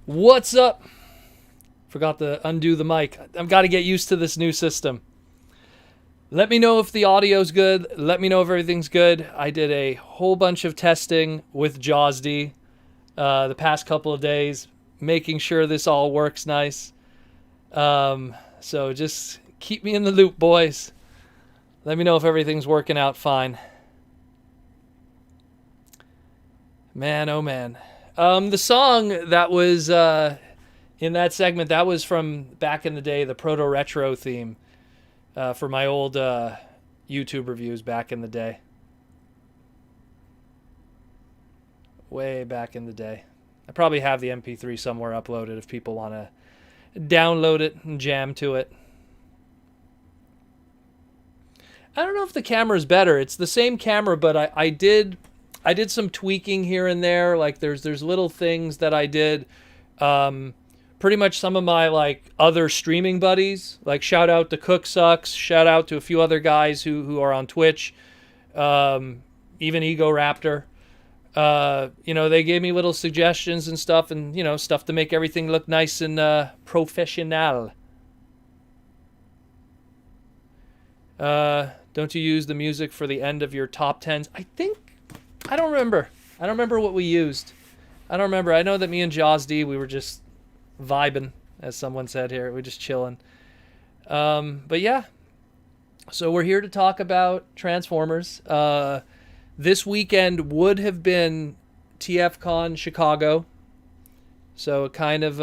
What's up? Forgot to undo the mic. I've got to get used to this new system. Let me know if the audio's good. Let me know if everything's good. I did a whole bunch of testing with JAWSD the past couple of days, making sure this all works nice. So just keep me in the loop, boys. Let me know if everything's working out fine. Man, oh man. The song that was in that segment, that was from back in the day, the Proto Retro theme for my old YouTube reviews back in the day. Way back in the day. I probably have the MP3 somewhere uploaded if people want to download it and jam to it. I don't know if the camera's better. It's the same camera, but I did some tweaking here and there. Like there's little things that I did. Pretty much some of my like other streaming buddies, like shout out to Cook Sucks, shout out to a few other guys who are on Twitch, even Ego Raptor. They gave me little suggestions and stuff, and stuff to make everything look nice and professional. Don't you use the music for the end of your top 10s? I don't remember. I don't remember what we used. I don't remember. I know that me and JAWSD, we were just vibing, as someone said here. We're just chilling. But yeah. So we're here to talk about Transformers. This weekend would have been TFcon Chicago. So it kind of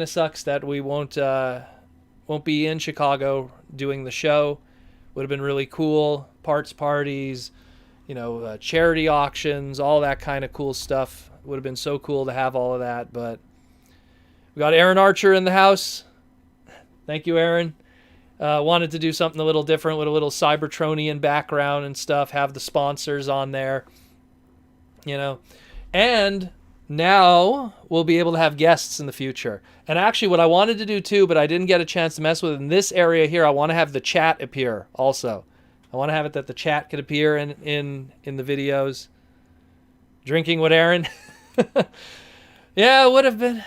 sucks that we won't be in Chicago doing the show. Would have been really cool. Parts parties, charity auctions, all that kind of cool stuff. Would have been so cool to have all of that. But we got Aaron Archer in the house. Thank you, Aaron. Wanted to do something a little different with a little Cybertronian background and stuff. Have the sponsors on there. And now we'll be able to have guests in the future. And actually what I wanted to do too, but I didn't get a chance to mess with in this area here, I want to have the chat appear also. I want to have it that the chat could appear in the videos. Drinking with Aaron. Yeah, it would have been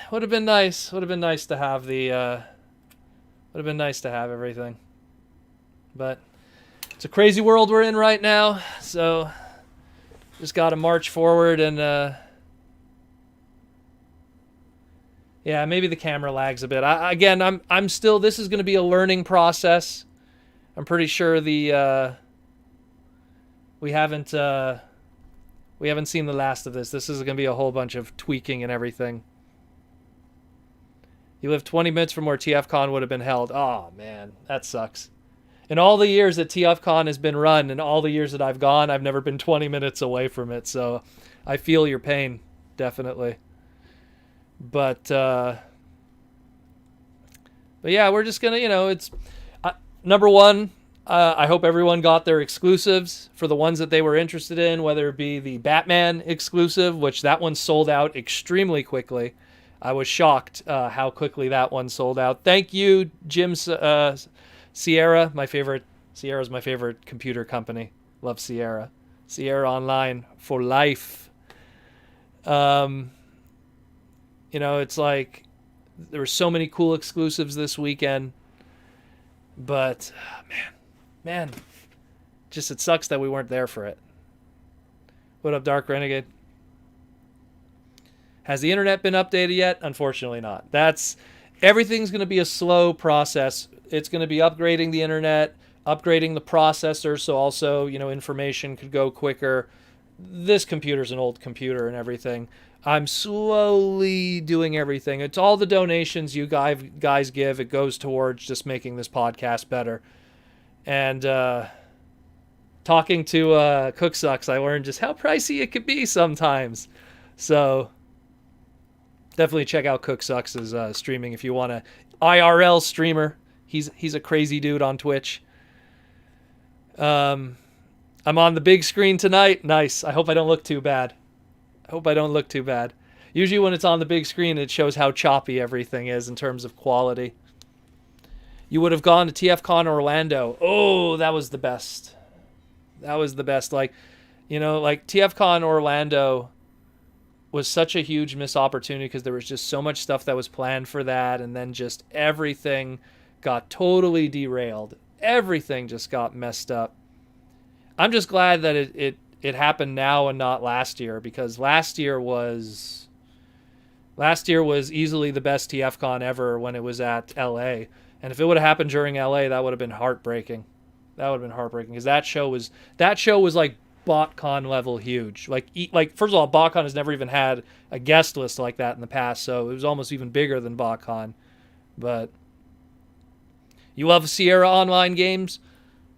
nice. Would have been nice to have everything. But it's a crazy world we're in right now, so just got to march forward and yeah, maybe the camera lags a bit. I'm still, this is going to be a learning process. I'm pretty sure we haven't seen the last of this. This is going to be a whole bunch of tweaking and everything. You live 20 minutes from where TFcon would have been held. Oh, man, that sucks. In all the years that TFcon has been run and all the years that I've gone, I've never been 20 minutes away from it. So I feel your pain, definitely. But yeah, we're just going to, it's number one, I hope everyone got their exclusives for the ones that they were interested in, whether it be the Batman exclusive, which that one sold out extremely quickly. I was shocked how quickly that one sold out. Thank you, Jim Sierra. Sierra's my favorite computer company. Love Sierra. Sierra Online for life. It's like there were so many cool exclusives this weekend. But, man, just it sucks that we weren't there for it. What up, Dark Renegade? Has the internet been updated yet? Unfortunately not. Everything's going to be a slow process. It's going to be upgrading the internet, upgrading the processor, so also, information could go quicker. This computer's an old computer and everything. I'm slowly doing everything. It's all the donations you guys give. It goes towards just making this podcast better. And talking to Cook Sucks, I learned just how pricey it could be sometimes. So definitely check out Cook Sucks' streaming if you want a IRL streamer. He's a crazy dude on Twitch. I'm on the big screen tonight. Nice. I hope I don't look too bad. Usually when it's on the big screen, it shows how choppy everything is in terms of quality. You would have gone to TFcon Orlando. Oh, that was the best. Like TFcon Orlando was such a huge missed opportunity because there was just so much stuff that was planned for that, and then just everything got totally derailed. Everything just got messed up. I'm just glad that it happened now and not last year, because last year was easily the best TFcon ever when it was at LA. And if it would have happened during LA, that would have been heartbreaking. That would have been heartbreaking, because that show was like BotCon level huge. Like first of all, BotCon has never even had a guest list like that in the past, so it was almost even bigger than BotCon. But you love Sierra Online games?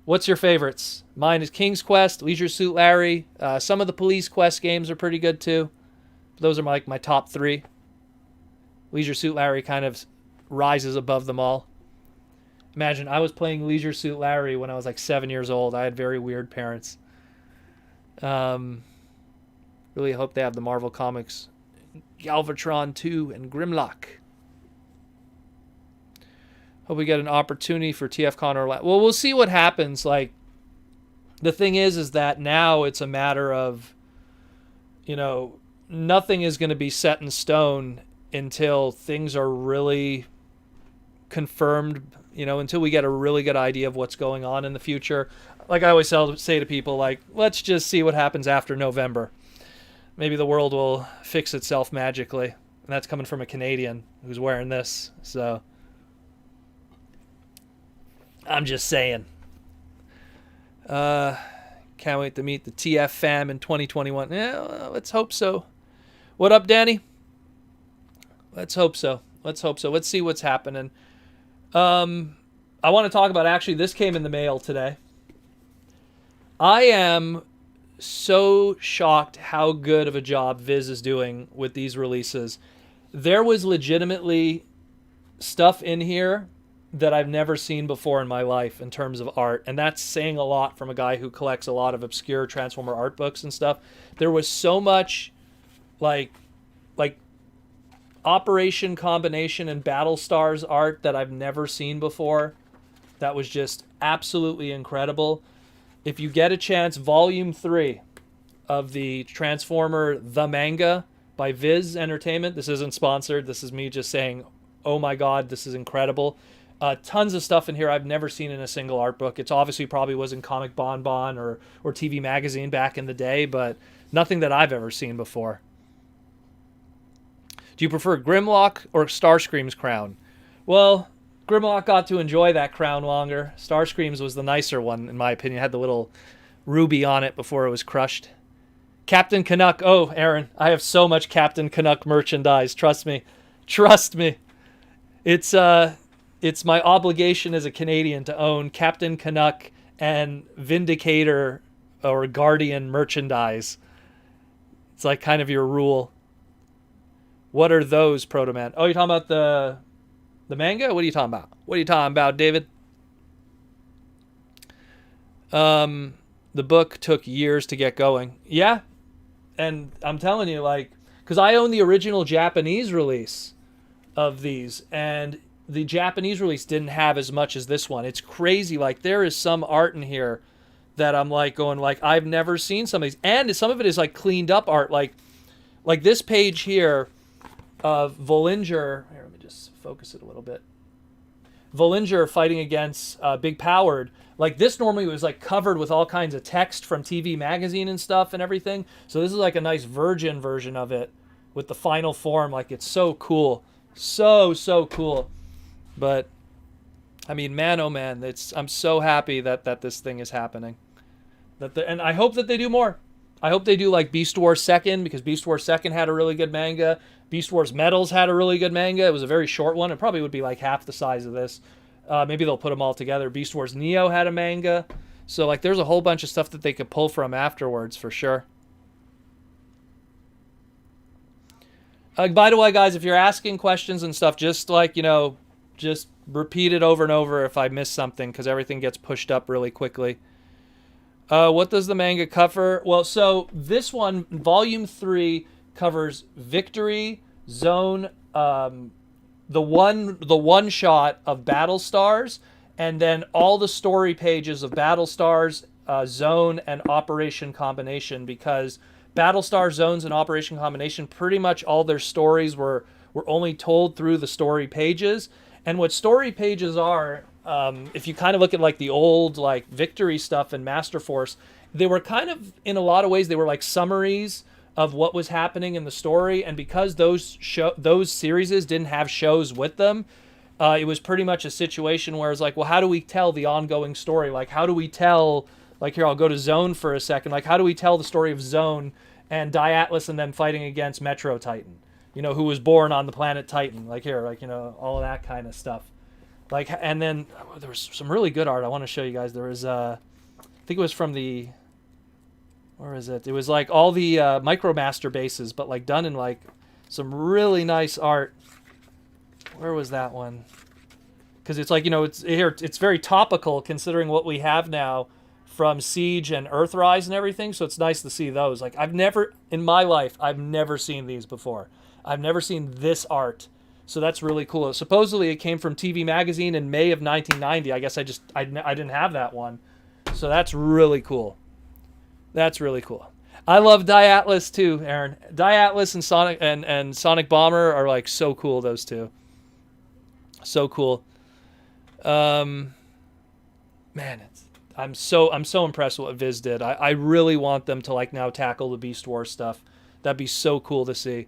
What's your favorites? Mine is King's Quest, Leisure Suit Larry. Some of the Police Quest games are pretty good too. Those are my top 3. Leisure Suit Larry kind of rises above them all. Imagine, I was playing Leisure Suit Larry when I was like 7 years old. I had very weird parents. Really hope they have the Marvel Comics Galvatron 2 and Grimlock. Hope we get an opportunity for TFcon or... Well, we'll see what happens. Like, the thing is that now it's a matter of, nothing is going to be set in stone until things are really confirmed, until we get a really good idea of what's going on in the future. Like I always say to people, like, let's just see what happens after November. Maybe the world will fix itself magically. And that's coming from a Canadian who's wearing this. So I'm just saying. Can't wait to meet the TF fam in 2021. Yeah, well, let's hope so. What up, Danni? Let's hope so. Let's see what's happening. I want to talk about, actually, this came in the mail today. I am so shocked how good of a job Viz is doing with these releases. There was legitimately stuff in here that I've never seen before in my life in terms of art, and that's saying a lot from a guy who collects a lot of obscure Transformer art books and stuff. There was so much like Operation Combination and Battlestars art that I've never seen before. That was just absolutely incredible. If you get a chance, Volume 3 of the Transformer The Manga by Viz Entertainment. This isn't sponsored. This is me just saying, oh my god, this is incredible. Tons of stuff in here I've never seen in a single art book. It's obviously probably was in Comic Bonbon or TV Magazine back in the day, but nothing that I've ever seen before. Do you prefer Grimlock or Starscream's crown? Well, Grimlock got to enjoy that crown longer. Starscream's was the nicer one, in my opinion. It had the little ruby on it before it was crushed. Captain Canuck. Oh, Aaron, I have so much Captain Canuck merchandise. Trust me. Trust me. It's my obligation as a Canadian to own Captain Canuck and Vindicator or Guardian merchandise. It's like kind of your rule. What are those, Protoman? Oh, you're talking about the manga? What are you talking about? What are you talking about, David? The book took years to get going. Yeah. And I'm telling you, like, because I own the original Japanese release of these, and the Japanese release didn't have as much as this one. It's crazy. Like, there is some art in here that I'm like going, like, I've never seen some of these. And some of it is like cleaned up art. Like this page here of Vollinger. Here, let me just focus it a little bit. Vollinger fighting against Big Powered. Like, this normally was like covered with all kinds of text from TV Magazine and stuff and everything. So this is like a nice virgin version of it with the final form. Like, it's so cool. So cool. But I mean, man, oh man, I'm so happy that this thing is happening. And I hope that they do more. I hope they do like Beast Wars 2nd, because Beast Wars 2nd had a really good manga. Beast Wars Metals had a really good manga. It was a very short one. It probably would be like half the size of this. Maybe they'll put them all together. Beast Wars Neo had a manga. So like there's a whole bunch of stuff that they could pull from afterwards for sure. By the way, guys, if you're asking questions and stuff, just like, just repeat it over and over if I miss something, because everything gets pushed up really quickly. What does the manga cover? Well, so this one, Volume 3, covers Victory, Zone, the one shot of Battlestars, and then all the story pages of Battlestars, Zone, and Operation Combination, because Battlestar Zones and Operation Combination, pretty much all their stories were only told through the story pages. And what story pages are, if you kind of look at like the old like Victory stuff and Master Force, they were kind of, in a lot of ways, they were like summaries of what was happening in the story. And because those series didn't have shows with them, it was pretty much a situation where it's like, well, how do we tell the ongoing story? Like, how do we tell, like, here, I'll go to Zone for a second. Like, how do we tell the story of Zone and Diatlas and them fighting against Metro Titan, you know, who was born on the planet Titan? Like, here, like, you know, all of that kind of stuff. Like, and then there was some really good art I want to show you guys. There was, I think it was from the, where is it? It was like all the Micromaster bases, but like done in like some really nice art. Where was that one? Because it's like, you know, it's here. It's very topical considering what we have now from Siege and Earthrise and everything. So it's nice to see those. Like, I've never, in my life, I've never seen these before. I've never seen this art. So that's really cool. Supposedly it came from TV Magazine in May of 1990. I guess I didn't have that one. So that's really cool. That's really cool. I love Diatlas too, Aaron. Diatlas and Sonic and Sonic Bomber are like so cool, those two. So cool. Man, I'm so impressed with what Viz did. I really want them to like now tackle the Beast Wars stuff. That'd be so cool to see.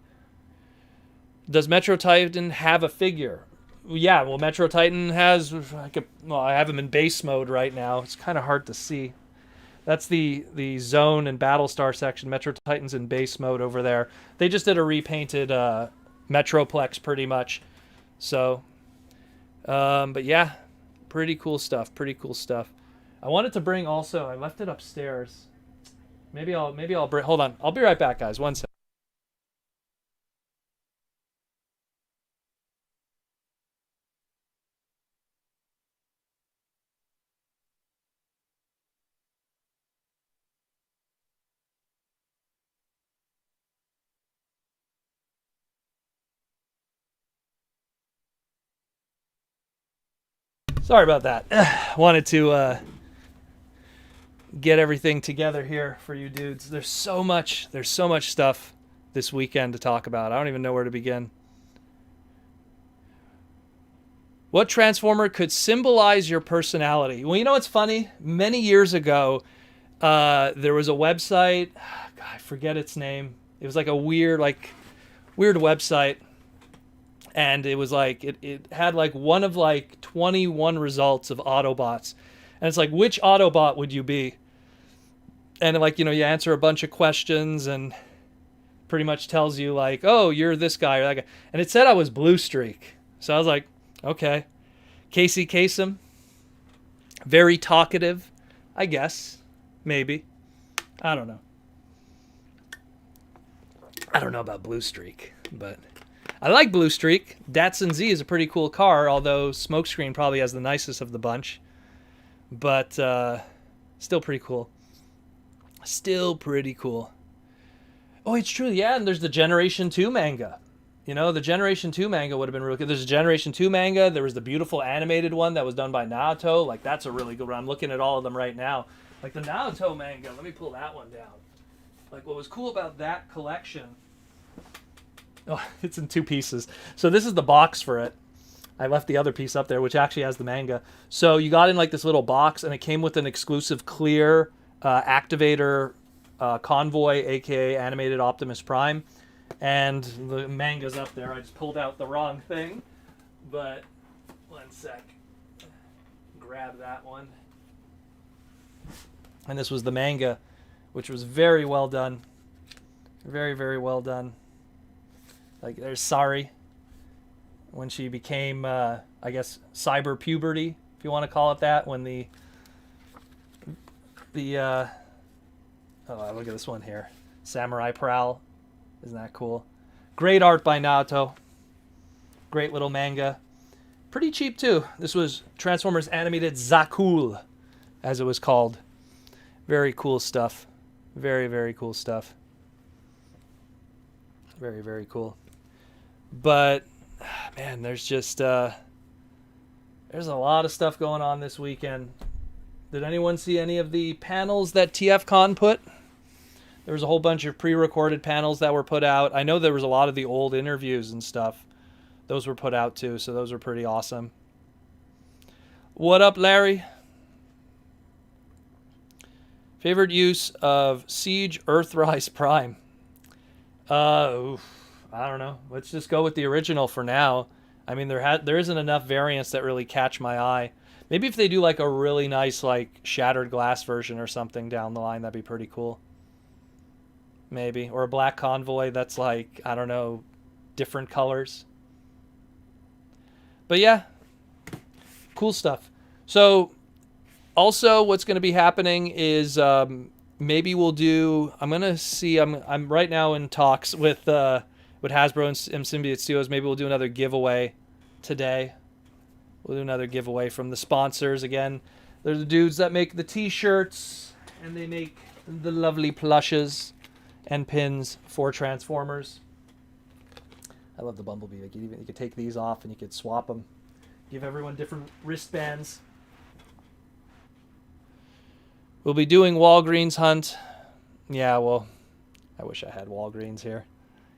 Does Metro Titan have a figure? Yeah, well, Metro Titan has, I have him in base mode right now. It's kind of hard to see. That's the Zone and Battlestar section. Metro Titan's in base mode over there. They just did a repainted Metroplex pretty much. So, but yeah, pretty cool stuff. Pretty cool stuff. I wanted to bring also, I left it upstairs. Maybe I'll bring, hold on. I'll be right back, guys. One second. Sorry about that. Wanted to get everything together here for you dudes. There's so much stuff this weekend to talk about. I don't even know where to begin. What Transformer could symbolize your personality? Well, you know what's funny? Many years ago, there was a website. God, I forget its name. It was like a weird website. And it was like, it had like one of like 21 results of Autobots. And it's like, which Autobot would you be? And like, you know, you answer a bunch of questions and pretty much tells you like, oh, you're this guy or that guy. And it said I was Blue Streak. So I was like, okay. Casey Kasem. Very talkative, I guess. Maybe. I don't know. I don't know about Blue Streak, but I like Blue Streak. Datsun Z is a pretty cool car, although Smokescreen probably has the nicest of the bunch. But still pretty cool. Still pretty cool. Oh, it's true. Yeah, and there's the Generation 2 manga. You know, the Generation 2 manga would have been really good. There's a Generation 2 manga. There was the beautiful animated one that was done by Naoto. Like, that's a really good one. I'm looking at all of them right now. Like, the Naoto manga. Let me pull that one down. Like, what was cool about that collection... Oh, it's in two pieces. So this is the box for it. I left the other piece up there, which actually has the manga. So you got in like this little box, and it came with an exclusive clear activator convoy, aka animated Optimus Prime. And the manga's up there. I just pulled out the wrong thing. But, one sec. Grab that one. And this was the manga, which was very well done. Very, very well done. Like, there's Sari, when she became, I guess, cyber puberty, if you want to call it that, when oh, look at this one here. Samurai Prowl. Isn't that cool? Great art by Naoto. Great little manga. Pretty cheap, too. This was Transformers Animated Zakul, as it was called. Very cool stuff. Very, very cool stuff. Very, very cool. But, man, there's just, there's a lot of stuff going on this weekend. Did anyone see any of the panels that TFcon put? There was a whole bunch of pre-recorded panels that were put out. I know there was a lot of the old interviews and stuff. Those were put out too, so those were pretty awesome. What up, Larry? Favorite use of Siege Earthrise Prime? I don't know. Let's just go with the original for now. I mean, there isn't enough variants that really catch my eye. Maybe if they do like a really nice like shattered glass version or something down the line, that'd be pretty cool. Maybe. Or a black convoy that's like, I don't know, different colors. But yeah, cool stuff. So also what's going to be happening is maybe we'll do, I'm going to see, I'm right now in talks with Hasbro and Symbiote Studios. Maybe we'll do another giveaway today. We'll do another giveaway from the sponsors. Again, they're the dudes that make the t-shirts and they make the lovely plushes and pins for Transformers. I love the Bumblebee. Like you could take these off and you could swap them. Give everyone different wristbands. We'll be doing Walgreens hunt. Yeah, well, I wish I had Walgreens here.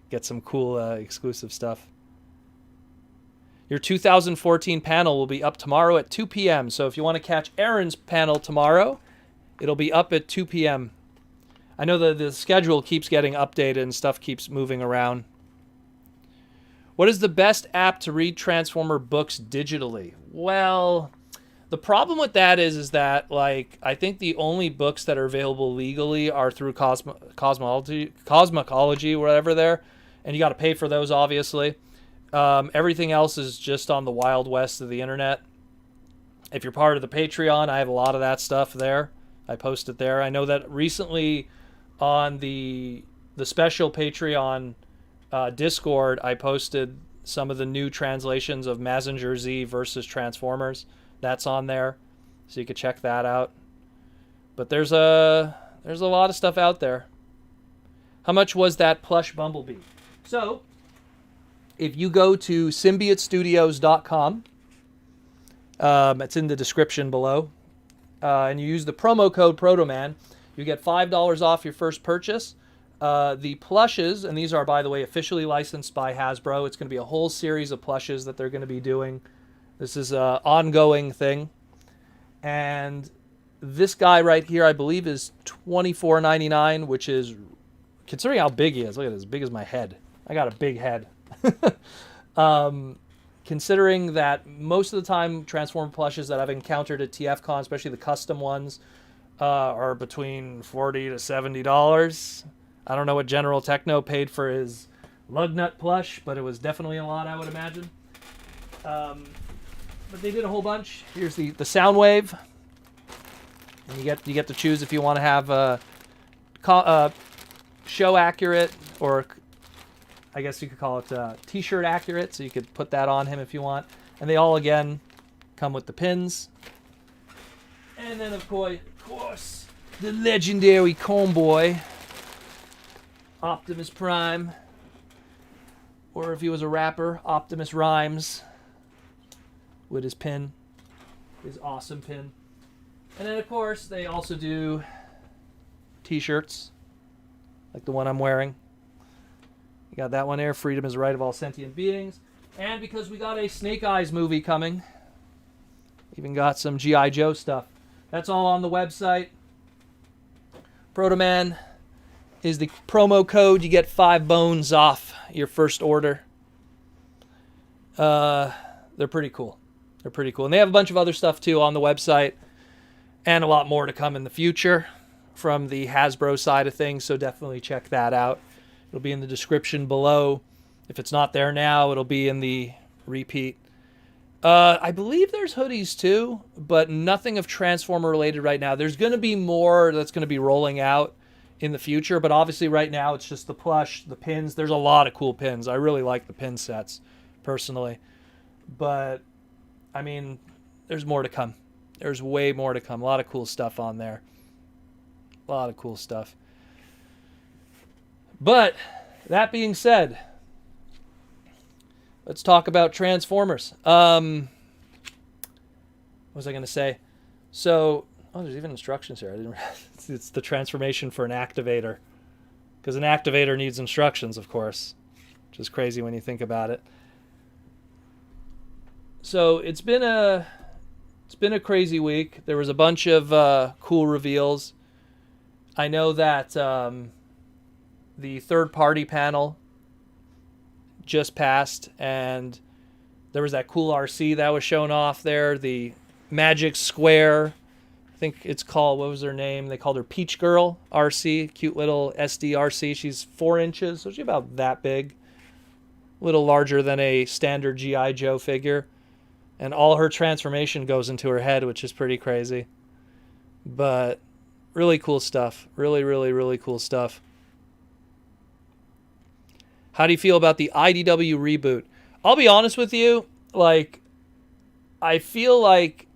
Get some cool exclusive stuff. Your 2014 panel will be up tomorrow at 2 p.m. So if you want to catch Aaron's panel tomorrow, it'll be up at 2 p.m. I know the schedule keeps getting updated and stuff keeps moving around. What is the best app to read Transformer books digitally? Well, the problem with that is that like I think the only books that are available legally are through Cosmology, whatever there, and you got to pay for those obviously. Everything else is just on the Wild West of the internet. If you're part of the Patreon, I have a lot of that stuff there. I post it there. I know that recently on the special Patreon Discord, I posted some of the new translations of Mazinger Z versus Transformers. That's on there, so you could check that out. But there's a lot of stuff out there. How much was that plush Bumblebee? So, if you go to symbiotestudios.com, it's in the description below, and you use the promo code ProtoMan, you get $5 off your first purchase. The plushes, and these are, by the way, officially licensed by Hasbro. It's going to be a whole series of plushes that they're going to be doing. This is an ongoing thing. And this guy right here, I believe, is $24.99, which is, considering how big he is, look at this, as big as my head. I got a big head. Considering that most of the time Transformer plushes that I've encountered at TFcon, especially the custom ones, are between $40 to $70. I don't know what General Techno paid for his Lugnut plush, but it was definitely a lot, I would imagine. But they did a whole bunch. Here's the Soundwave, and you get to choose if you want to have show accurate, or I guess you could call it t-shirt accurate, so you could put that on him if you want. And they all again come with the pins. And then of course, the legendary Comboy, Optimus Prime, or if he was a rapper, Optimus Rhymes, with his pin, his awesome pin. And then of course they also do t-shirts, like the one I'm wearing. You got that one there, Freedom is the Right of All Sentient Beings. And because we got a Snake Eyes movie coming, even got some G.I. Joe stuff. That's all on the website. Protoman is the promo code. You get 5 bones off your first order. They're pretty cool. They're pretty cool. And they have a bunch of other stuff too on the website, and a lot more to come in the future from the Hasbro side of things, so definitely check that out. It'll be in the description below. If it's not there now, it'll be in the repeat. I believe there's hoodies too, but nothing of Transformer related right now. There's going to be more that's going to be rolling out in the future, but obviously right now it's just the plush, the pins. There's a lot of cool pins. I really like the pin sets, personally. But, I mean, there's more to come. There's way more to come. A lot of cool stuff on there. A lot of cool stuff. But, that being said, let's talk about Transformers. What was I going to say? So, oh, there's even instructions here. I didn't realize. It's the transformation for an activator. Because an activator needs instructions, of course. Which is crazy when you think about it. So it's been a crazy week. There was a bunch of cool reveals. I know that the third-party panel just passed, and there was that cool RC that was shown off there. The Magic Square, I think it's called, what was her name? They called her Peach Girl RC, cute little SD RC. She's 4 inches, so she's about that big. A little larger than a standard G.I. Joe figure. And all her transformation goes into her head, which is pretty crazy. But really cool stuff. Really, really, really cool stuff. How do you feel about the IDW reboot? I'll be honest with you. Like, I feel like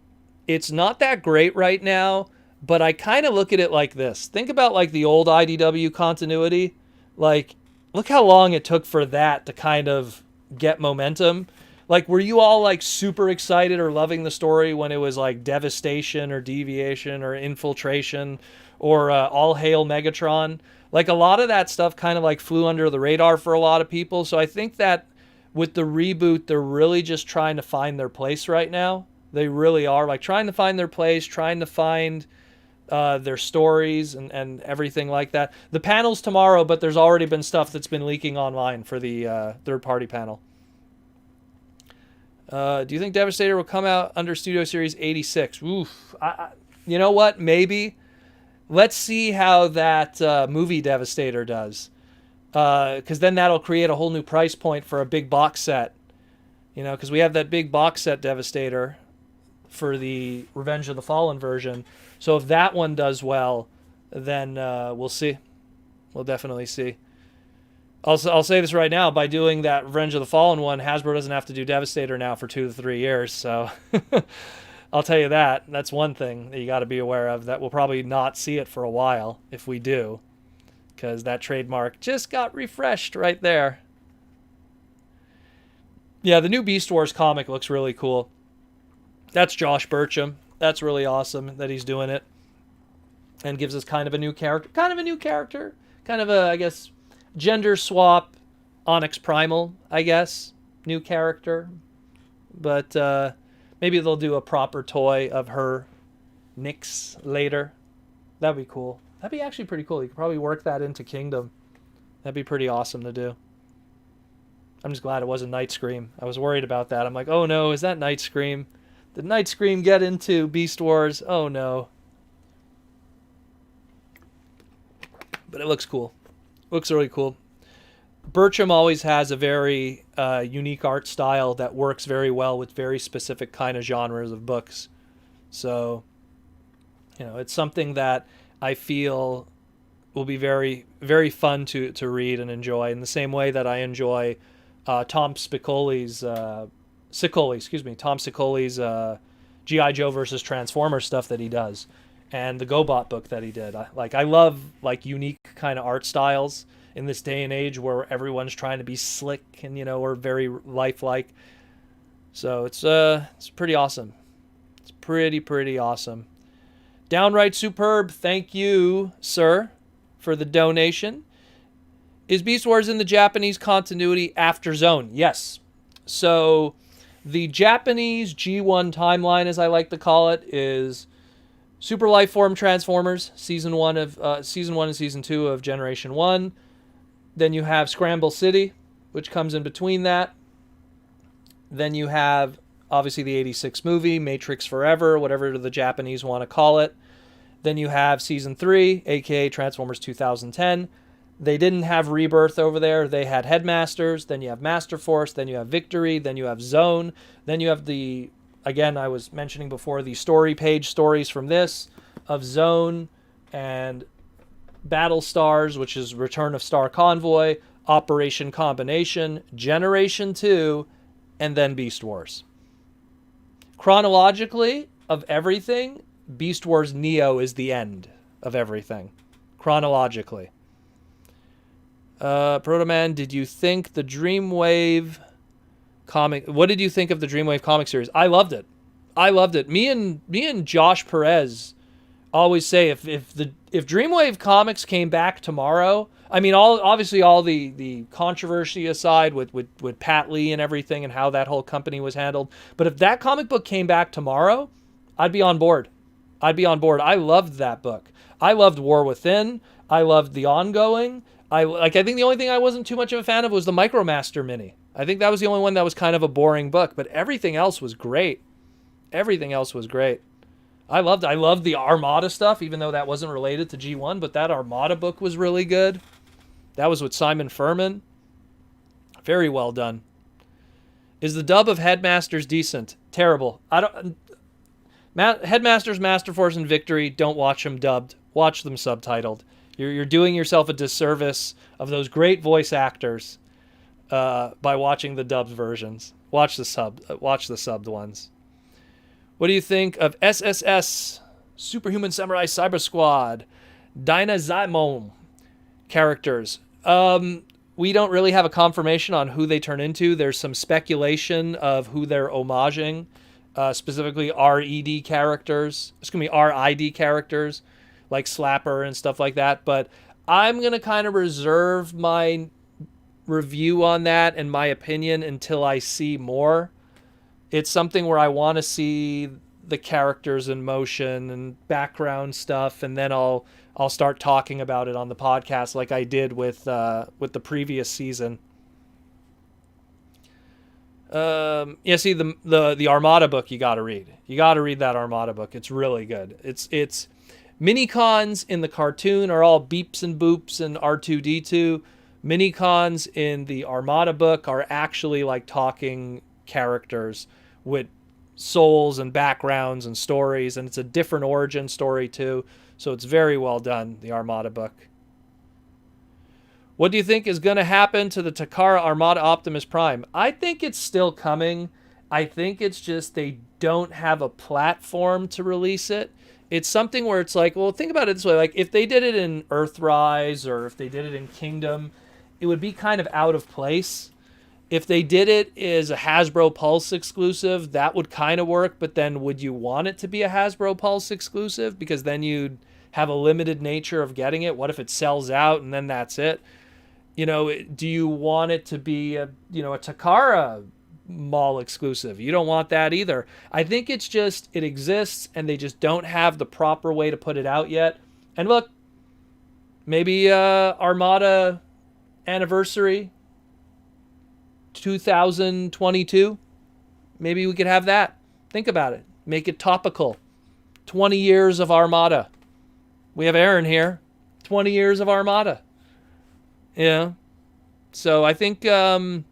it's not that great right now, but I kind of look at it like this. Think about like the old IDW continuity. Like, look how long it took for that to kind of get momentum. Like, were you all like super excited or loving the story when it was like Devastation or Deviation or Infiltration or All Hail Megatron? Like, a lot of that stuff kind of like flew under the radar for a lot of people. So I think that with the reboot, they're really just trying to find their place right now. They really are, like, trying to find their place, trying to find their stories and everything like that. The panel's tomorrow, but there's already been stuff that's been leaking online for the third-party panel. Do you think Devastator will come out under Studio Series 86? Oof. You know what? Maybe. Let's see how that movie Devastator does. Because then that'll create a whole new price point for a big box set. You know, because we have that big box set Devastator for the Revenge of the Fallen version. So if that one does well, then we'll see. We'll definitely see. I'll say this right now. By doing that Revenge of the Fallen one, Hasbro doesn't have to do Devastator now for 2 to 3 years. So I'll tell you that. That's one thing that you got to be aware of. That we'll probably not see it for a while if we do. Because that trademark just got refreshed right there. Yeah, the new Beast Wars comic looks really cool. That's Josh Burcham. That's really awesome that he's doing it. And gives us kind of a new character. Kind of a, I guess, gender swap Onyx Primal, I guess. New character. But maybe they'll do a proper toy of her Nyx later. That'd be cool. That'd be actually pretty cool. You could probably work that into Kingdom. That'd be pretty awesome to do. I'm just glad it wasn't Night Scream. I was worried about that. I'm like, oh no, is that Night Scream? Did Night Scream get into Beast Wars? Oh no. But it looks cool. Looks really cool. Burcham always has a very unique art style that works very well with very specific kind of genres of books. So, you know, it's something that I feel will be very, very fun to read and enjoy in the same way that I enjoy Tom Spicoli's G.I. Joe versus Transformers stuff that he does, and the GoBot book that he did. I love like unique kind of art styles in this day and age where everyone's trying to be slick and, you know, or very lifelike. So it's pretty awesome. It's pretty awesome. Downright Superb, thank you, sir, for the donation. Is Beast Wars in the Japanese continuity after Zone? Yes. So the Japanese G1 timeline, as I like to call it, is Super Lifeform Transformers, Season 1 and Season 2 of Generation 1. Then you have Scramble City, which comes in between that. Then you have, obviously, the 86 movie, Matrix Forever, whatever the Japanese want to call it. Then you have Season 3, a.k.a. Transformers 2010. They didn't have Rebirth over there. They had Headmasters. Then you have Master Force. Then you have Victory. Then you have Zone. Then you have the, again, I was mentioning before, the story page stories from this of Zone and Battle Stars, which is Return of Star Convoy, Operation Combination, Generation 2, and then Beast Wars. Chronologically, of everything, Beast Wars Neo is the end of everything. Chronologically. Protoman, did you think the Dreamwave comic... What did you think of the Dreamwave comic series? I loved it. Me and Josh Perez always say if Dreamwave Comics came back tomorrow, I mean, obviously all the controversy aside with Pat Lee and everything and how that whole company was handled, but if that comic book came back tomorrow, I'd be on board. I loved that book. I loved War Within. I loved the ongoing. I think the only thing I wasn't too much of a fan of was the Micromaster mini. I think that was the only one that was kind of a boring book, but everything else was great. Everything else was great. I loved the Armada stuff, even though that wasn't related to G1, but that Armada book was really good. That was with Simon Furman. Very well done. Is the dub of Headmasters decent? Terrible. Headmasters, Master Force, and Victory, don't watch them dubbed. Watch them subtitled. You're doing yourself a disservice of those great voice actors by watching the dubbed versions. Watch the subbed ones. What do you think of SSS, Superhuman Samurai Cyber Squad, Dynazymo characters? We don't really have a confirmation on who they turn into. There's some speculation of who they're homaging, specifically RED characters. It's going to be RID characters, like Slapper and stuff like that. But I'm going to kind of reserve my review on that and my opinion until I see more. It's something where I want to see the characters in motion and background stuff, and then I'll start talking about it on the podcast like I did with the previous season. See the Armada book you got to read. You got to read that Armada book. It's really good. It's mini-cons in the cartoon are all beeps and boops and R2D2. Mini-cons in the Armada book are actually like talking characters with souls and backgrounds and stories, and it's a different origin story too, so it's very well done, the Armada book. What do you think is going to happen to the Takara Armada Optimus Prime? I think it's still coming. I think it's just they don't have a platform to release it. It's something where it's like, well, think about it this way, like if they did it in Earthrise or if they did it in Kingdom, it would be kind of out of place. If they did it as a Hasbro Pulse exclusive, that would kind of work, but then would you want it to be a Hasbro Pulse exclusive? Because then you'd have a limited nature of getting it. What if it sells out and then that's it? Do you want it to be a Takara mall exclusive? You don't want that either. I think it's just, it exists and they just don't have the proper way to put it out yet. And look, maybe Armada Anniversary 2022, maybe we could have that. Think about it. Make it topical. 20 years of Armada. We have Aaron here. 20 years of Armada. Yeah. So I think they're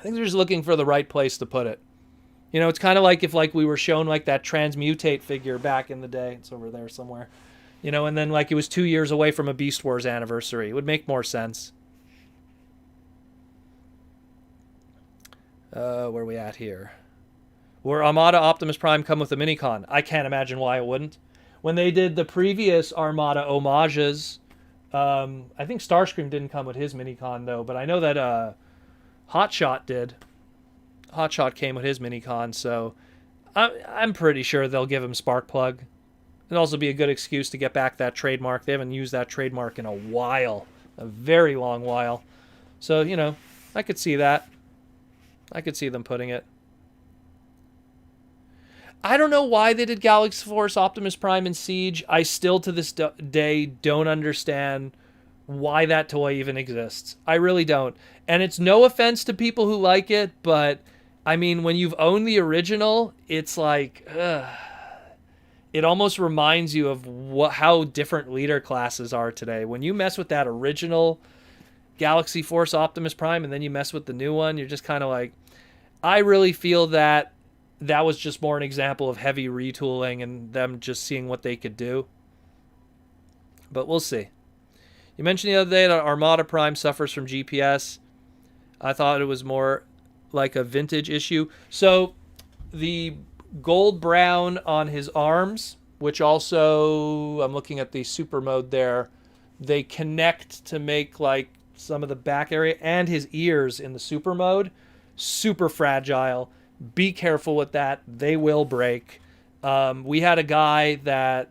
just looking for the right place to put it. It's kind of like if we were shown like that Transmutate figure back in the day. It's over there somewhere. And then it was 2 years away from a Beast Wars anniversary. It would make more sense. Where are we at here? Will Armada Optimus Prime come with a minicon? I can't imagine why it wouldn't. When they did the previous Armada homages, I think Starscream didn't come with his minicon though, but I know that Hotshot did. Hotshot came with his minicon, so I'm pretty sure they'll give him Sparkplug. It'll also be a good excuse to get back that trademark. They haven't used that trademark in a while, a very long while. So, I could see that. I could see them putting it. I don't know why they did Galaxy Force Optimus Prime and Siege. I still to this day don't understand why that toy even exists. I really don't. And it's no offense to people who like it, but I mean, when you've owned the original, it's like, it almost reminds you of how different leader classes are today. When you mess with that original Galaxy Force Optimus Prime and then you mess with the new one, you're just kind of like, I really feel that was just more an example of heavy retooling and them just seeing what they could do. But we'll see. You mentioned the other day that Armada Prime suffers from GPS. I thought it was more like a vintage issue. So the gold brown on his arms, which also, I'm looking at the super mode there, they connect to make like some of the back area, and his ears in the super mode, super fragile. Be careful with that. They will break. We had a guy that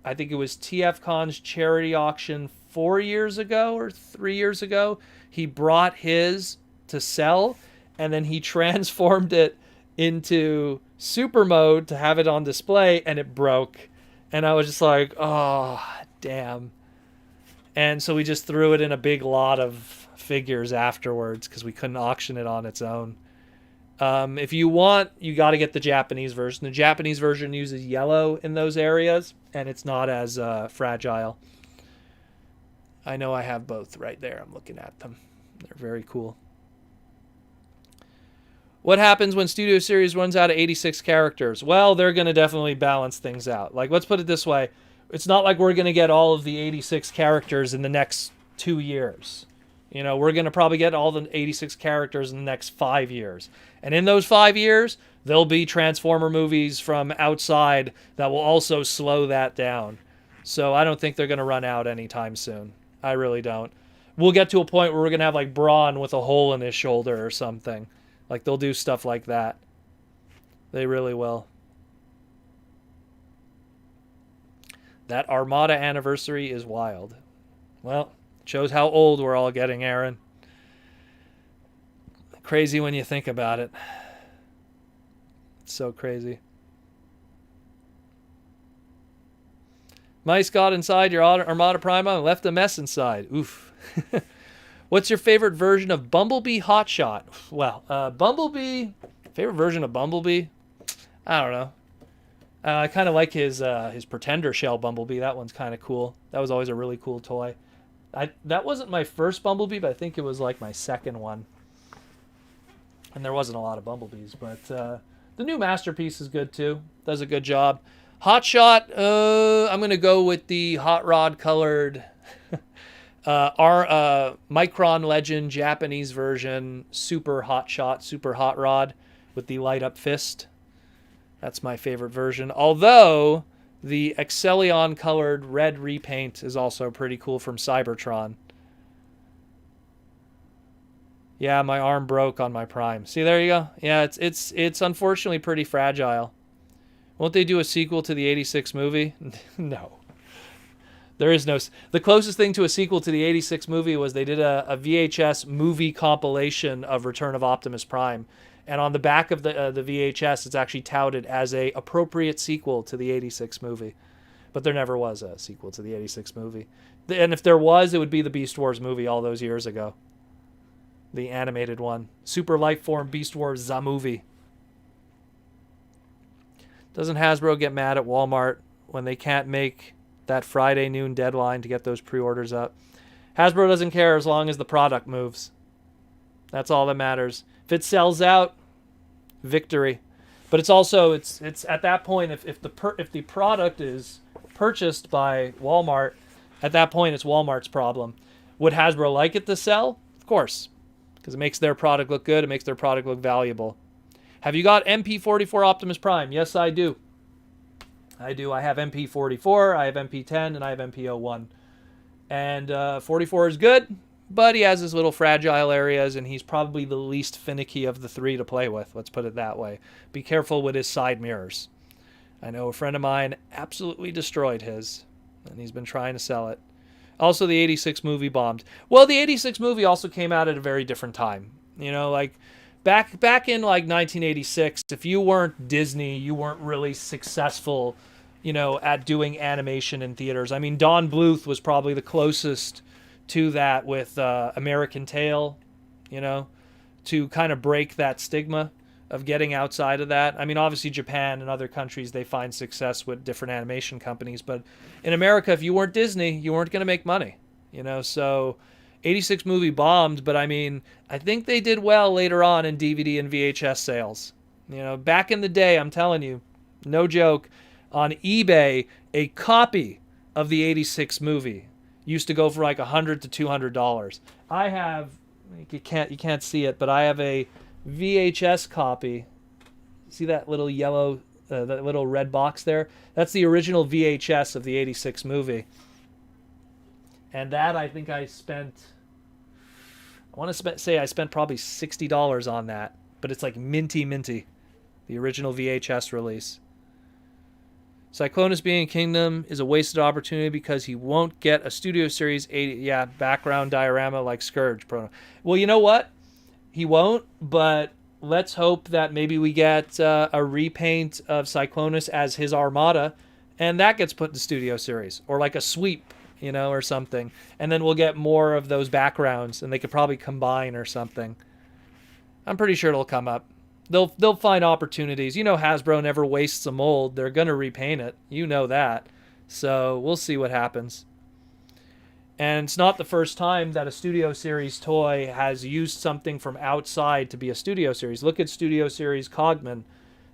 I think it was TFcon's charity auction 4 years ago or 3 years ago. He brought his to sell, and then he transformed it into super mode to have it on display, and it broke. And I was just like, oh, damn. And so we just threw it in a big lot of figures afterwards because we couldn't auction it on its own. If you want, you got to get the Japanese version. The Japanese version uses yellow in those areas, and it's not as fragile. I know I have both right there. I'm looking at them. They're very cool. What happens when Studio Series runs out of 86 characters? Well, they're going to definitely balance things out. Like, let's put it this way. It's not like we're going to get all of the 86 characters in the next 2 years. You know, we're going to probably get all the 86 characters in the next 5 years. And in those 5 years, there'll be Transformer movies from outside that will also slow that down. So I don't think they're going to run out anytime soon. I really don't. We'll get to a point where we're going to have like Brawn with a hole in his shoulder or something. Like, they'll do stuff like that. They really will. That Armada anniversary is wild. Well, it shows how old we're all getting, Aaron. Crazy when you think about it. It's so crazy. Mice got inside your Armada Prima and left a mess inside. Oof. What's your favorite version of Bumblebee Hotshot? Well, Bumblebee... Favorite version of Bumblebee? I don't know. I kind of like his Pretender Shell Bumblebee. That one's kind of cool. That was always a really cool toy. That wasn't my first Bumblebee, but I think it was like my second one. And there wasn't a lot of Bumblebees, but the new Masterpiece is good too. Does a good job. Hotshot, I'm going to go with the Hot Rod colored... our Micron Legend Japanese version, Super Hot Shot, Super Hot Rod with the light up fist. That's my favorite version. Although the Excellion colored red repaint is also pretty cool from Cybertron. Yeah, my arm broke on my Prime. See, there you go. Yeah, it's unfortunately pretty fragile. Won't they do a sequel to the 86 movie? No. There is no... The closest thing to a sequel to the 86 movie was they did a VHS movie compilation of Return of Optimus Prime. And on the back of the VHS, it's actually touted as a appropriate sequel to the 86 movie. But there never was a sequel to the 86 movie. And if there was, it would be the Beast Wars movie all those years ago. The animated one. Super Lifeform Beast Wars, the movie. Doesn't Hasbro get mad at Walmart when they can't make... that Friday noon deadline to get those pre-orders up? Hasbro doesn't care as long as the product moves. That's all that matters. If it sells out, victory. But it's also it's at that point if the product is purchased by Walmart, at that point it's Walmart's problem. Would Hasbro like it to sell? Of course, because it makes their product look good. It makes their product look valuable. Have you got MP44 Optimus Prime? Yes, I do. I do. I have MP44, I have MP10, and I have MP01. And 44 is good, but he has his little fragile areas, and he's probably the least finicky of the three to play with. Let's put it that way. Be careful with his side mirrors. I know a friend of mine absolutely destroyed his, and he's been trying to sell it. Also, the 86 movie bombed. Well, the 86 movie also came out at a very different time. You know, like... Back in like 1986, if you weren't Disney, you weren't really successful, you know, at doing animation in theaters. I mean, Don Bluth was probably the closest to that with American Tail, you know, to kind of break that stigma of getting outside of that. I mean, obviously Japan and other countries, they find success with different animation companies. But in America, if you weren't Disney, you weren't going to make money, you know, so... 86 movie bombed, but I mean, I think they did well later on in DVD and VHS sales. You know, back in the day, I'm telling you, no joke, on eBay, a copy of the 86 movie used to go for like $100 to $200. I have, you can't see it, but I have a VHS copy. See that little yellow, that little red box there? That's the original VHS of the 86 movie. And that, I think I spent, I want to say I spent probably $60 on that. But it's like minty, the original VHS release. Cyclonus being Kingdom is a wasted opportunity because he won't get a Studio Series 80, background diorama like Scourge. Well, you know what? He won't, but let's hope that maybe we get a repaint of Cyclonus as his Armada, and that gets put in Studio Series, or like a sweep, or something. And then we'll get more of those backgrounds, and they could probably combine or something. I'm pretty sure it'll come up. They'll find opportunities. Hasbro never wastes a mold. They're going to repaint it. You know that. So we'll see what happens. And it's not the first time that a Studio Series toy has used something from outside to be a Studio Series. Look at Studio Series Cogman.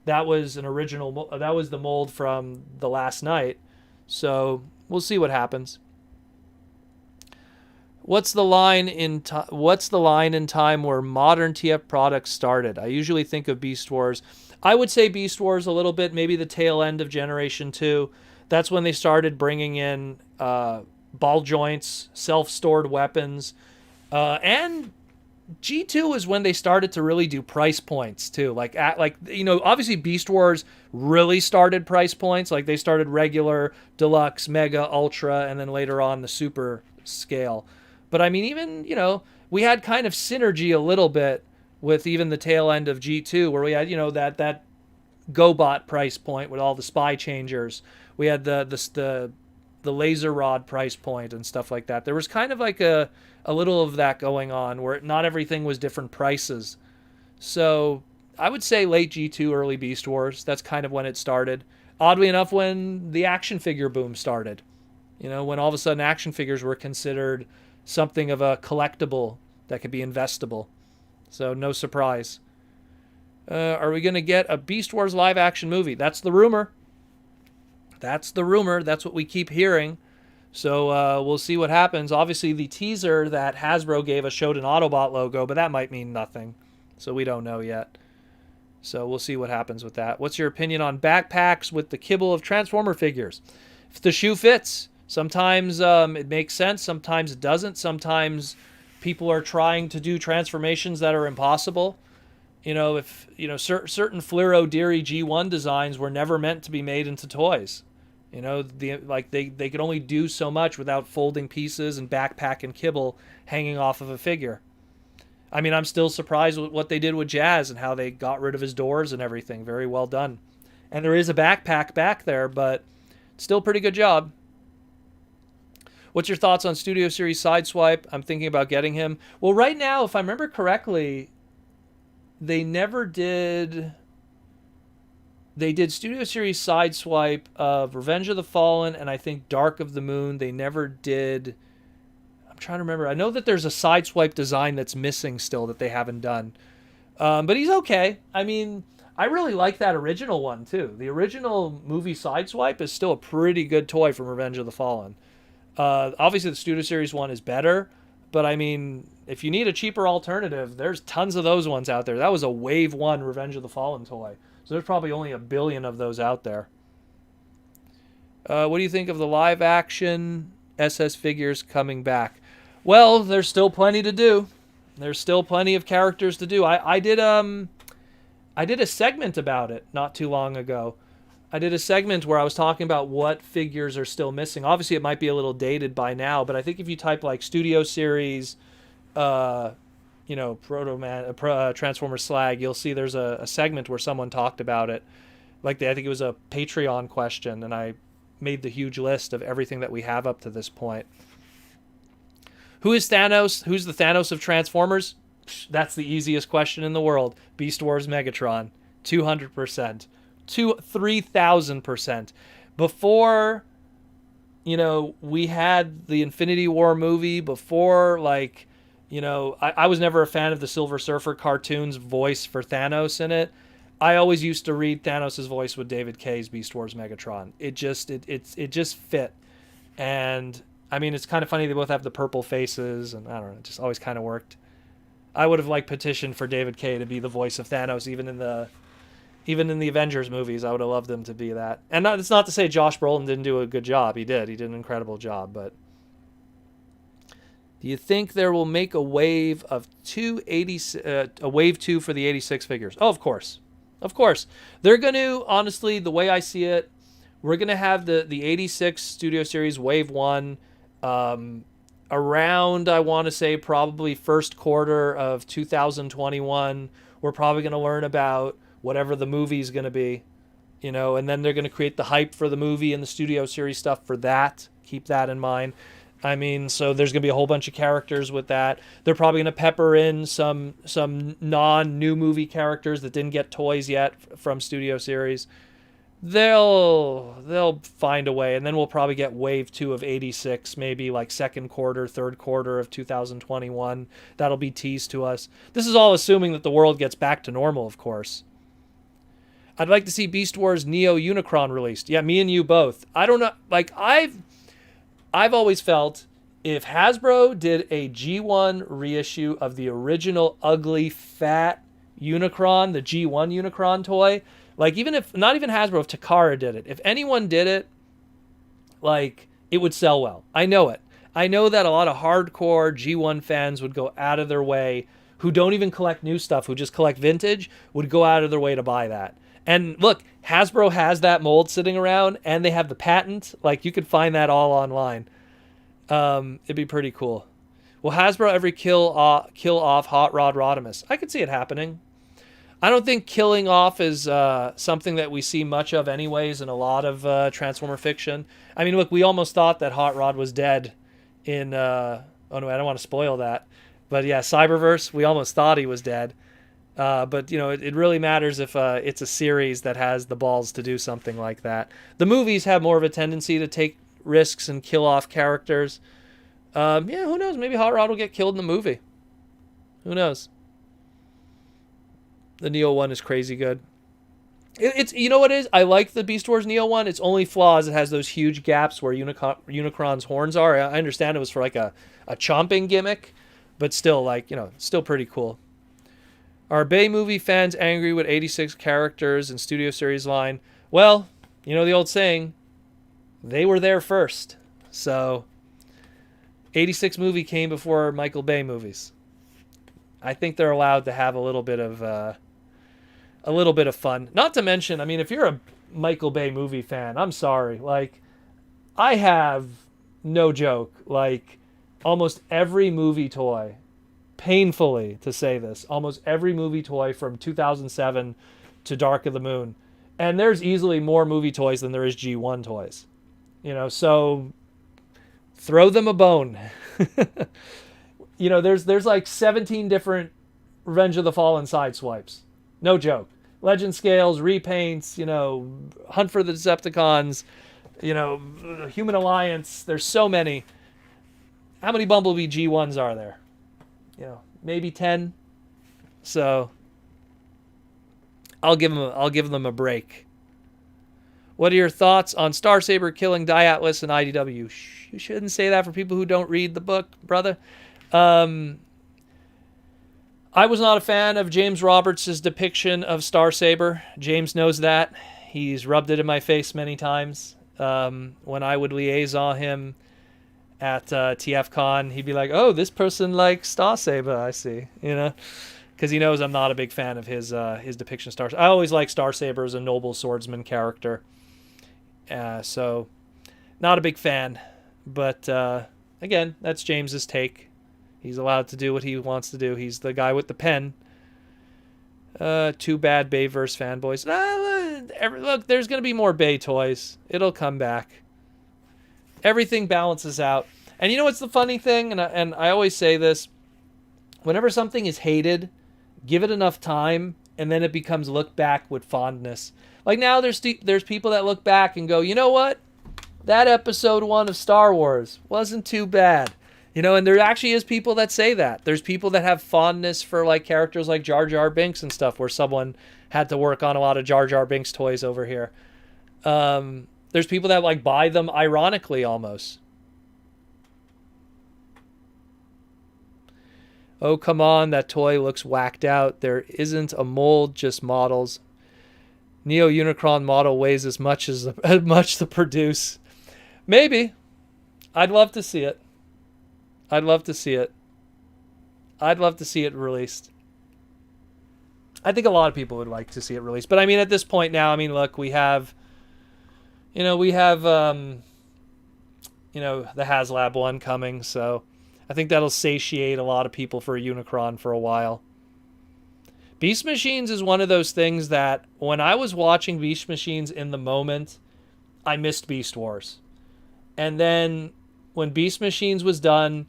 That was an original. That was the mold from the last night. So we'll see what happens. What's the line in time where modern TF products started? I usually think of Beast Wars. I would say Beast Wars a little bit, maybe the tail end of Generation 2. That's when they started bringing in ball joints, self-stored weapons, and G2 is when they started to really do price points too. Obviously Beast Wars really started price points. Like they started regular, deluxe, mega, ultra, and then later on the super scale. But I mean, even, we had kind of synergy a little bit with even the tail end of G2, where we had, that GoBot price point with all the spy changers. We had the laser rod price point and stuff like that. There was kind of like a little of that going on, where not everything was different prices. So I would say late G2, early Beast Wars. That's kind of when it started. Oddly enough, when the action figure boom started. When all of a sudden action figures were considered something of a collectible that could be investable. So no surprise. Are we going to get a Beast Wars live action movie? That's the rumor. That's what we keep hearing. So we'll see what happens. Obviously, the teaser that Hasbro gave us showed an Autobot logo, but that might mean nothing. So we don't know yet. So we'll see what happens with that. What's your opinion on backpacks with the kibble of Transformer figures? If the shoe fits. Sometimes it makes sense. Sometimes it doesn't. Sometimes people are trying to do transformations that are impossible. Certain Fluoro Deary G1 designs were never meant to be made into toys. They could only do so much without folding pieces and backpack and kibble hanging off of a figure. I mean, I'm still surprised with what they did with Jazz and how they got rid of his doors and everything. Very well done. And there is a backpack back there, but still pretty good job. What's your thoughts on Studio Series Sideswipe? I'm thinking about getting him. Well, right now, if I remember correctly, they never did... They did Studio Series Sideswipe of Revenge of the Fallen and I think Dark of the Moon. They never did... I'm trying to remember. I know that there's a Sideswipe design that's missing still that they haven't done. But he's okay. I mean, I really like that original one, too. The original movie Sideswipe is still a pretty good toy from Revenge of the Fallen. Obviously, the Studio Series one is better, but I mean, if you need a cheaper alternative, there's tons of those ones out there. That was a Wave 1 Revenge of the Fallen toy, so there's probably only 1 billion of those out there. What do you think of the live-action SS figures coming back? Well, there's still plenty to do. There's still plenty of characters to do. I did a segment about it not too long ago. I did a segment where I was talking about what figures are still missing. Obviously, it might be a little dated by now, but I think if you type like Studio Series, Transformer Slag, you'll see there's a segment where someone talked about it. I think it was a Patreon question, and I made the huge list of everything that we have up to this point. Who is Thanos? Who's the Thanos of Transformers? That's the easiest question in the world. Beast Wars Megatron, 200%. 3,000%. Before, we had the Infinity War movie, before, I was never a fan of the Silver Surfer cartoon's voice for Thanos in it. I always used to read Thanos' voice with David Kay's Beast Wars Megatron. It just fit. And, I mean, it's kind of funny they both have the purple faces, and I don't know, it just always kind of worked. I would have, petitioned for David Kay to be the voice of Thanos, even in the Avengers movies. I would have loved him to be that. And it's not to say Josh Brolin didn't do a good job. He did. He did an incredible job. But do you think there will make a wave of a wave 2 for the 86 figures? Oh, of course. Of course. They're going to, honestly, the way I see it, We're going to have the 86 Studio Series Wave 1 around, I want to say, probably first quarter of 2021. We're probably going to learn about whatever the movie is going to be, you know, and then they're going to create the hype for the movie and the Studio Series stuff for that. Keep that in mind. I mean, so there's going to be a whole bunch of characters with that. They're probably going to pepper in some non-new movie characters that didn't get toys yet from Studio Series. They'll find a way, and then we'll probably get wave 2 of 86, maybe like second quarter, third quarter of 2021. That'll be teased to us. This is all assuming that the world gets back to normal, of course. I'd like to see Beast Wars Neo Unicron released. Yeah, me and you both. I don't know, like I've always felt if Hasbro did a G1 reissue of the original ugly fat Unicron, the G1 Unicron toy, like even if, not even Hasbro, if Takara did it, if anyone did it, like it would sell well. I know it. I know that a lot of hardcore G1 fans would go out of their way, who don't even collect new stuff, who just collect vintage, would go out of their way to buy that. And look, Hasbro has that mold sitting around, and they have the patent. Like, you could find that all online. It'd be pretty cool. Will Hasbro ever kill off Hot Rod Rodimus? I could see it happening. I don't think killing off is something that we see much of anyways in a lot of Transformer fiction. I mean, look, we almost thought that Hot Rod was dead in... oh, no, I don't want to spoil that. But yeah, Cyberverse, we almost thought he was dead. But, you know, it really matters if it's a series that has the balls to do something like that. The movies have more of a tendency to take risks and kill off characters. Yeah, who knows? Maybe Hot Rod will get killed in the movie. Who knows? The Neo one is crazy good. It's you know what it is? I like the Beast Wars Neo one. Its only flaw is it has those huge gaps where Unicron's horns are. I understand it was for like a chomping gimmick, but still, like, you know, still pretty cool. Are Bay movie fans angry with 86 characters and Studio Series line? Well, you know the old saying, they were there first. So, 86 movie came before Michael Bay movies. I think they're allowed to have a little bit of fun. Not to mention, I mean, if you're a Michael Bay movie fan, I'm sorry. Like, I have, no joke, like, almost every movie toy, painfully to say this, almost every movie toy from 2007 to Dark of the Moon. And there's easily more movie toys than there is G1 toys. You know, so throw them a bone. You know, there's like 17 different Revenge of the Fallen side swipes. No joke. Legend scales, repaints, you know, Hunt for the Decepticons, you know, Human Alliance. There's so many. How many Bumblebee G1s are there? You know, maybe 10. So I'll give them a break. What are your thoughts on Star Saber killing Diatlas and IDW? You shouldn't say that for people who don't read the book, brother. I was not a fan of James Roberts' depiction of Star Saber. James knows that. He's rubbed it in my face many times. When I would liaison him at TFcon, he'd be like, "Oh, this person likes Star Saber, I see," you know, because he knows I'm not a big fan of his depiction of Star Saber. I always like Star Saber as a noble swordsman character, so not a big fan. But again, that's James's take. He's allowed to do what he wants to do. He's the guy with the pen. Too bad, Bayverse fanboys. Look, there's going to be more Bay toys. It'll come back. Everything balances out. And you know what's the funny thing? And I always say this. Whenever something is hated, give it enough time, and then it becomes looked back with fondness. Like now there's people that look back and go, you know what? That episode 1 of Star Wars wasn't too bad. You know, and there actually is people that say that. There's people that have fondness for like characters like Jar Jar Binks and stuff, where someone had to work on a lot of Jar Jar Binks toys over here. There's people that like buy them ironically almost. Oh, come on, that toy looks whacked out. There isn't a mold, just models. Neo Unicron model weighs as much to produce. Maybe. I'd love to see it. I'd love to see it. I'd love to see it released. I think a lot of people would like to see it released. But I mean, at this point now, I mean, look, we have, We have, the HasLab one coming, so I think that'll satiate a lot of people for a Unicron for a while. Beast Machines is one of those things that when I was watching Beast Machines in the moment, I missed Beast Wars. And then when Beast Machines was done,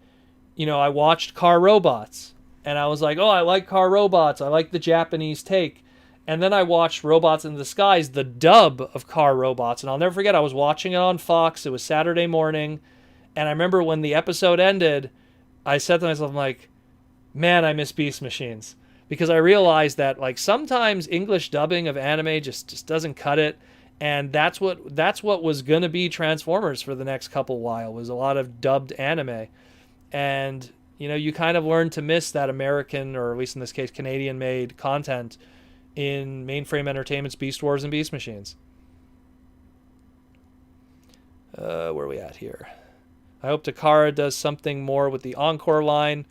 I watched Car Robots. And I was like, oh, I like Car Robots. I like the Japanese take. And then I watched Robots in Disguise, the dub of Car Robots. And I'll never forget, I was watching it on Fox. It was Saturday morning. And I remember when the episode ended, I said to myself, I'm like, man, I miss Beast Machines. Because I realized that like sometimes English dubbing of anime just doesn't cut it. And that's what was going to be Transformers for the next couple while, was a lot of dubbed anime. And, you kind of learn to miss that American, or at least in this case, Canadian-made content in Mainframe Entertainment's Beast Wars and Beast Machines. Where are we at here? I hope Takara does something more with the Encore line.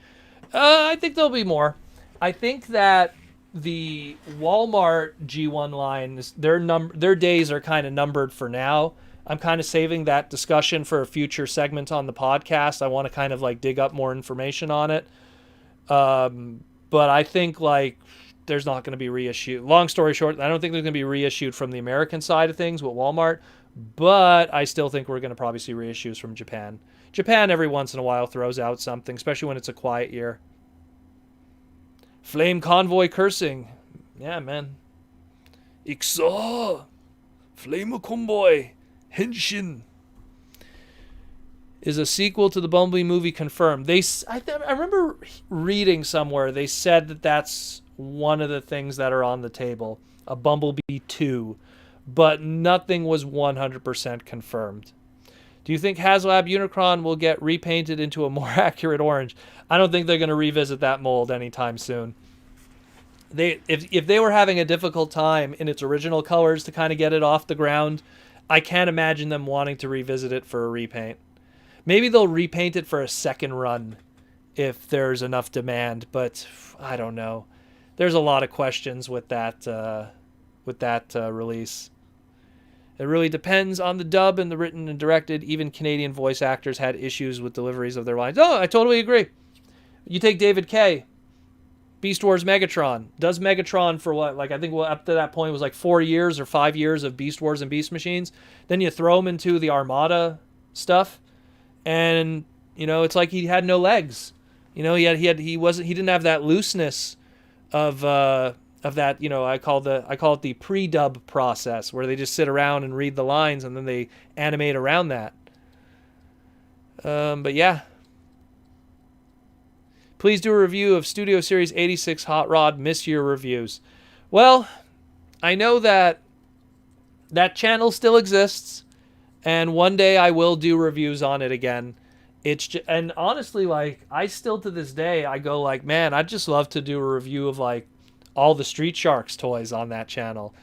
I think there'll be more. I think that the Walmart G1 line, their days are kind of numbered for now. I'm kind of saving that discussion for a future segment on the podcast. I want to kind of like dig up more information on it. But I think like there's not going to be reissued. Long story short, I don't think there's going to be reissued from the American side of things with Walmart, but I still think we're going to probably see reissues from Japan. Japan every once in a while throws out something, especially when it's a quiet year. Flame Convoy cursing. Yeah, man. Iksa! Flame Convoy! Henshin! Is a sequel to the Bumblebee movie confirmed? I remember reading somewhere they said that that's one of the things that are on the table. A Bumblebee 2. But nothing was 100% confirmed. Do you think HasLab Unicron will get repainted into a more accurate orange? I don't think they're going to revisit that mold anytime soon. If they were having a difficult time in its original colors to kind of get it off the ground, I can't imagine them wanting to revisit it for a repaint. Maybe they'll repaint it for a second run if there's enough demand, but I don't know. There's a lot of questions with that release. It really depends on the dub and the written and directed. Even Canadian voice actors had issues with deliveries of their lines. Oh, I totally agree. You take David Kay, Beast Wars Megatron. Does Megatron for what? Like, I think up to that point it was like 4 years or 5 years of Beast Wars and Beast Machines. Then you throw him into the Armada stuff, and it's like he had no legs. He didn't have that looseness of that, I call it the pre-dub process, where they just sit around and read the lines and then they animate around that. But yeah. Please do a review of Studio Series 86 Hot Rod. Miss your reviews. Well, I know that channel still exists, and one day I will do reviews on it again. And honestly, like, I still to this day, I go like, man, I'd just love to do a review of like all the Street Sharks toys on that channel,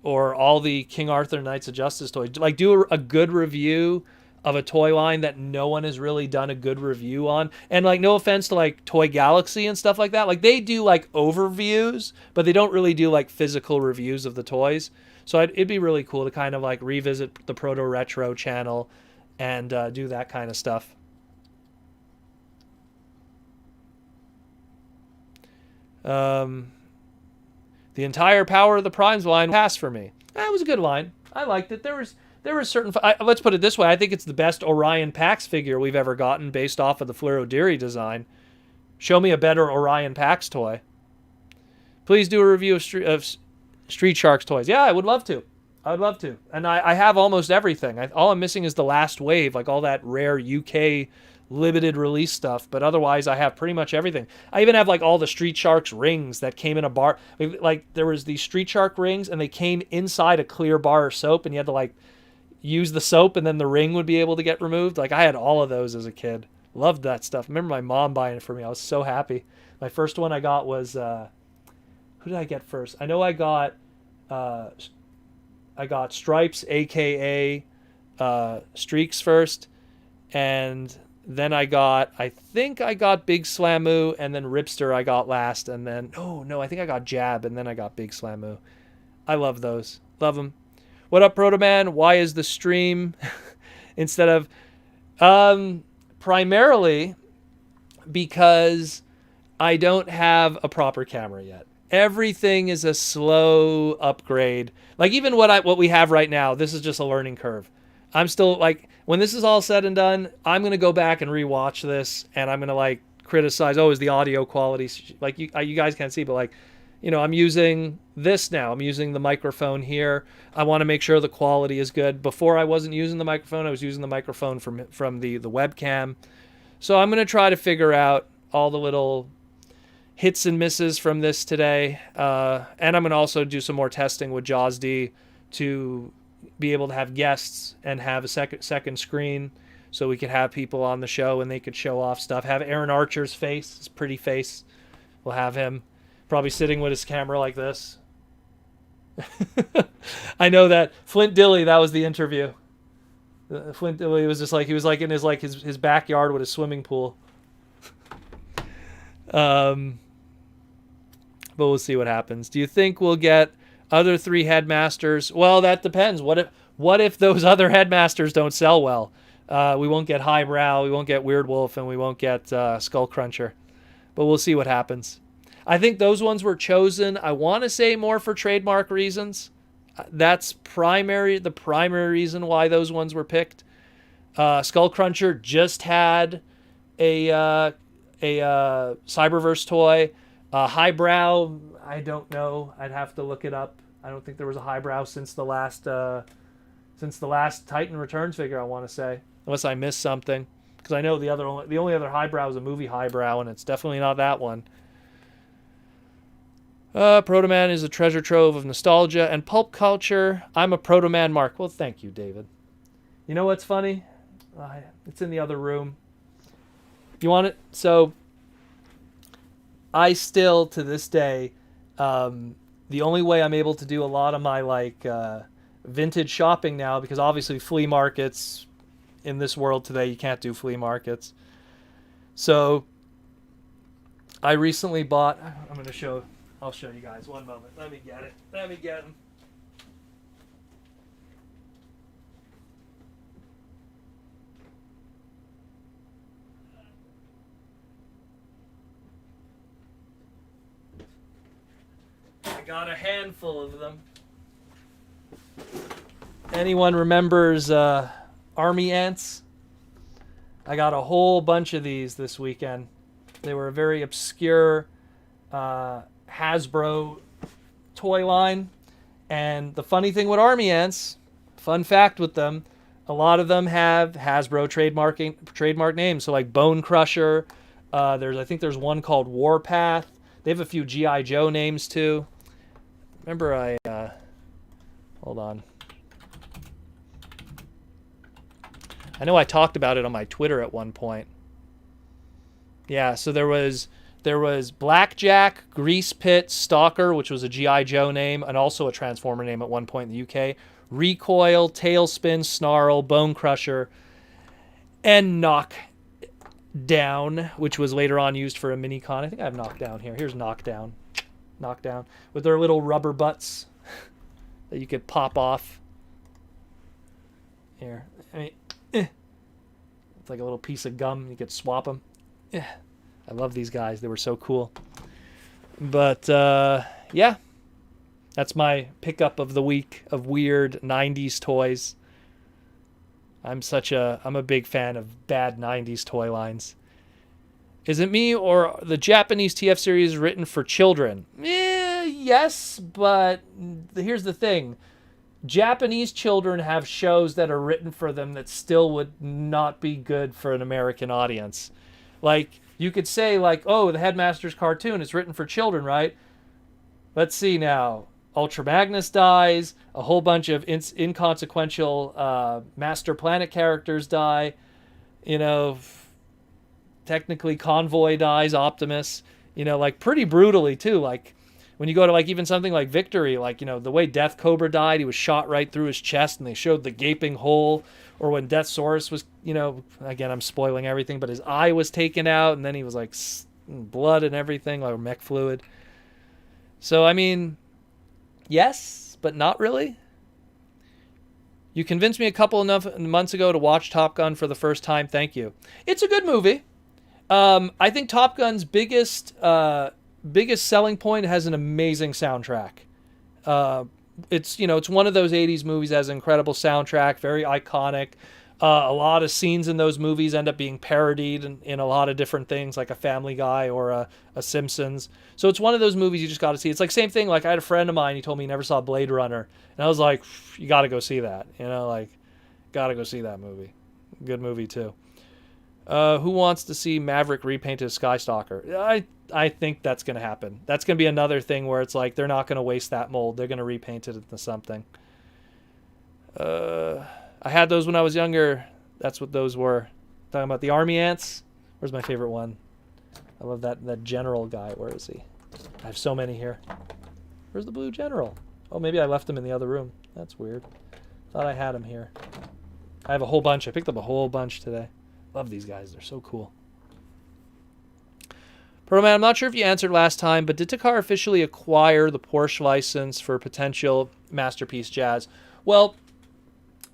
or all the King Arthur Knights of Justice toys. Like, do a good review of a toy line that no one has really done a good review on. And like, no offense to like Toy Galaxy and stuff like that. Like, they do like overviews, but they don't really do like physical reviews of the toys. So it'd be really cool to kind of like revisit the Proto Retro channel and do that kind of stuff. The entire Power of the Primes line passed for me. That was a good line. I liked it. There were certain... let's put it this way. I think it's the best Orion Pax figure we've ever gotten based off of the Fleur O'Deary design. Show me a better Orion Pax toy. Please do a review of Street Sharks toys. Yeah, I would love to. I would love to. And I have almost everything. All I'm missing is the last wave, like all that rare UK limited release stuff, but otherwise I have pretty much everything. I even have like all the Street Sharks rings that came in a bar. Like, there was these Street Shark rings and they came inside a clear bar of soap, and you had to like use the soap and then the ring would be able to get removed. Like, I had all of those as a kid. Loved that stuff. I remember my mom buying it for me. I was so happy. My first one I got was who did I get first? I know I got Stripes, aka Streaks first, and then I think I got Big Slamoo, and then Ripster I got last, and then, I think I got Jab, and then I got Big Slamoo. I love those. Love them. What up, Protoman? Why is the stream instead of primarily because I don't have a proper camera yet. Everything is a slow upgrade. Like even what we have right now, this is just a learning curve. I'm still like, when this is all said and done, I'm gonna go back and rewatch this, and I'm gonna like criticize. Oh, is the audio quality like you guys can't see, but like, you know, I'm using this now. I'm using the microphone here. I want to make sure the quality is good. Before I wasn't using the microphone. I was using the microphone from the webcam. So I'm gonna try to figure out all the little hits and misses from this today, and I'm gonna also do some more testing with Jaws D to be able to have guests and have a second screen so we could have people on the show and they could show off stuff. Have Aaron Archer's face, his pretty face. We'll have him probably sitting with his camera like this. I know that Flint Dilly, that was the interview. Flint Dilly was just like, he was like in his backyard with a swimming pool. But we'll see what happens. Do you think we'll get other 3 headmasters? Well, that depends. What if those other headmasters don't sell well? We won't get Highbrow, we won't get Weird Wolf, and we won't get Skull Cruncher. But we'll see what happens. I think those ones were chosen, I want to say, more for trademark reasons. That's the primary reason why those ones were picked. Skull Cruncher just had a Cyberverse toy. Highbrow, I don't know. I'd have to look it up. I don't think there was a Highbrow since the last Titan Returns figure, I want to say, unless I missed something, because I know the only other Highbrow is a movie Highbrow, and it's definitely not that one. Protoman is a treasure trove of nostalgia and pulp culture. I'm a Protoman Mark. Well, thank you, David. You know what's funny? It's in the other room. You want it? So, I still, to this day, the only way I'm able to do a lot of my vintage shopping now, because obviously flea markets in this world today, you can't do flea markets. So, I recently bought, I'll show you guys. One moment. Let me get him. I got a handful of them. Anyone remembers Army Ants? I got a whole bunch of these this weekend. They were a very obscure Hasbro toy line. And the funny thing with Army Ants, fun fact with them, a lot of them have Hasbro trademark names. So like Bone Crusher, I think there's one called Warpath. They have a few G.I. Joe names too. Remember hold on. I know I talked about it on my Twitter at one point. Yeah, so there was Blackjack, Grease Pit, Stalker, which was a G.I. Joe name, and also a Transformer name at one point in the UK. Recoil, Tailspin, Snarl, Bone Crusher, and Knockdown, which was later on used for a mini-con. I think I have Knockdown here. Here's Knockdown. Knockdown. With their little rubber butts that you could pop off. Here. I mean, it's like a little piece of gum. You could swap them. I love these guys. They were so cool. But, yeah. That's my pickup of the week of weird 90s toys. I'm a big fan of bad 90s toy lines. Is it me or the Japanese TF series written for children? Yes, but here's the thing. Japanese children have shows that are written for them that still would not be good for an American audience. Like, you could say, like, oh, the Headmaster's cartoon is written for children, right? Let's see now. Ultra Magnus dies. A whole bunch of inconsequential Master Planet characters die. You know, technically Convoy dies, Optimus. You know, like, pretty brutally, too. Like, when you go to, like, even something like Victory, like, you know, the way Death Cobra died, he was shot right through his chest, and they showed the gaping hole. Or when Deathsaurus was, you know, again, I'm spoiling everything, but his eye was taken out, and then he was, like, blood and everything, like mech fluid. So, I mean, yes, but not really. You convinced me a couple enough months ago to watch Top Gun for the first time. Thank you. It's a good movie. I think Top Gun's biggest selling point has an amazing soundtrack. It's one of those 80s movies that has an incredible soundtrack, very iconic. A lot of scenes in those movies end up being parodied in a lot of different things, like a Family Guy or a Simpsons. So it's one of those movies you just got to see. It's like same thing. Like I had a friend of mine, he told me he never saw Blade Runner, and I was like, you got to go see that. Got to go see that movie. Good movie too. Who wants to see Maverick repainted as Skystalker? I think that's going to happen. That's going to be another thing where it's like they're not going to waste that mold. They're going to repaint it into something. I had those when I was younger. That's what those were. Talking about the army ants. Where's my favorite one? I love that general guy. Where is he? I have so many here. Where's the blue general? Oh, maybe I left him in the other room. That's weird. Thought I had him here. I have a whole bunch. I picked up a whole bunch today. Love these guys. They're so cool. Proman, I'm not sure if you answered last time, but did Takar officially acquire the Porsche license for potential Masterpiece Jazz? Well,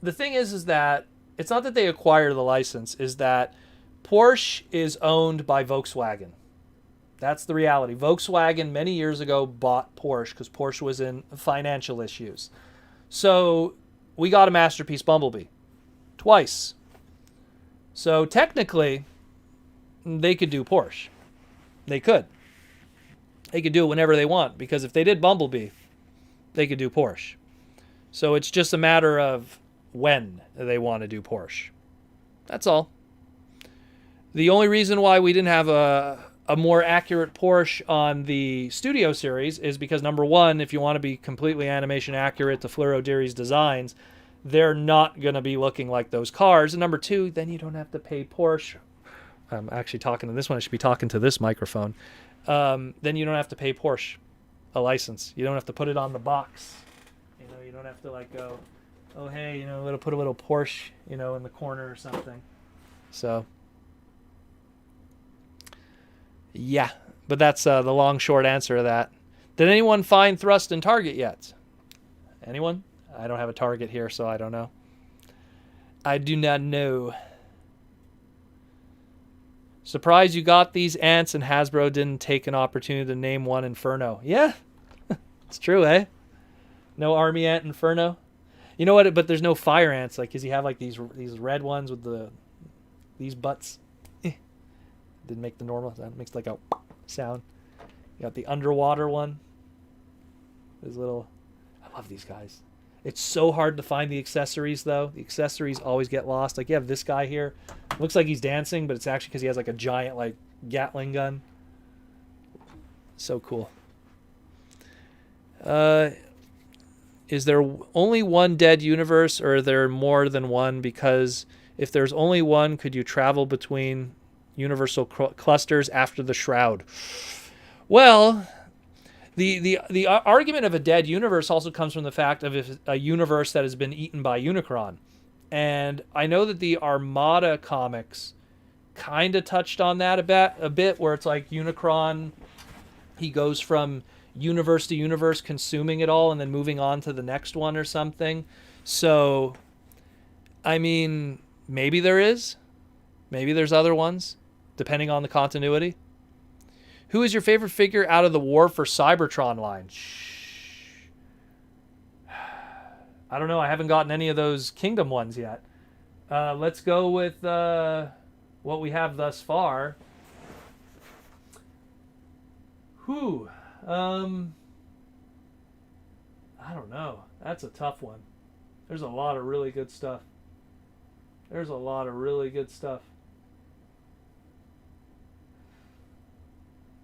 the thing is that it's not that they acquire the license, is that Porsche is owned by Volkswagen. That's the reality. Volkswagen many years ago bought Porsche because Porsche was in financial issues. So we got a Masterpiece Bumblebee twice. So technically, they could do Porsche. They could. They could do it whenever they want, because if they did Bumblebee, they could do Porsche. So it's just a matter of when they want to do Porsche. That's all. The only reason why we didn't have a more accurate Porsche on the Studio Series is because, number one, if you want to be completely animation accurate to Fleur O'Deary's designs, they're not going to be looking like those cars. And number two, then you don't have to pay Porsche. I'm actually talking to this one. I should be talking to this microphone. Then you don't have to pay Porsche a license. You don't have to put it on the box. You don't have to go, oh, hey, it'll put a little Porsche, in the corner or something. So, yeah. But that's the long, short answer to that. Did anyone find Thrust and Target yet? Anyone? I don't have a Target here, so I don't know. I do not know. Surprised you got these ants and Hasbro didn't take an opportunity to name one Inferno. Yeah, it's true, eh? No Army Ant Inferno. You know what? But there's no fire ants. Cause you have these red ones with these butts. Didn't make the normal. That makes a sound. You got the underwater one. These little. I love these guys. It's so hard to find the accessories, though. The accessories always get lost. You have this guy here. Looks like he's dancing, but it's actually because he has a giant, Gatling gun. So cool. Is there only one dead universe, or are there more than one? Because if there's only one, could you travel between universal clusters after the Shroud? Well, the argument of a dead universe also comes from the fact of a universe that has been eaten by Unicron. And I know that the Armada comics kind of touched on that a bit, where it's Unicron, he goes from universe to universe, consuming it all, and then moving on to the next one or something. So, I mean, maybe there is. Maybe there's other ones, depending on the continuity. Who is your favorite figure out of the War for Cybertron line? I don't know. I haven't gotten any of those Kingdom ones yet. Let's go with what we have thus far. Who? I don't know. That's a tough one. There's a lot of really good stuff.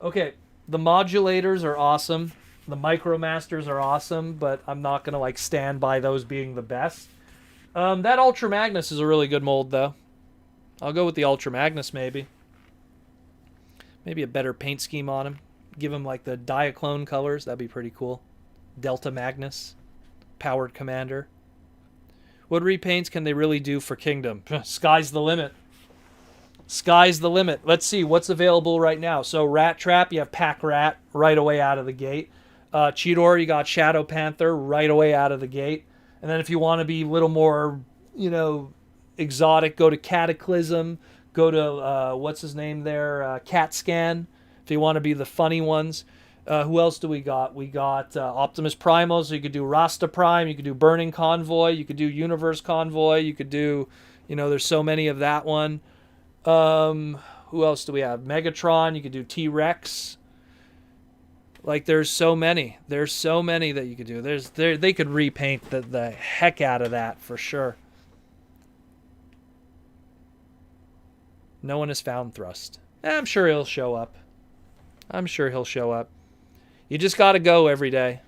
Okay, the modulators are awesome. The Micromasters are awesome, but I'm not going to stand by those being the best. That Ultra Magnus is a really good mold, though. I'll go with the Ultra Magnus, maybe. Maybe a better paint scheme on him. Give him the Diaclone colors. That'd be pretty cool. Delta Magnus. Powered Commander. What repaints can they really do for Kingdom? Sky's the limit. Sky's the limit. Let's see what's available right now. So Rat Trap, you have Pack Rat right away out of the gate. Cheetor, you got Shadow Panther right away out of the gate. And then if you want to be a little more, exotic, go to Cataclysm. Go to, what's his name there? Cat Scan. If you want to be the funny ones. Who else do we got? We got Optimus Primal, so you could do Rasta Prime. You could do Burning Convoy. You could do Universe Convoy. You could do, there's so many of that one. Who else do we have? Megatron. You could do T-Rex. Like, there's so many. There's so many that you could do. They could repaint the heck out of that for sure. No one has found Thrust. I'm sure he'll show up. You just got to go every day.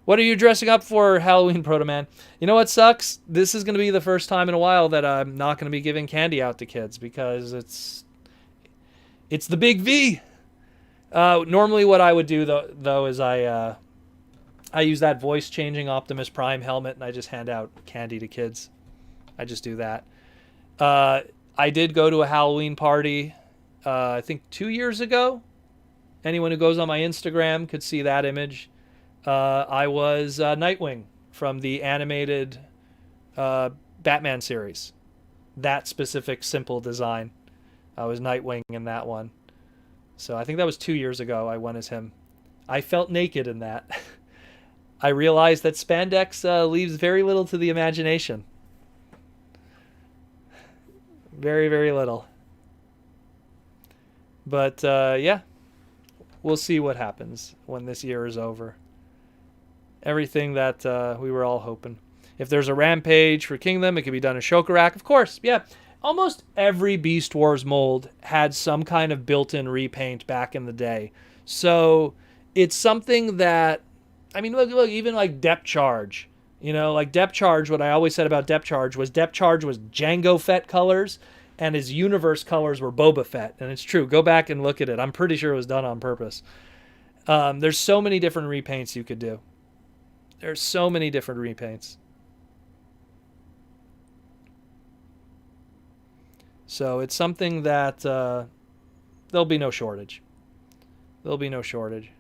What are you dressing up for Halloween, Proto-Man? You know what sucks? This is going to be the first time in a while that I'm not going to be giving candy out to kids because it's the big V. Normally what I would do, though is I use that voice-changing Optimus Prime helmet, and I just hand out candy to kids. I just do that. I did go to a Halloween party, I think 2 years ago. Anyone who goes on my Instagram could see that image. I was Nightwing from the animated Batman series. That specific simple design. I was Nightwing in that one. So I think that was 2 years ago I went as him. I felt naked in that. I realized that spandex leaves very little to the imagination. Very, very little. But, yeah. We'll see what happens when this year is over. Everything that we were all hoping. If there's a Rampage for Kingdom, it could be done in Shokarak. Of course, yeah. Almost every Beast Wars mold had some kind of built-in repaint back in the day. So it's something that, I mean, look, even like Depth Charge. Like Depth Charge, what I always said about Depth Charge was Jango Fett colors, and his universe colors were Boba Fett. And it's true. Go back and look at it. I'm pretty sure it was done on purpose. There's so many different repaints you could do. There's so many different repaints. So it's something that there'll be no shortage. There'll be no shortage.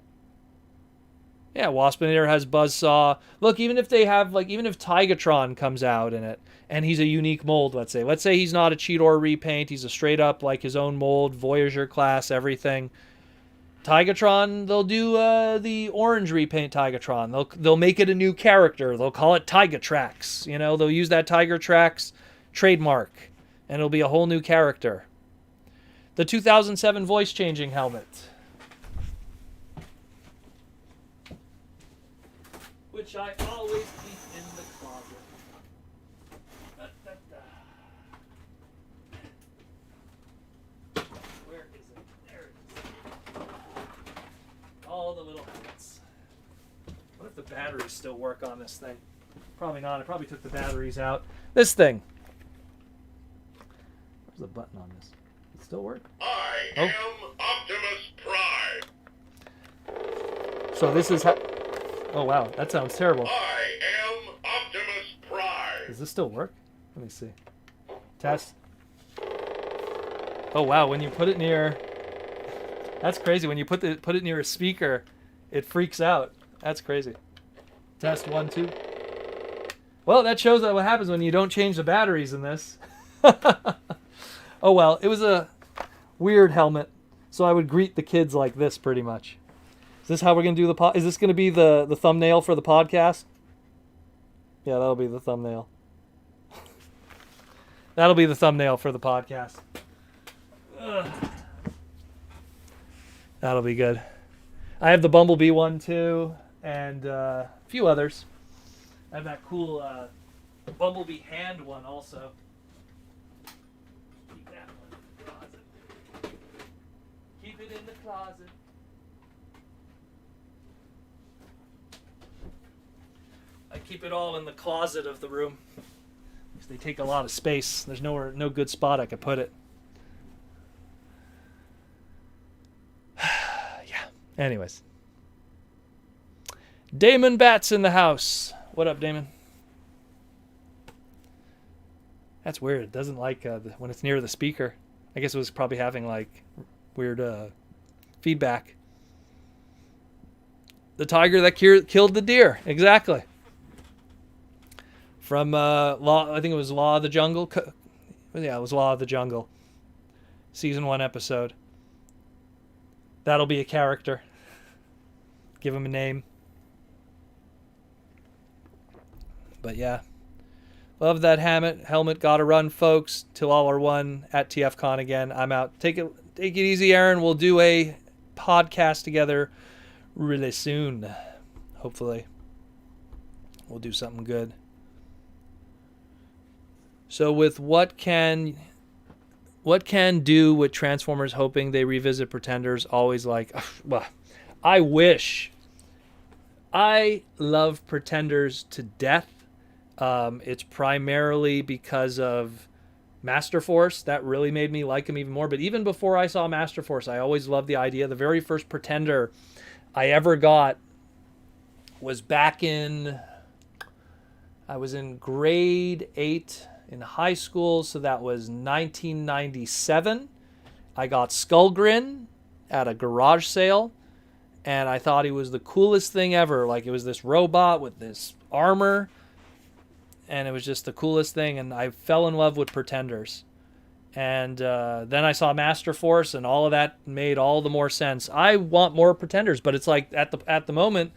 Yeah, Waspinator has Buzzsaw. Look, even if Tigatron comes out in it, and he's a unique mold, let's say he's not a Cheetor repaint, he's a straight up like his own mold, Voyager class, everything. Tigatron, they'll do the orange repaint Tigatron. They'll make it a new character. They'll call it Tigatrax. They'll use that Tigatrax trademark, and it'll be a whole new character. The 2007 voice changing helmet, which I always keep in the closet. Where is it? There it is. All the little helmets. What if the batteries still work on this thing? Probably not. I probably took the batteries out. This thing. Where's the button on this? It still work? I am Optimus Prime. So this is how... Oh, wow. That sounds terrible. I am Optimus Prime. Does this still work? Let me see. Test. Oh, wow. When you put it near... That's crazy. When you put it near a speaker, it freaks out. That's crazy. Test 1, 2. Well, that shows what happens when you don't change the batteries in this. Oh, well. It was a weird helmet. So I would greet the kids like this, pretty much. Is this how we're going to do the is this going to be the thumbnail for the podcast? Yeah, that'll be the thumbnail. That'll be the thumbnail for the podcast. Ugh. That'll be good. I have the Bumblebee one too, and a few others. I have that cool Bumblebee hand one also. Keep that one in the closet. Keep it in the closet. I keep it all in the closet of the room. Because they take a lot of space. There's no good spot I could put it. Yeah. Anyways. Damon Bat's in the house. What up, Damon? That's weird. It doesn't like when it's near the speaker. I guess it was probably having like weird feedback. The tiger that killed the deer. Exactly. from Law. I think it was Law of the Jungle. Yeah, it was Law of the Jungle. Season 1 episode. That'll be a character. Give him a name. But yeah. Love that helmet. Gotta run, folks. Till all are one at TFcon again. I'm out. Take it easy, Aaron. We'll do a podcast together really soon. Hopefully. We'll do something good. So with what can do with Transformers, hoping they revisit Pretenders, always like, well, I wish. I love Pretenders to death. It's primarily because of Master Force. That really made me like him even more. But even before I saw Master Force, I always loved the idea. The very first Pretender I ever got was back in... I was in grade 8 in high school, so that was 1997. I got Skullgrin at a garage sale, and I thought he was the coolest thing ever. Like, it was this robot with this armor, and it was just the coolest thing, and I fell in love with Pretenders. And then I saw Master Force, and all of that made all the more sense. I want more Pretenders, but it's like at the moment,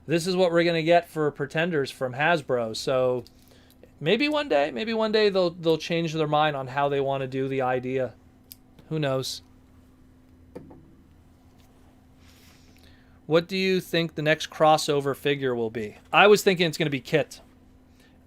this is what we're gonna get for Pretenders from Hasbro. So maybe one day they'll change their mind on how they want to do the idea. Who knows? What do you think the next crossover figure will be? I was thinking it's gonna be Kit.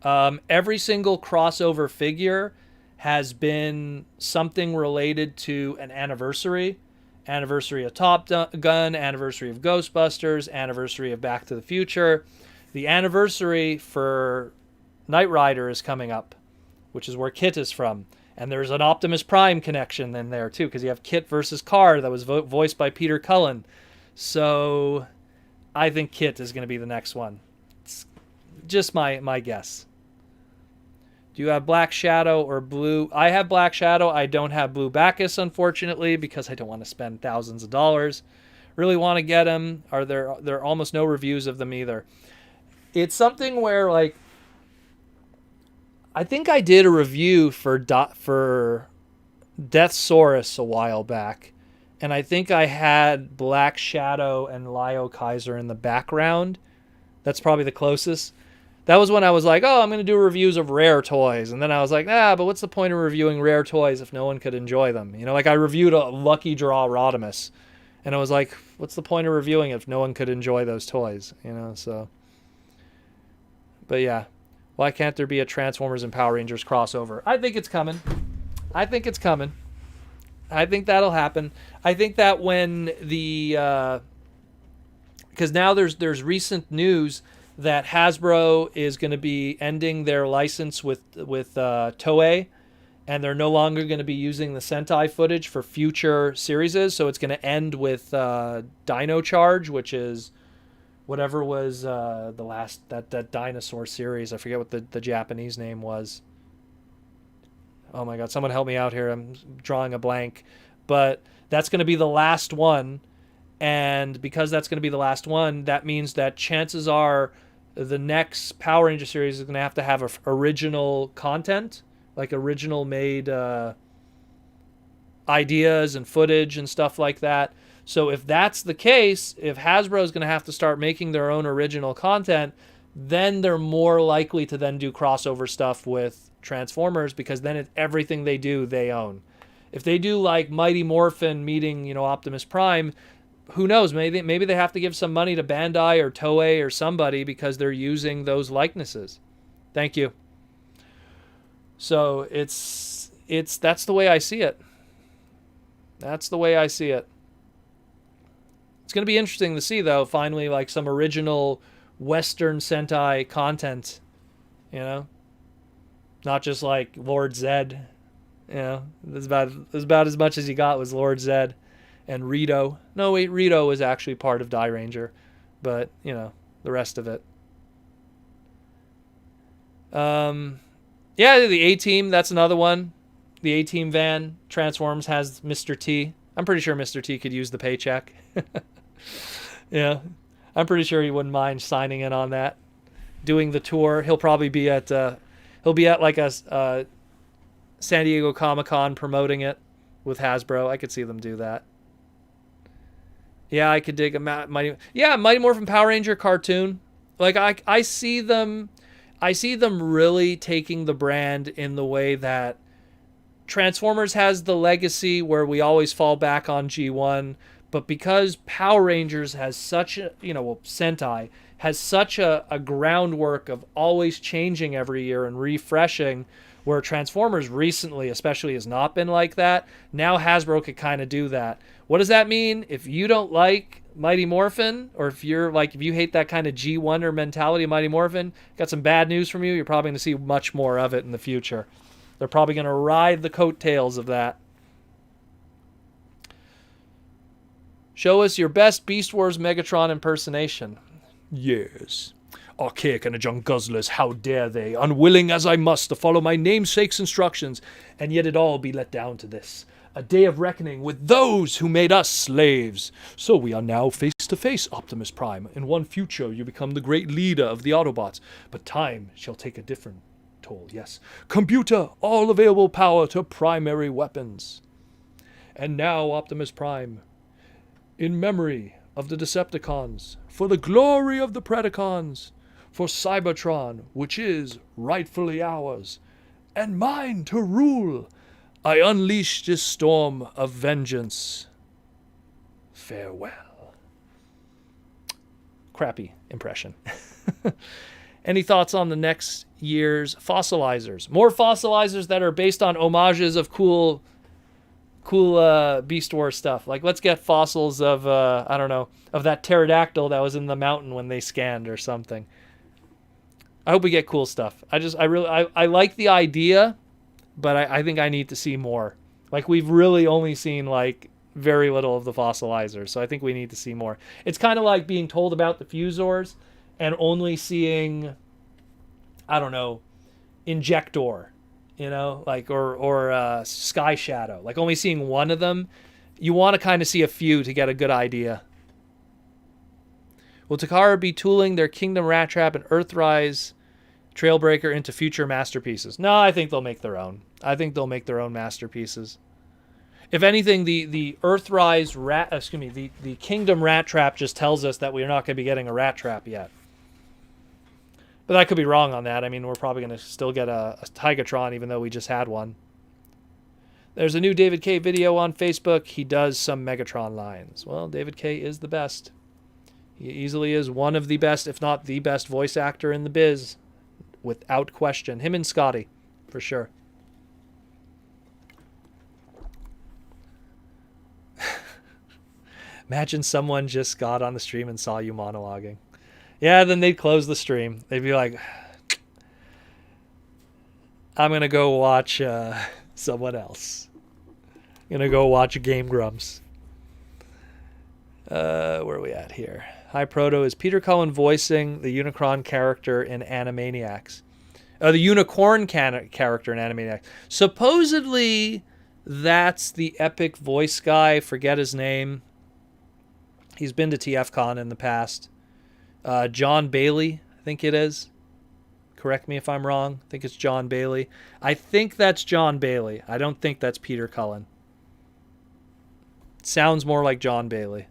Every single crossover figure has been something related to an anniversary. Anniversary of Top Gun, anniversary of Ghostbusters, anniversary of Back to the Future. The anniversary for Knight Rider is coming up, which is where Kit is from. And there's an Optimus Prime connection in there too, because you have Kit versus Car that was voiced by Peter Cullen. So I think Kit is going to be the next one. It's just my guess. Do you have Black Shadow or Blue? I have Black Shadow. I don't have Blue Bacchus, unfortunately, because I don't want to spend thousands of dollars. Really want to get them. There are almost no reviews of them either. It's something where, like, I think I did a review for Deathsaurus a while back, and I think I had Black Shadow and Lio Kaiser in the background. That's probably the closest. That was when I was like, oh, I'm going to do reviews of rare toys. And then I was like, but what's the point of reviewing rare toys if no one could enjoy them? You know, like I reviewed a Lucky Draw Rodimus. And I was like, what's the point of reviewing it if no one could enjoy those toys? You know, so. But yeah. Why can't there be a Transformers and Power Rangers crossover? I think it's coming. I think that'll happen. I think that when the... because now there's recent news that Hasbro is going to be ending their license with Toei, and they're no longer going to be using the Sentai footage for future series. So it's going to end with Dino Charge, which is whatever was the last that dinosaur series. I forget what the Japanese name was. Oh my God, someone help me out here. I'm drawing a blank. But that's going to be the last one. And because that's going to be the last one, that means that chances are the next Power Ranger series is going to have original content, like original made ideas and footage and stuff like that. So if that's the case, if Hasbro is going to have to start making their own original content, then they're more likely to then do crossover stuff with Transformers, because then everything they do, they own. If they do like Mighty Morphin meeting, Optimus Prime, who knows? Maybe they have to give some money to Bandai or Toei or somebody because they're using those likenesses. Thank you. So that's the way I see it. That's the way I see it. It's going to be interesting to see, though, finally, like some original Western Sentai content, not just like Lord Zed. That's about as much as you got was Lord Zed. And Rito. No, wait, Rito was actually part of Die Ranger. But, the rest of it. Yeah, the A-Team, that's another one. The A-Team van transforms, has Mr. T. I'm pretty sure Mr. T could use the paycheck. Yeah. I'm pretty sure he wouldn't mind signing in on that. Doing the tour. He'll probably be at He'll be at like a San Diego Comic-Con promoting it with Hasbro. I could see them do that. Yeah, I could dig a Mighty Morphin Power Ranger cartoon. Like I see them really taking the brand in the way that Transformers has the legacy where we always fall back on G1, but because Power Rangers has such a, Sentai has such a groundwork of always changing every year and refreshing, where Transformers recently especially has not been like that. Now Hasbro could kind of do that. What does that mean? If you don't like Mighty Morphin, or if you hate that kind of G1er mentality of Mighty Morphin, got some bad news from you. You're probably going to see much more of it in the future. They're probably going to ride the coattails of that. Show us your best Beast Wars Megatron impersonation. Yes. Archaic and young guzzlers, how dare they, unwilling as I must to follow my namesake's instructions, and yet it all be let down to this, a day of reckoning with those who made us slaves. So we are now face to face, Optimus Prime. In one future you become the great leader of the Autobots, but time shall take a different toll, yes. Computer, all available power to primary weapons. And now, Optimus Prime, in memory of the Decepticons, for the glory of the Predacons, for Cybertron, which is rightfully ours, and mine to rule, I unleash this storm of vengeance. Farewell. Crappy impression. Any thoughts on the next year's fossilizers? More fossilizers that are based on homages of cool Beast Wars stuff. Like, let's get fossils of, of that pterodactyl that was in the mountain when they scanned or something. I hope we get cool stuff. I like the idea, but I think I need to see more. Like, we've really only seen, like, very little of the fossilizers, so I think we need to see more. It's kind of like being told about the Fusors and only seeing, Injector, or Sky Shadow. Like, only seeing one of them. You want to kind of see a few to get a good idea. Will Takara be tooling their Kingdom Rat Trap and Earthrise Trailbreaker into future masterpieces? No, I think they'll make their own. I think they'll make their own masterpieces. If anything, the Earthrise the Kingdom Rat Trap just tells us that we're not going to be getting a Rat Trap yet. But I could be wrong on that. I mean, we're probably going to still get a Tigatron, even though we just had one. There's a new David K video on Facebook. He does some Megatron lines. Well, David K is the best. He easily is one of the best, if not the best voice actor in the biz. Without question. Him and Scotty, for sure. Imagine someone just got on the stream and saw you monologuing. Yeah, then they'd close the stream. They'd be like, I'm going to go watch someone else. I'm going to go watch Game Grumps. Where are we at here? Hi, Proto. Is Peter Cullen voicing the Unicron character in Animaniacs? The Unicorn character in Animaniacs. Supposedly, that's the epic voice guy. Forget his name. He's been to TFcon in the past. John Bailey, I think it is. Correct me if I'm wrong. I think it's John Bailey. I think that's John Bailey. I don't think that's Peter Cullen. It sounds more like John Bailey.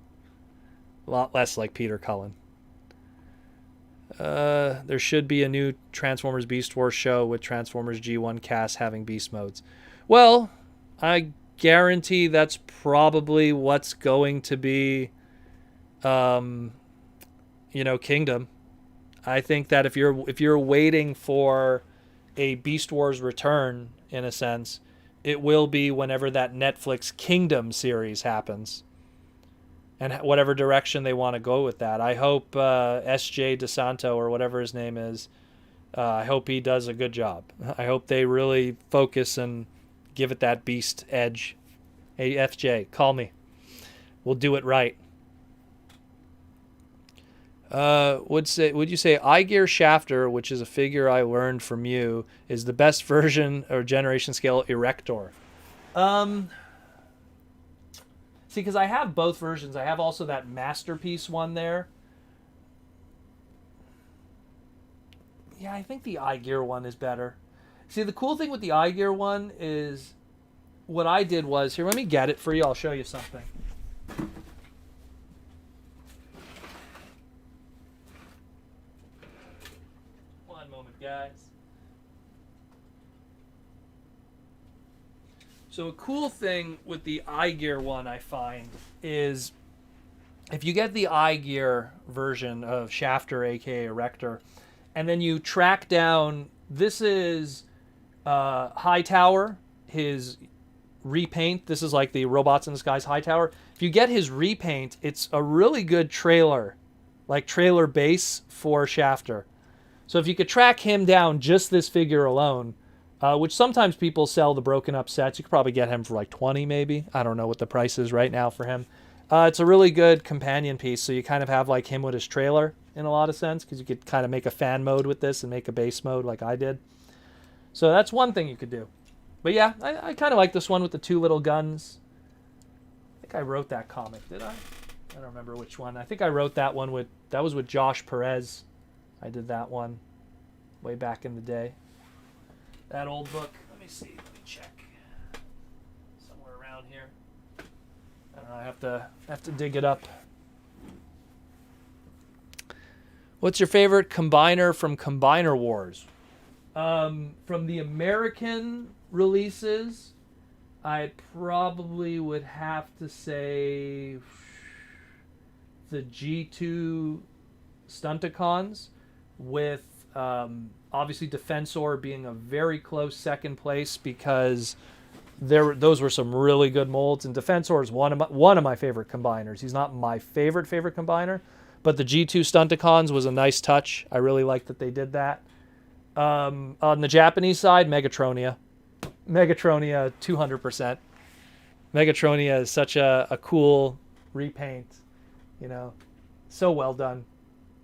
A lot less like Peter Cullen. There should be a new Transformers Beast Wars show with Transformers G1 cast having beast modes. Well, I guarantee that's probably what's going to be, Kingdom. I think that if you're waiting for a Beast Wars return, in a sense, it will be whenever that Netflix Kingdom series happens. And whatever direction they want to go with that. I hope S.J. DeSanto, or whatever his name is, I hope he does a good job. I hope they really focus and give it that beast edge. Hey, FJ, call me. We'll do it right. Would you say I-Gear Shafter, which is a figure I learned from you, is the best version or generation scale Erector? See, because I have both versions. I have also that Masterpiece one there. Yeah, I think the I-Gear one is better. See, the cool thing with the iGear one is what I did was, here, let me get it for you. I'll show you something. One moment, guys. So a cool thing with the iGear one I find is if you get the iGear version of Shafter, aka Erector, and then you track down, this is Hightower, his repaint. This is like the Robots in Disguise Hightower. If you get his repaint, it's a really good trailer, like trailer base for Shafter. So if you could track him down, just this figure alone, which sometimes people sell the broken up sets, you could probably get him for like 20 maybe. I don't know what the price is right now for him. It's a really good companion piece, so you kind of have like him with his trailer in a lot of sense, because you could kind of make a fan mode with this and make a base mode like I did. So that's one thing you could do. But yeah, I kind of like this one with the two little guns. I think I wrote that comic, did I? I don't remember which one. I think I wrote that one with, that was with Josh Perez. I did that one way back in the day. That old book. Let me see. Let me check. Somewhere around here. I don't know. I have to dig it up. What's your favorite combiner from Combiner Wars? From the American releases, I probably would have to say the G2 Stunticons, with obviously Defensor being a very close second place, because those were some really good molds, and Defensor is one of my favorite combiners. He's not my favorite combiner, but the G2 Stunticons was a nice touch. I really like that they did that. On the Japanese side, Megatronia. Megatronia, 200%. Megatronia is such a cool repaint, you know, so well done.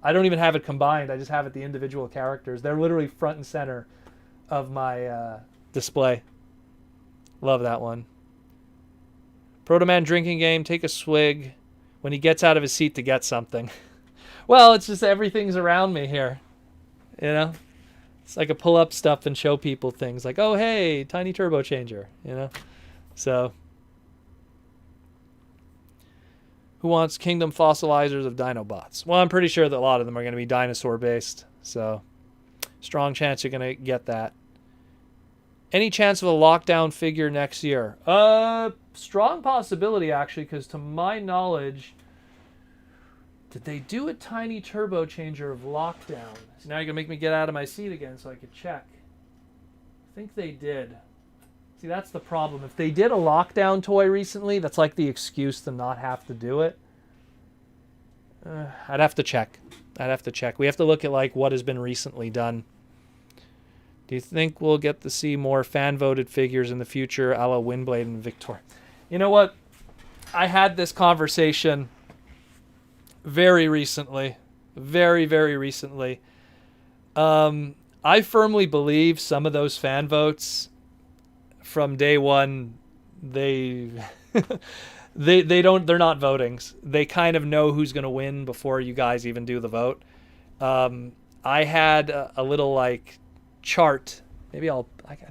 I don't even have it combined. I just have it the individual characters. They're literally front and center of my display. Love that one. Proto-Man drinking game. Take a swig when he gets out of his seat to get something. Well, it's just everything's around me here. You know? It's like I pull up stuff and show people things like, oh, hey, tiny turbo changer. You know? So... who wants Kingdom fossilizers of Dinobots? Well, I'm pretty sure that a lot of them are going to be dinosaur-based, so strong chance you're going to get that. Any chance of a lockdown figure next year? Strong possibility, actually, because to my knowledge, did they do a tiny turbo changer of Lockdown? So now you're going to make me get out of my seat again so I could check. I think they did. See, that's the problem. If they did a Lockdown toy recently, that's like the excuse to not have to do it. I'd have to check. We have to look at like what has been recently done. Do you think we'll get to see more fan-voted figures in the future, a la Windblade and Victor? You know what? I had this conversation very recently. Very, very recently. I firmly believe some of those fan votes... from day one, they're not votings. They kind of know who's going to win before you guys even do the vote. I had a little like chart. Maybe I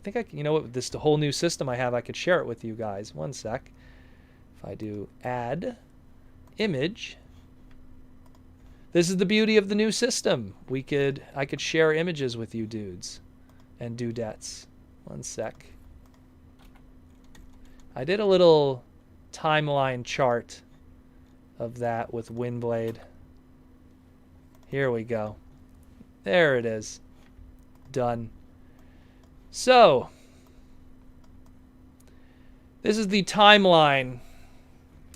think you know what, the whole new system I have, I could share it with you guys. One sec. If I do add image, this is the beauty of the new system. I could share images with you dudes and dudettes. One sec. I did a little timeline chart of that with Windblade. Here we go. There it is. Done. So, this is the timeline.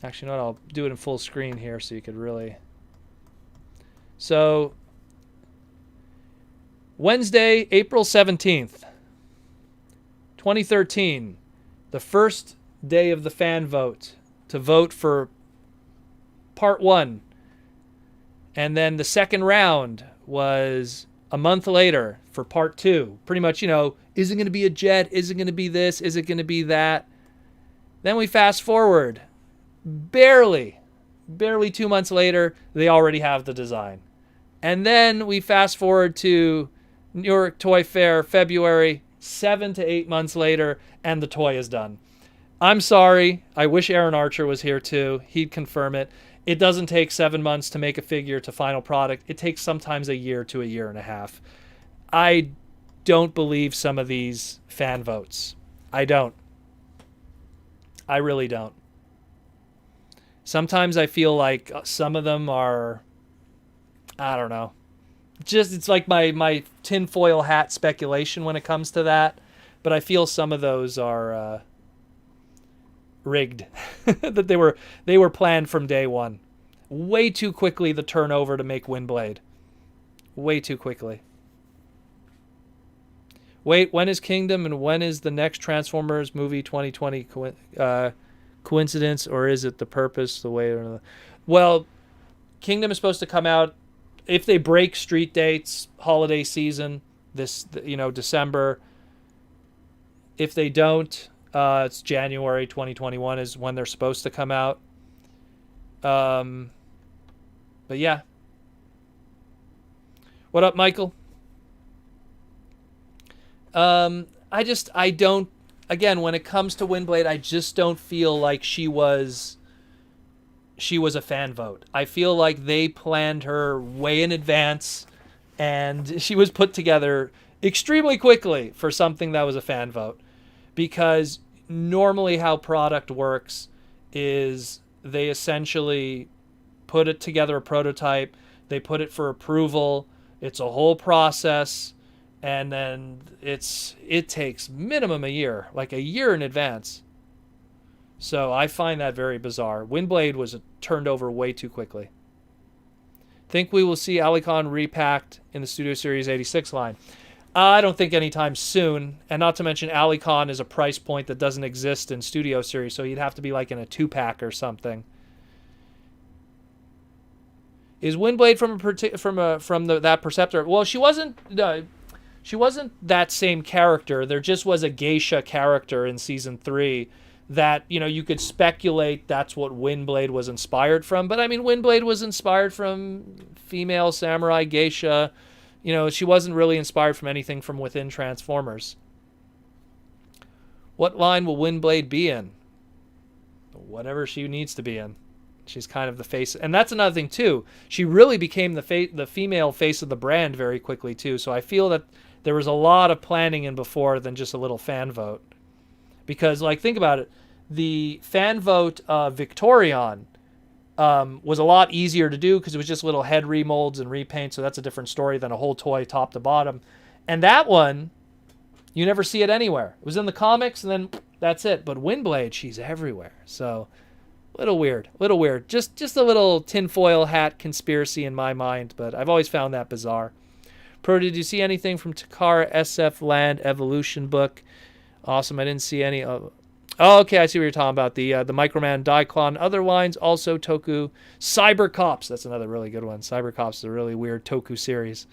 Actually, you know what? I'll do it in full screen here so you could really... So, Wednesday, April 17th, 2013, the first day of the fan vote to vote for part 1. And then the second round was a month later for part 2. Pretty much, you know, is it going to be a jet? Is it going to be this? Is it going to be that? Then we fast forward. Barely 2 months later, they already have the design. And then we fast forward to New York Toy Fair, February. 7 to 8 months later, and the toy is done. I'm sorry. I wish Aaron Archer was here too. He'd confirm it. It doesn't take 7 months to make a figure to final product. It takes sometimes a year to a year and a half. I don't believe some of these fan votes. I don't. I really don't. Sometimes I feel like some of them are, I don't know. Just, it's like my tinfoil hat speculation when it comes to that. But I feel some of those are rigged. That they were planned from day one. Way too quickly the turnover to make Windblade. Way too quickly. Wait, when is Kingdom and when is the next Transformers movie 2020 coincidence, or is it the purpose, the way? Well, Kingdom is supposed to come out, if they break street dates, holiday season, this, December. If they don't, it's January 2021 is when they're supposed to come out. But yeah. What up, Michael? I don't, again, when it comes to Windblade, I just don't feel like she was a fan vote. I feel like they planned her way in advance, and she was put together extremely quickly for something that was a fan vote. Because normally how product works is they essentially put it together, a prototype, they put it for approval, it's a whole process, and then it takes minimum a year, like a year in advance. So I find that very bizarre. Windblade was turned over way too quickly. Think we will see Alicon repacked in the Studio Series 86 line? I don't think anytime soon. And not to mention Alicon is a price point that doesn't exist in Studio Series, so you'd have to be like in a 2-pack or something. Is Windblade from that Perceptor? Well, she wasn't that same character. There just was a geisha character in season 3 that, you could speculate that's what Windblade was inspired from. But I mean, Windblade was inspired from female samurai geisha. She wasn't really inspired from anything from within Transformers. What line will Windblade be in? Whatever she needs to be in. She's kind of the face. And that's another thing, too. She really became the female face of the brand very quickly, too. So I feel that there was a lot of planning in before than just a little fan vote. Because, think about it. The fan vote of Victorion was a lot easier to do because it was just little head remolds and repaint. So that's a different story than a whole toy top to bottom. And that one, you never see it anywhere. It was in the comics and then that's it. But Windblade, she's everywhere. So little weird. Just a little tinfoil hat conspiracy in my mind. But I've always found that bizarre. Pro, did you see anything from Takara SF Land Evolution book? Awesome. I didn't see any. Oh, okay. I see what you're talking about. The Microman Daiclon. Other lines, also Toku. Cyber Cops. That's another really good one. Cyber Cops is a really weird Toku series.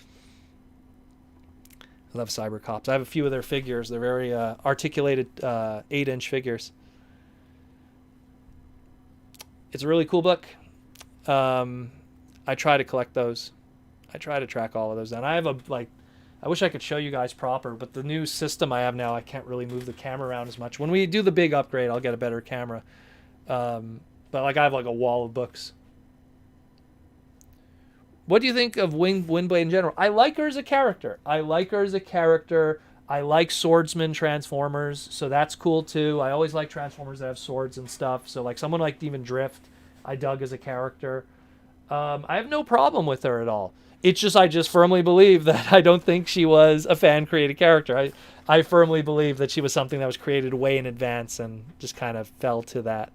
I love Cyber Cops. I have a few of their figures. They're very articulated 8-inch figures. It's a really cool book. I try to collect those. I try to track all of those down. I have I wish I could show you guys proper, but the new system I have now, I can't really move the camera around as much. When we do the big upgrade, I'll get a better camera. But I have a wall of books. What do you think of Windblade in general? I like her as a character. I like swordsman Transformers, so that's cool too. I always like Transformers that have swords and stuff. So someone like Demon Drift, I dug as a character. I have no problem with her at all. It's just I just firmly believe that I don't think she was a fan-created character. I firmly believe that she was something that was created way in advance and just kind of fell to that.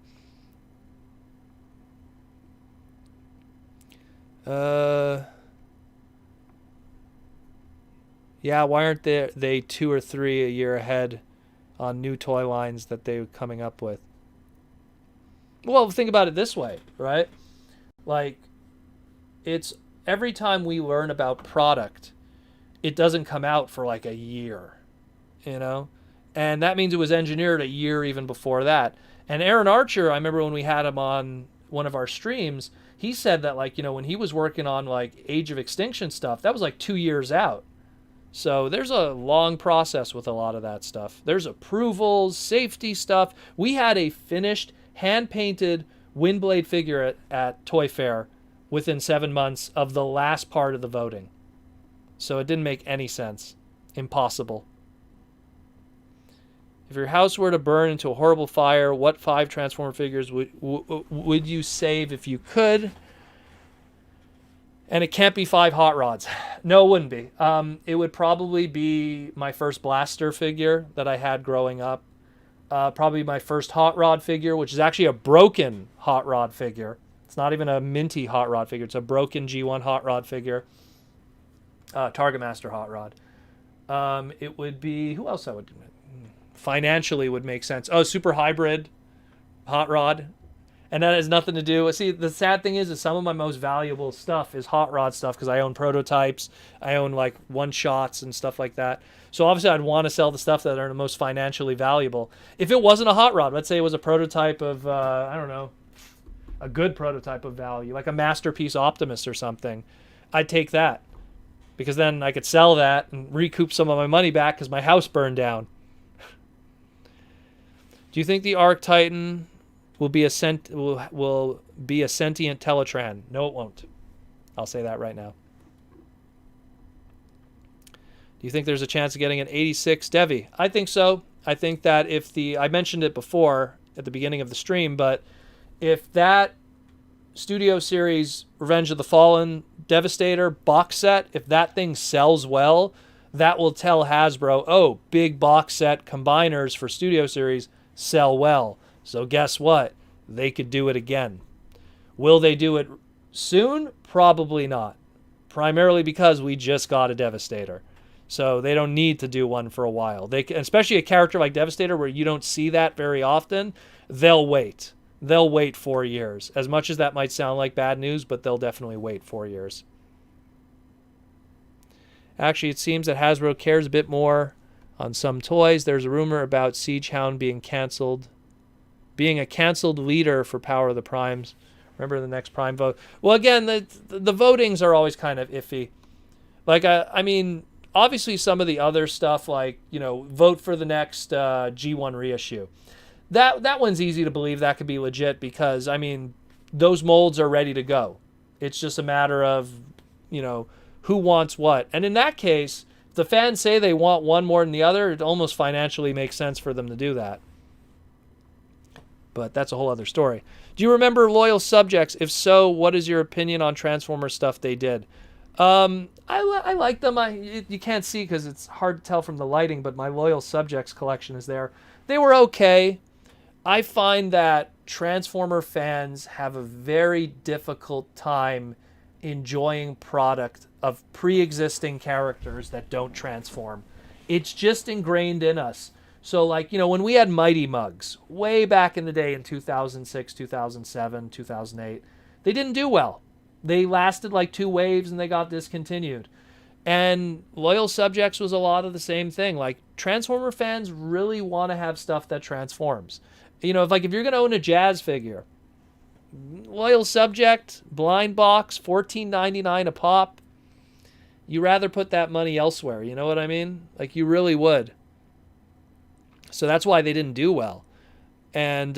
Yeah, why aren't they 2 or 3 a year ahead on new toy lines that they're coming up with? Well, think about it this way, right? It's every time we learn about product, it doesn't come out for a year, And that means it was engineered a year even before that. And Aaron Archer, I remember when we had him on one of our streams, he said that when he was working on Age of Extinction stuff, that was 2 years out. So there's a long process with a lot of that stuff. There's approvals, safety stuff. We had a finished, hand-painted Windblade figure at Toy Fair within 7 months of the last part of the voting. So it didn't make any sense. Impossible. If your house were to burn into a horrible fire, what 5 Transformer figures would you save if you could? And it can't be 5 Hot Rods. No, it wouldn't be. It would probably be my first Blaster figure that I had growing up. Probably my first Hot Rod figure, which is actually a broken Hot Rod figure. It's not even a minty Hot Rod figure. It's a broken G1 Hot Rod figure. Target Master Hot Rod. It would be... Who else I would... Financially would make sense. Oh, Super Hybrid Hot Rod. And that has nothing to do... See, the sad thing is some of my most valuable stuff is Hot Rod stuff because I own prototypes. I own, like, one-shots and stuff like that. So, obviously, I'd want to sell the stuff that are the most financially valuable. If it wasn't a Hot Rod, let's say it was a prototype of, I don't know, a good prototype of value, like a Masterpiece Optimus or something, I'd take that. Because then I could sell that and recoup some of my money back because my house burned down. Do you think the Arc Titan will be a sentient Teletran? No, it won't. I'll say that right now. Do you think there's a chance of getting an 86 Devi? I think so. I think that I mentioned it before at the beginning of the stream, but if that Studio Series Revenge of the Fallen Devastator box set, if that thing sells well, that will tell Hasbro, oh, big box set combiners for Studio Series sell well. So guess what? They could do it again. Will they do it soon? Probably not. Primarily because we just got a Devastator. So they don't need to do one for a while. They can, especially a character like Devastator where you don't see that very often, they'll wait. They'll wait 4 years. As much as that might sound like bad news, but they'll definitely wait 4 years. Actually, it seems that Hasbro cares a bit more on some toys. There's a rumor about Siege Hound being canceled. Being a canceled leader for Power of the Primes. Remember the next Prime vote? Well, again, the votings are always kind of iffy. Like, I mean, obviously some of the other stuff, like, you know, vote for the next G1 reissue. That one's easy to believe that could be legit because, I mean, those molds are ready to go. It's just a matter of, you know, who wants what. And in that case, if the fans say they want one more than the other, it almost financially makes sense for them to do that. But that's a whole other story. Do you remember Loyal Subjects? If so, what is your opinion on Transformer stuff they did? I like them. You can't see because it's hard to tell from the lighting, but my Loyal Subjects collection is there. They were okay. I find that Transformer fans have a very difficult time enjoying product of pre-existing characters that don't transform. It's just ingrained in us. So, like, you know, when we had Mighty Mugs, way back in the day in 2006, 2007, 2008, they didn't do well. They lasted like 2 waves and they got discontinued. And Loyal Subjects was a lot of the same thing. Like, Transformer fans really want to have stuff that transforms. You know, if you're going to own a Jazz figure, Loyal Subject, blind box, $14.99 a pop, you rather put that money elsewhere. You know what I mean? Like, you really would. So that's why they didn't do well. And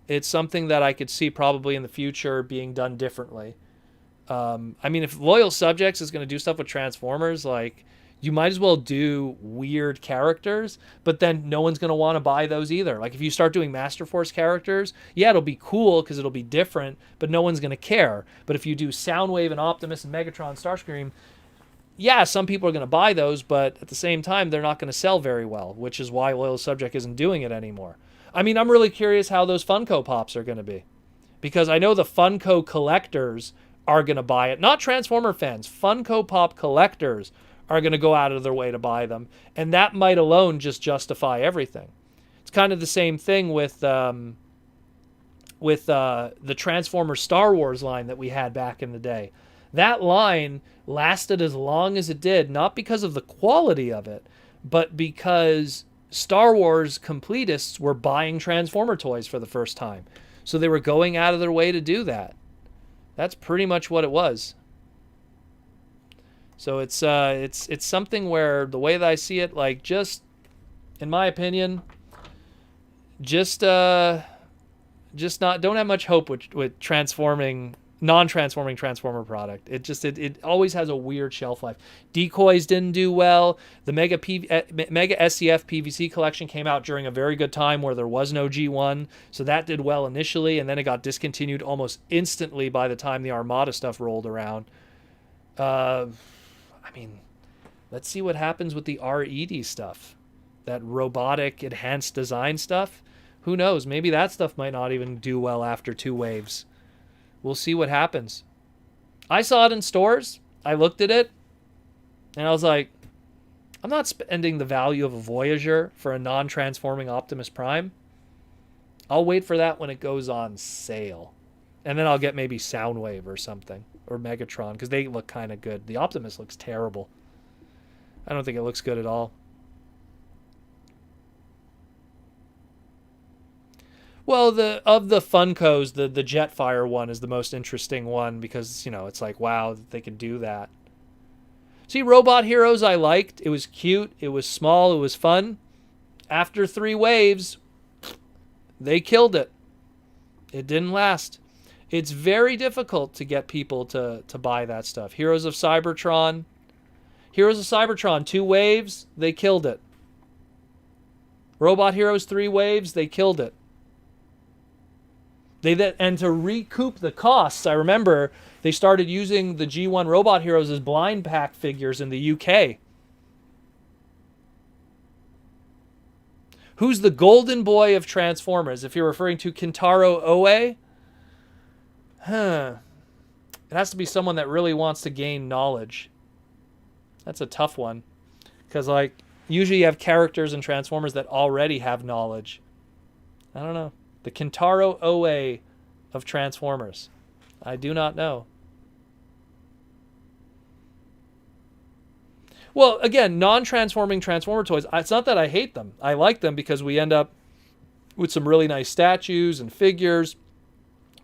it's something that I could see probably in the future being done differently. I mean, if Loyal Subjects is going to do stuff with Transformers, like, you might as well do weird characters, but then no one's going to want to buy those either. Like, if you start doing Master Force characters, yeah, it'll be cool because it'll be different, but no one's going to care. But if you do Soundwave and Optimus and Megatron, Starscream, yeah, some people are going to buy those, but at the same time, they're not going to sell very well, which is why Loyal Subject isn't doing it anymore. I mean, I'm really curious how those Funko Pops are going to be, because I know the Funko collectors are going to buy it. Not Transformer fans. Funko Pop collectors are going to go out of their way to buy them, and that might alone just justify everything. It's kind of the same thing with the Transformer Star Wars line that we had back in the day. That line lasted as long as it did, not because of the quality of it, but because Star Wars completists were buying Transformer toys for the first time. So they were going out of their way to do that. That's pretty much what it was. So it's something where the way that I see it, like, just in my opinion, just not, don't have much hope with transforming non-transforming transformer product. It always has a weird shelf life. Decoys didn't do well. The Mega SCF PVC collection came out during a very good time where there was no G1, so that did well initially, and then it got discontinued almost instantly by the time the Armada stuff rolled around. I mean, let's see what happens with the RED stuff, that robotic enhanced design stuff. Who knows? Maybe that stuff might not even do well after 2 waves. We'll see what happens. I saw it in stores. I looked at it, and I was like, I'm not spending the value of a Voyager for a non-transforming Optimus Prime. I'll wait for that when it goes on sale. And then I'll get maybe Soundwave or something, or Megatron, because they look kind of good. The Optimus looks terrible. I don't think it looks good at all. Well, of the Funkos, the Jetfire one is the most interesting one because, you know, it's like, wow, they can do that. See, Robot Heroes I liked. It was cute. It was small. It was fun. After 3 waves, they killed it. It didn't last. It's very difficult to get people to buy that stuff. Heroes of Cybertron. 2 waves, they killed it. Robot Heroes 3 waves, they killed it. And to recoup the costs, I remember they started using the G1 Robot Heroes as blind pack figures in the UK. Who's the golden boy of Transformers? If you're referring to Kintaro Oe? It has to be someone that really wants to gain knowledge. That's a tough one. Because, like, usually you have characters in Transformers that already have knowledge. I don't know. The Kintaro Oe of Transformers. I do not know. Well, again, non-transforming Transformer toys, it's not that I hate them. I like them because we end up with some really nice statues and figures.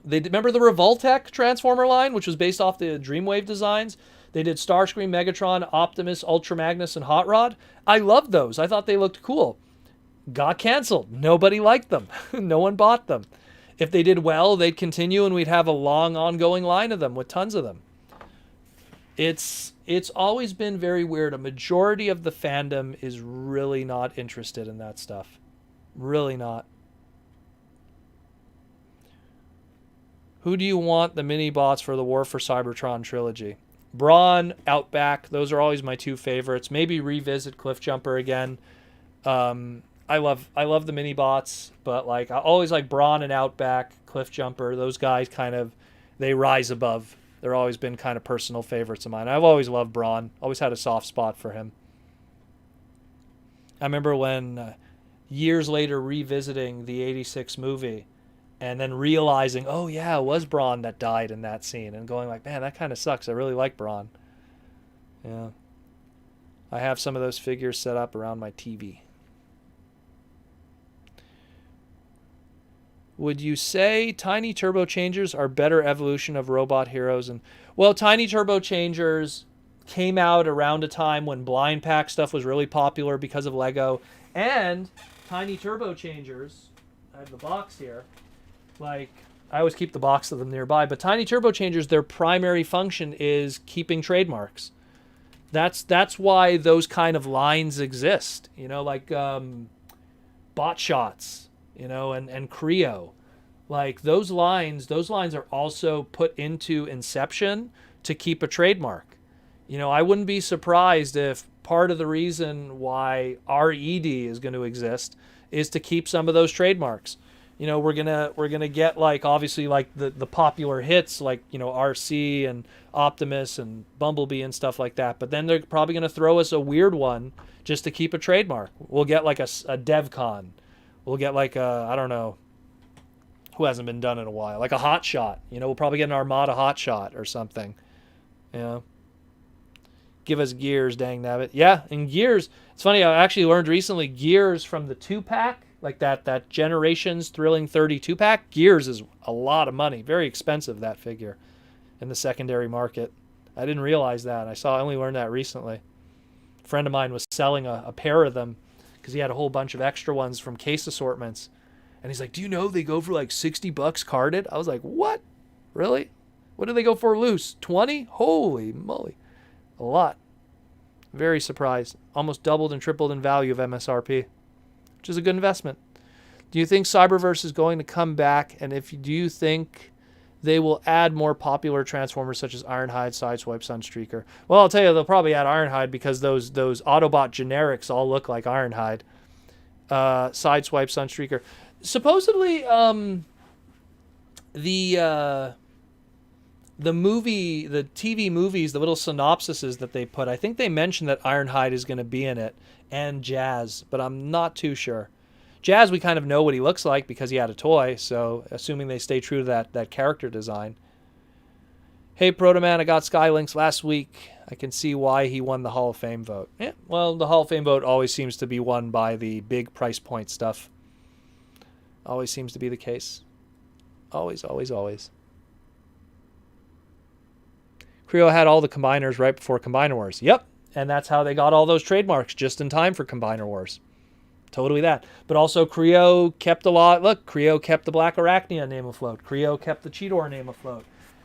Remember the Revoltech Transformer line, which was based off the Dreamwave designs? They did Starscream, Megatron, Optimus, Ultra Magnus, and Hot Rod. I loved those. I thought they looked cool. Got canceled. Nobody liked them. No one bought them. If they did well, they'd continue and we'd have a long ongoing line of them with tons of them. It's always been very weird. A majority of the fandom is really not interested in that stuff. Really not. Who do you want the mini bots for the War for Cybertron trilogy? Brawn, Outback, those are always my 2 favorites. Maybe revisit Cliffjumper again. I love the mini bots, but like I always like Brawn and Outback, Cliffjumper. Those guys kind of, they rise above. They're always been kind of personal favorites of mine. I've always loved Brawn. Always had a soft spot for him. I remember when years later revisiting the 86 movie and then realizing, oh yeah, it was Brawn that died in that scene, and going like, man, that kind of sucks. I really like Brawn. Yeah. I have some of those figures set up around my TV. Would you say Tiny Turbo Changers are better evolution of Robot Heroes? And well, Tiny Turbo Changers came out around a time when blind pack stuff was really popular because of Lego. And Tiny Turbo Changers, I have the box here. Like, I always keep the box of them nearby. But Tiny Turbo Changers, their primary function is keeping trademarks. That's why those kind of lines exist. You know, like Bot Shots, you know, and Creo. Like those lines are also put into Inception to keep a trademark. You know, I wouldn't be surprised if part of the reason why RED is going to exist is to keep some of those trademarks. You know, we're gonna get like obviously like the popular hits like, you know, RC and Optimus and Bumblebee and stuff like that. But then they're probably gonna throw us a weird one just to keep a trademark. We'll get like a DevCon. We'll get like a, I don't know, who hasn't been done in a while, like a Hot Shot. You know, we'll probably get an Armada Hot Shot or something. You know, give us Gears, dang nabbit. Yeah, and Gears. It's funny. I actually learned recently Gears from the 2-pack. Like that Generations Thrilling 32 pack. Gears is a lot of money. Very expensive, that figure, in the secondary market. I didn't realize that. I only learned that recently. A friend of mine was selling a pair of them because he had a whole bunch of extra ones from case assortments. And he's like, do you know they go for like $60 carded? I was like, what? Really? What do they go for loose? 20? Holy moly. A lot. Very surprised. Almost doubled and tripled in value of MSRP, which is a good investment. Do you think Cyberverse is going to come back? And do you think they will add more popular Transformers such as Ironhide, Sideswipe, Sunstreaker? Well, I'll tell you, they'll probably add Ironhide because those Autobot generics all look like Ironhide. Sideswipe, Sunstreaker. Supposedly, the TV movies, the little synopsises that they put, I think they mentioned that Ironhide is going to be in it, and Jazz, but I'm not too sure. Jazz, we kind of know what he looks like because he had a toy, so assuming they stay true to that character design. Hey, Protoman, I got Skylinks last week. I can see why he won the Hall of Fame vote. Yeah, well, the Hall of Fame vote always seems to be won by the big price point stuff. Always seems to be the case. Always, always, always. Creo had all the Combiners right before Combiner Wars. Yep, and that's how they got all those trademarks just in time for Combiner Wars. Totally that. But also Creo kept a lot. Look, Creo kept the Black Arachnia name afloat. Creo kept the Cheetor name afloat.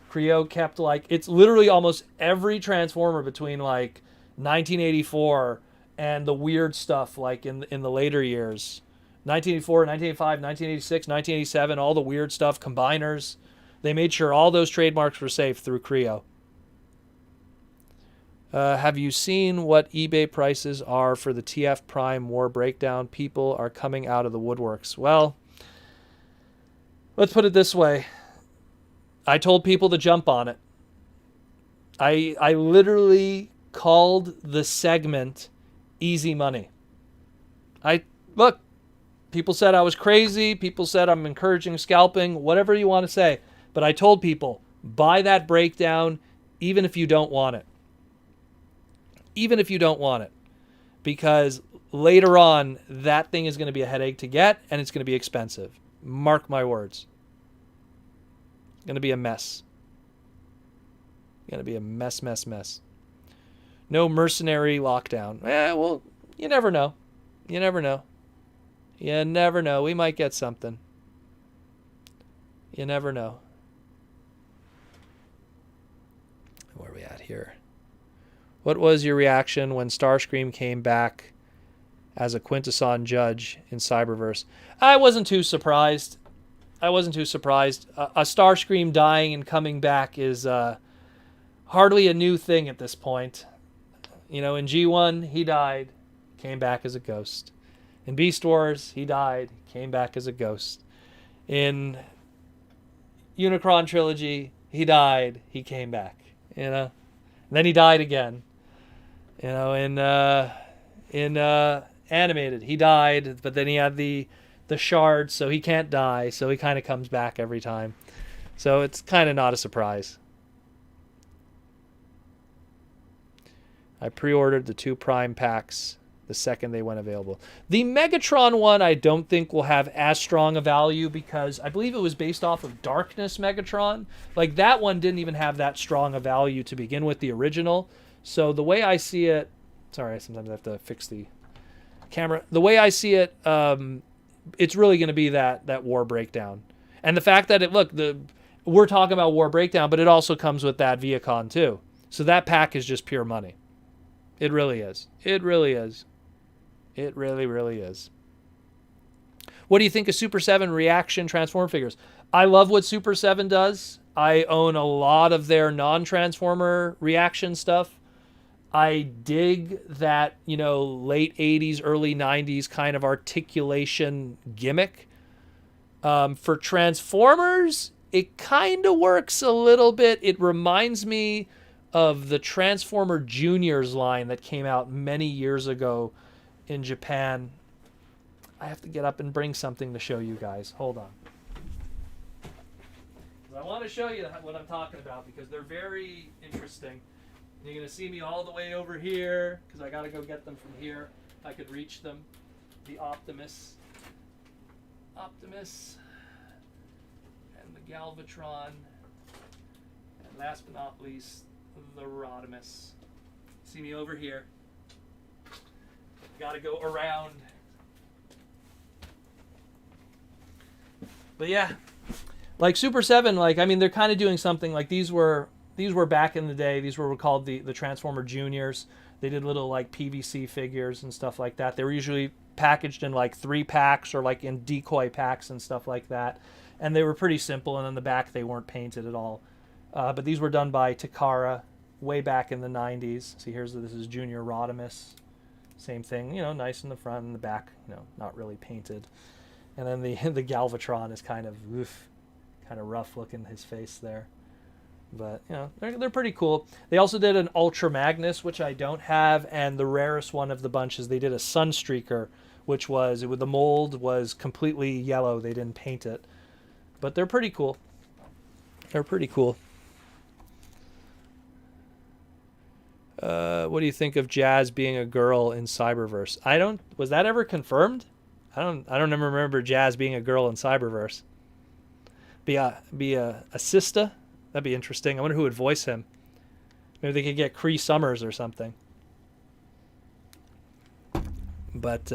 Creo kept, like, it's literally almost every Transformer between, like, 1984 and the weird stuff, like, in the later years. 1984, 1985, 1986, 1987, all the weird stuff, Combiners. They made sure all those trademarks were safe through Creo. Have you seen what eBay prices are for the TF Prime War Breakdown? People are coming out of the woodworks. Well, let's put it this way. I told people to jump on it. I literally called the segment easy money. Look, people said I was crazy. People said I'm encouraging scalping, whatever you want to say. But I told people, buy that breakdown even if you don't want it. Even if you don't want it, because later on that thing is going to be a headache to get and it's going to be expensive. Mark my words. It's going to be a mess. It's going to be a mess. No mercenary lockdown. Well, you never know. You never know. You never know. We might get something. You never know. Where are we at here? What was your reaction when Starscream came back as a Quintesson judge in Cyberverse? I wasn't too surprised. A Starscream dying and coming back is hardly a new thing at this point. You know, in G1, he died, came back as a ghost. In Beast Wars, he died, came back as a ghost. In Unicron Trilogy, he died, he came back. You know, and then he died again. You know, in Animated, he died, but then he had the shards, so he can't die, so he kind of comes back every time. So it's kind of not a surprise. I pre-ordered the 2 Prime packs the second they went available. The Megatron one I don't think will have as strong a value because I believe it was based off of Darkness Megatron. Like, that one didn't even have that strong a value to begin with, the original. So the way I see it... Sorry, sometimes I have to fix the camera. The way I see it, it's really going to be that War Breakdown. And the fact that we're talking about War Breakdown, but it also comes with that Viacon too. So that pack is just pure money. It really is. It really is. It really, really is. What do you think of Super 7 reaction Transformer figures? I love what Super 7 does. I own a lot of their non-Transformer reaction stuff. I dig that, late 80s, early 90s kind of articulation gimmick. For Transformers, it kind of works a little bit. It reminds me of the Transformer Juniors line that came out many years ago in Japan. I have to get up and bring something to show you guys. Hold on. I want to show you what I'm talking about because they're very interesting. You're going to see me all the way over here because I got to go get them from here. If I could reach them. The Optimus. And the Galvatron. And last but not least, the Rodimus. See me over here. Gotta go around. But yeah, like Super 7, like, I mean, they're kind of doing something like these were back in the day. These were called the Transformer Juniors. They did little like PVC figures and stuff like that. They were usually packaged in like 3 packs or like in decoy packs and stuff like that. And they were pretty simple. And in the back, they weren't painted at all. But these were done by Takara way back in the 90s. See, this is Junior Rodimus. Same thing, you know, nice in the front and the back, you know, not really painted. And then the Galvatron is kind of rough looking, his face there. But, you know, they're pretty cool. They also did an Ultra Magnus, which I don't have, and the rarest one of the bunch is they did a Sunstreaker, which the mold was completely yellow. They didn't paint it. But they're pretty cool. They're pretty cool. What do you think of Jazz being a girl in Cyberverse? Was that ever confirmed? I don't remember Jazz being a girl in Cyberverse. Be a sister? That'd be interesting. I wonder who would voice him. Maybe they could get Cree Summers or something. But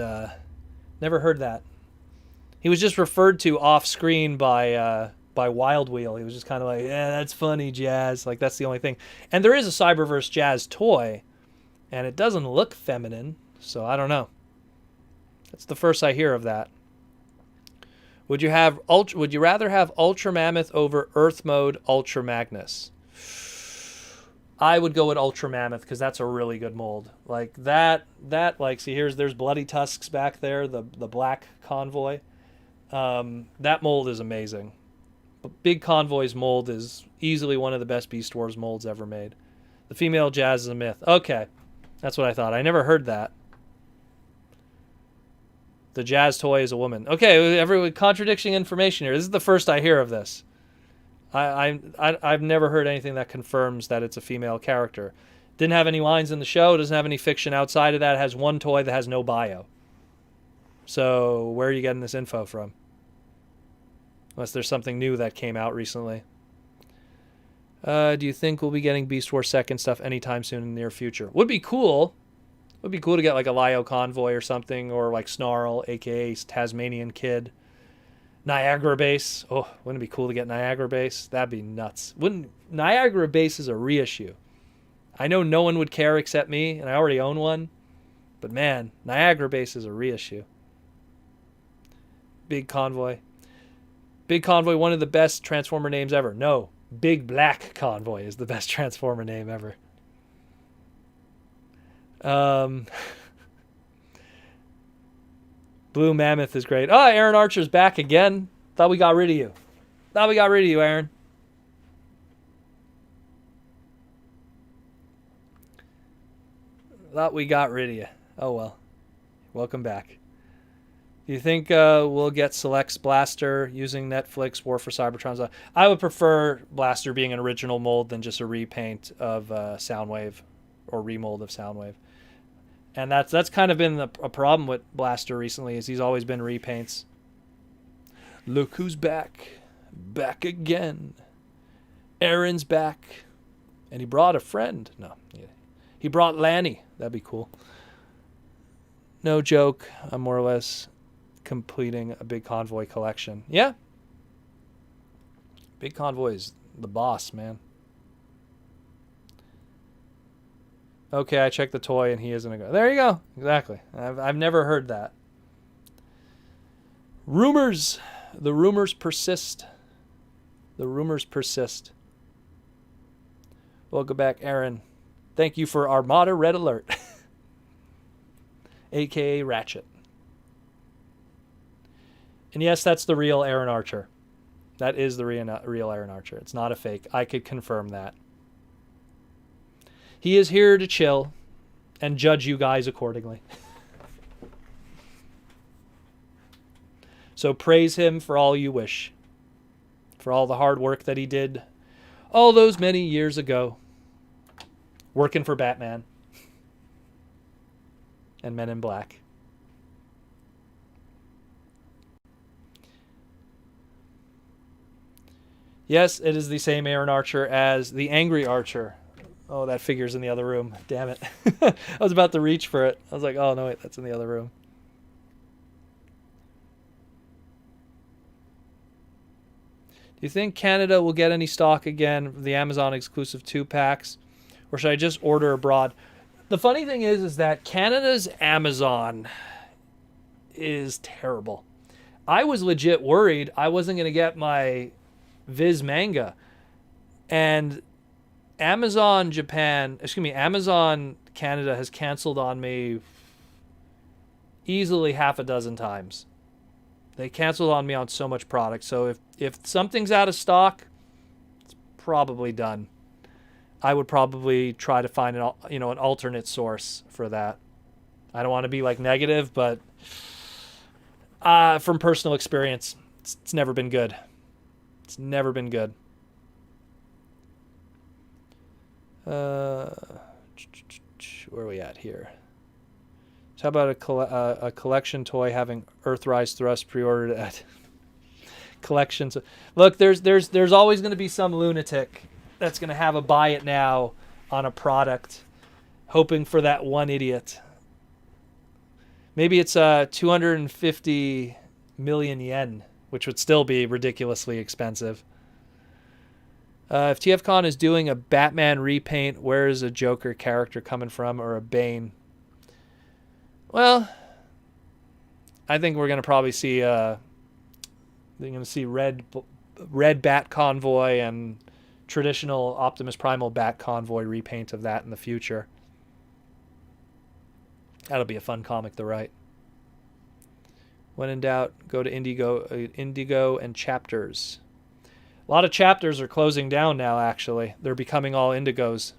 never heard that. He was just referred to off screen by Wild Wheel. He was just kind of like, yeah, that's funny, Jazz. Like, that's the only thing. And there is a Cyberverse Jazz toy, and it doesn't look feminine, so I don't know. That's the first I hear of that. Would you rather have Ultra Mammoth over Earth Mode Ultra Magnus? I would go with Ultra Mammoth because that's a really good mold. Like that like, see, there's Bloody Tusks back there, the black convoy. That mold is amazing. Big Convoy's mold is easily one of the best Beast Wars molds ever made. The female Jazz is a myth. Okay, that's what I thought. I never heard that. The Jazz toy is a woman. Okay, everyone contradicting information here. This is the first I hear of this. I've never heard anything that confirms that it's a female character. Didn't have any lines in the show. Doesn't have any fiction outside of that. It has one toy that has no bio. So where are you getting this info from? Unless there's something new that came out recently. Do you think we'll be getting Beast Wars second stuff anytime soon in the near future? Would be cool. Would be cool to get like a Lio Convoy or something, or like Snarl, aka Tasmanian Kid. Niagara Base. Oh, wouldn't it be cool to get Niagara Base? That'd be nuts. Niagara Base is a reissue. I know no one would care except me, and I already own one. But man, Niagara Base is a reissue. Big Convoy. Big Convoy, one of the best Transformer names ever. No, Big Black Convoy is the best Transformer name ever. Blue Mammoth is great. Oh, Aaron Archer's back again. Thought we got rid of you. Aaron. Thought we got rid of you. Oh, well. Welcome back. Do you think we'll get Select's Blaster using Netflix War for Cybertrons? I would prefer Blaster being an original mold than just a repaint of Soundwave or remold of Soundwave. And that's kind of been a problem with Blaster recently, is he's always been repaints. Look who's back. Back again. Aaron's back. And he brought a friend. No. He brought Lanny. That'd be cool. No joke. I'm more or less completing a Big Convoy collection. Yeah. Big Convoy is the boss, man. Okay, I checked the toy and he isn't a go. There you go. Exactly. I've never heard that. Rumors. The rumors persist. The rumors persist. Welcome back, Aaron. Thank you for Armada Red Alert. AKA Ratchet. And yes, that's the real Aaron Archer. That is the real Aaron Archer. It's not a fake. I could confirm that. He is here to chill and judge you guys accordingly. So praise him for all you wish. For all the hard work that he did all those many years ago. Working for Batman. And Men in Black. Yes, it is the same Aaron Archer as the Angry Archer. Oh, that figure's in the other room. Damn it. I was about to reach for it. I was like, oh, no, wait, that's in the other room. Do you think Canada will get any stock again of the Amazon exclusive 2-packs? Or should I just order abroad? The funny thing is that Canada's Amazon is terrible. I was legit worried I wasn't going to get my Viz manga. And Amazon Canada has canceled on me easily half a dozen times. They canceled on me on so much product. So if something's out of stock, it's probably done. I would probably try to find an alternate source for that. I don't want to be like negative, but from personal experience, it's never been good. It's never been good. Where are we at here? So how about a collection toy having Earthrise Thrust pre-ordered at collections? Look, there's always going to be some lunatic that's going to have a buy it now on a product, hoping for that one idiot. Maybe it's 250 million yen, which would still be ridiculously expensive. If TFcon is doing a Batman repaint, where is a Joker character coming from, or a Bane? Well, I think we're going to probably see red Bat Convoy and traditional Optimus Primal Bat Convoy repaint of that in the future. That'll be a fun comic to write. When in doubt, go to Indigo and Chapters. A lot of chapters are closing down now, actually. They're becoming all Indigos,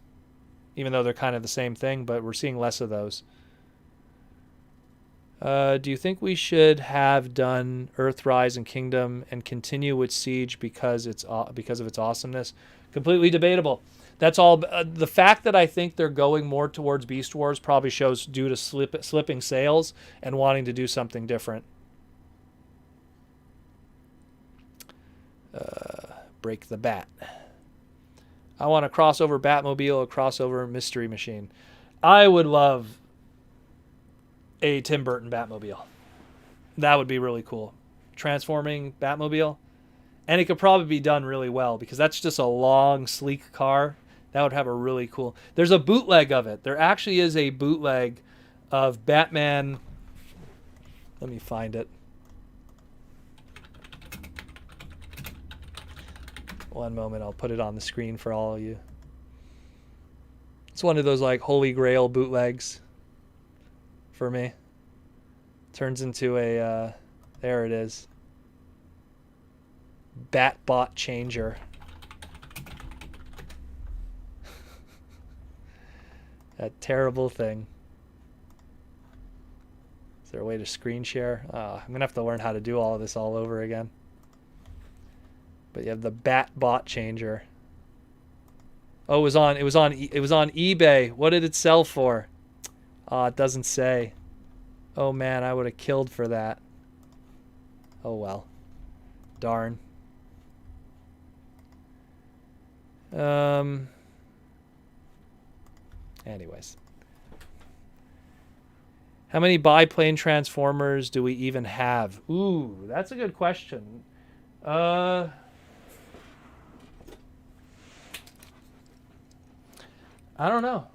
even though they're kind of the same thing, but we're seeing less of those. Do you think we should have done Earthrise and Kingdom and continue with Siege because of its awesomeness? Completely debatable. That's all. The fact that I think they're going more towards Beast Wars probably shows due to slipping sales and wanting to do something different. Break the Bat. I want a crossover Batmobile, a crossover Mystery Machine. I would love a Tim Burton Batmobile. That would be really cool. Transforming Batmobile. And it could probably be done really well because that's just a long, sleek car. That would have a really cool... There's a bootleg of it. There actually is a bootleg of Batman... Let me find it. One moment, I'll put it on the screen for all of you. It's one of those like Holy Grail bootlegs for me. Turns into a, there it is. Batbot changer. That terrible thing. Is there a way to screen share? I'm going to have to learn how to do all of this all over again. But you have the Batbot changer. Oh, it was on eBay. What did it sell for? It doesn't say. Oh man, I would have killed for that. Oh well. Darn. Anyways. How many biplane transformers do we even have? Ooh, that's a good question. I don't know.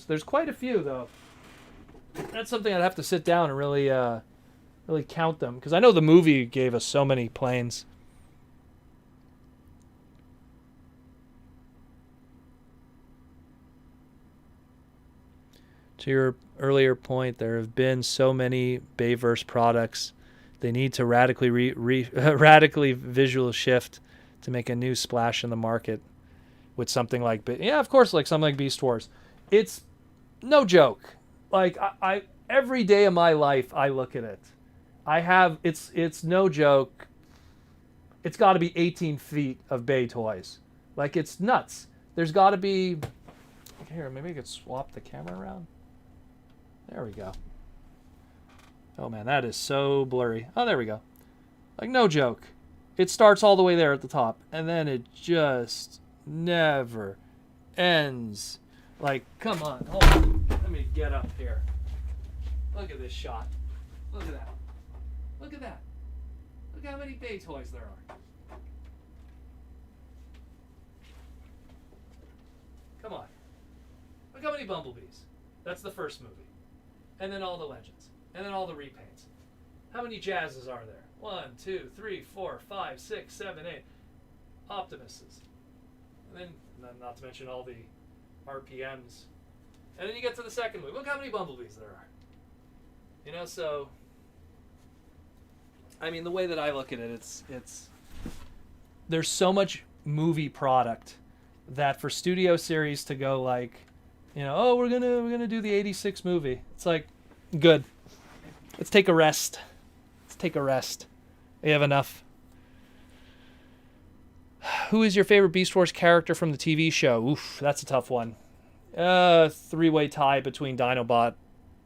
There's quite a few though. That's something I'd have to sit down and really count them because I know the movie gave us so many planes. To your earlier point, there have been so many Bayverse products. They need to radically visual shift to make a new splash in the market. With something like, of course, like something like Beast Wars. It's no joke. Like I every day of my life, I look at it. It's no joke. It's got to be 18 feet of Bay toys. Like it's nuts. There's got to be. Here, maybe I could swap the camera around. There we go. Oh man, that is so blurry. Oh, there we go. Like no joke. It starts all the way there at the top, and then it just never ends. Like, come on. Hold on. Let me get up here. Look at this shot. Look at that. Look at that. Look how many Bay toys there are. Come on. Look how many Bumblebees. That's the first movie. And then all the Legends. And then all the repaints. How many Jazzes are there? 1, 2, 3, 4, 5, 6, 7, 8. Optimuses. And then, not to mention all the RPMs. And then you get to the second movie. Look how many Bumblebees there are. You know, so... I mean, the way that I look at it, it's... There's so much movie product that for studio series to go like, you know, oh, we're gonna do the 86 movie. It's like, good. Let's take a rest. Let's take a rest. We have enough. Who is your favorite Beast Wars character from the TV show? Oof, that's a tough one. Three-way tie between Dinobot,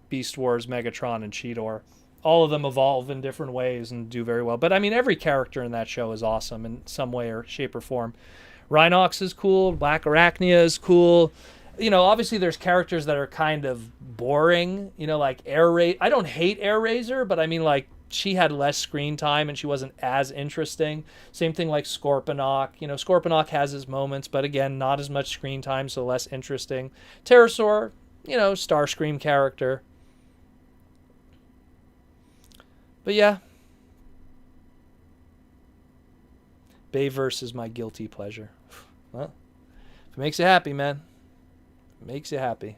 Beast Wars, Megatron, and Cheetor. All of them evolve in different ways and do very well. But I mean, every character in that show is awesome in some way or shape or form. Rhinox is cool. Black Arachnia is cool. You know, obviously there's characters that are kind of boring. You know, like I don't hate Air Razor, but I mean, like, she had less screen time and she wasn't as interesting. Same thing like Scorponok. You know, Scorponok has his moments, but again, not as much screen time, so less interesting. Pterosaur, you know, Starscream character. But yeah. Bayverse is my guilty pleasure. Well, if it makes you happy, man. If it makes you happy.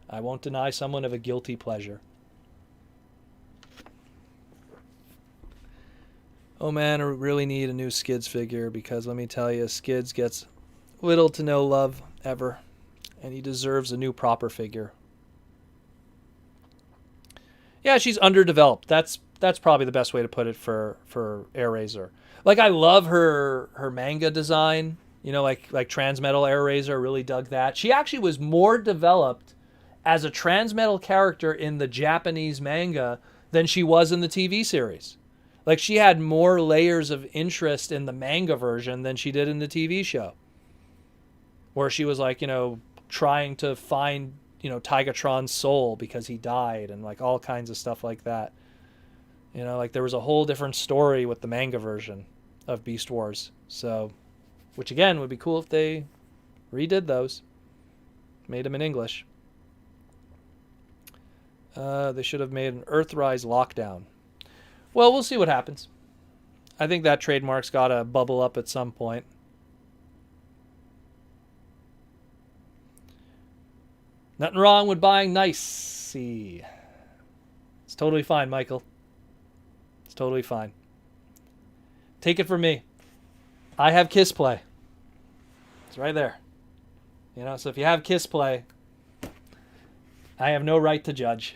I won't deny someone of a guilty pleasure. Oh man, I really need a new Skids figure because let me tell you, Skids gets little to no love ever. And he deserves a new proper figure. Yeah, she's underdeveloped. That's probably the best way to put it for Air Razor. Like, I love her manga design. You know, like Transmetal Air Razor, really dug that. She actually was more developed as a Transmetal character in the Japanese manga than she was in the TV series. Like, she had more layers of interest in the manga version than she did in the TV show. Where she was like, you know, trying to find, you know, Tigatron's soul because he died and like all kinds of stuff like that. You know, like there was a whole different story with the manga version of Beast Wars. So, which again would be cool if they redid those. Made them in English. They should have made an Earthrise Lockdown. Well, we'll see what happens. I think that trademark's got to bubble up at some point. Nothing wrong with buying nice. It's totally fine, Michael. It's totally fine. Take it from me. I have Kissplay. It's right there. You know, so if you have Kissplay, I have no right to judge.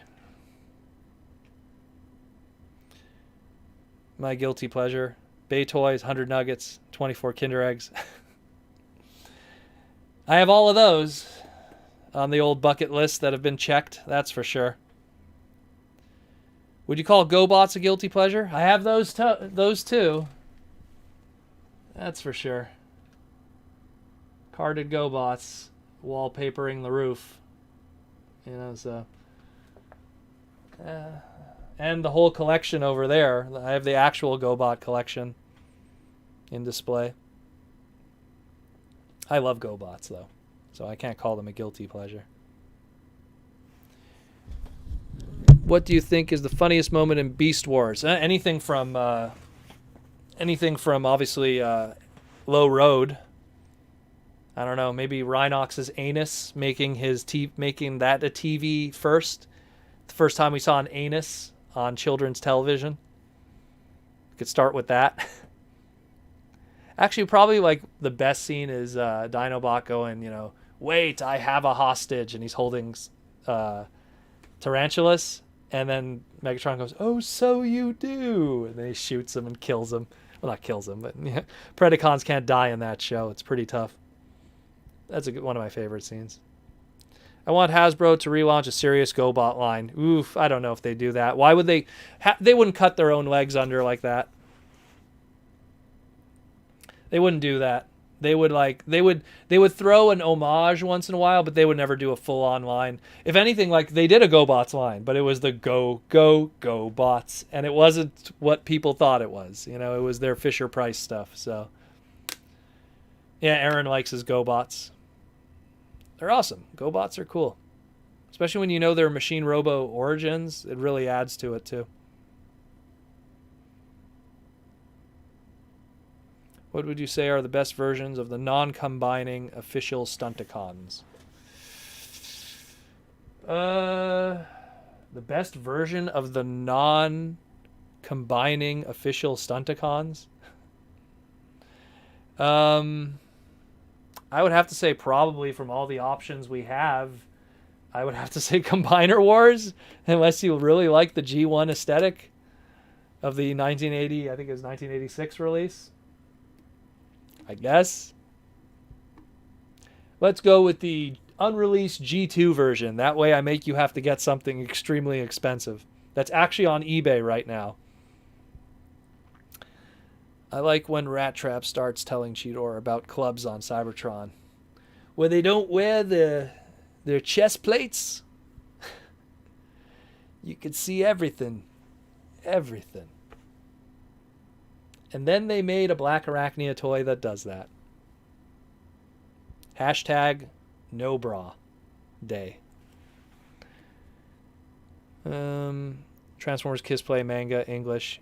My guilty pleasure. Bay Toys, 100 Nuggets, 24 Kinder Eggs. I have all of those on the old bucket list that have been checked, that's for sure. Would you call Gobots a guilty pleasure? I have those too. That's for sure. Carded Gobots wallpapering the roof. You know, so... and the whole collection over there. I have the actual Gobot collection in display. I love Gobots, though. So I can't call them a guilty pleasure. What do you think is the funniest moment in Beast Wars? Anything from obviously Low Road. I don't know, maybe Rhinox's anus making that a TV first. The first time we saw an anus on children's television. We could start with that. Actually, probably like the best scene is Dinobot going, you know, wait, I have a hostage, and he's holding Tarantulas, and then Megatron goes, oh, so you do, and then he shoots him and kills him. Well, not kills him, but yeah, Predacons can't die in that show. It's pretty tough. That's one of my favorite scenes. I want Hasbro to relaunch a serious Gobot line. Oof, I don't know if they do that. Why would they? They wouldn't cut their own legs under like that. They wouldn't do that. They would throw an homage once in a while, but they would never do a full on line. If anything, like they did a Gobots line, but it was the go bots, and it wasn't what people thought it was. You know, it was their Fisher Price stuff. So yeah, Aaron likes his Gobots. They're awesome. Gobots are cool, especially when you know their Machine Robo origins. It really adds to it too. What would you say are the best versions of the non-combining official Stunticons? The best version of the non-combining official Stunticons? I would have to say probably from all the options we have, I would have to say Combiner Wars, unless you really like the G1 aesthetic of the 1980, I think it was 1986 release. I guess. Let's go with the unreleased G2 version. That way I make you have to get something extremely expensive. That's actually on eBay right now. I like when Rat Trap starts telling Cheetor about clubs on Cybertron, where they don't wear their chest plates. You can see everything. Everything. And then they made a Black Arachnia toy that does that. Hashtag no bra day. Transformers Kissplay manga English.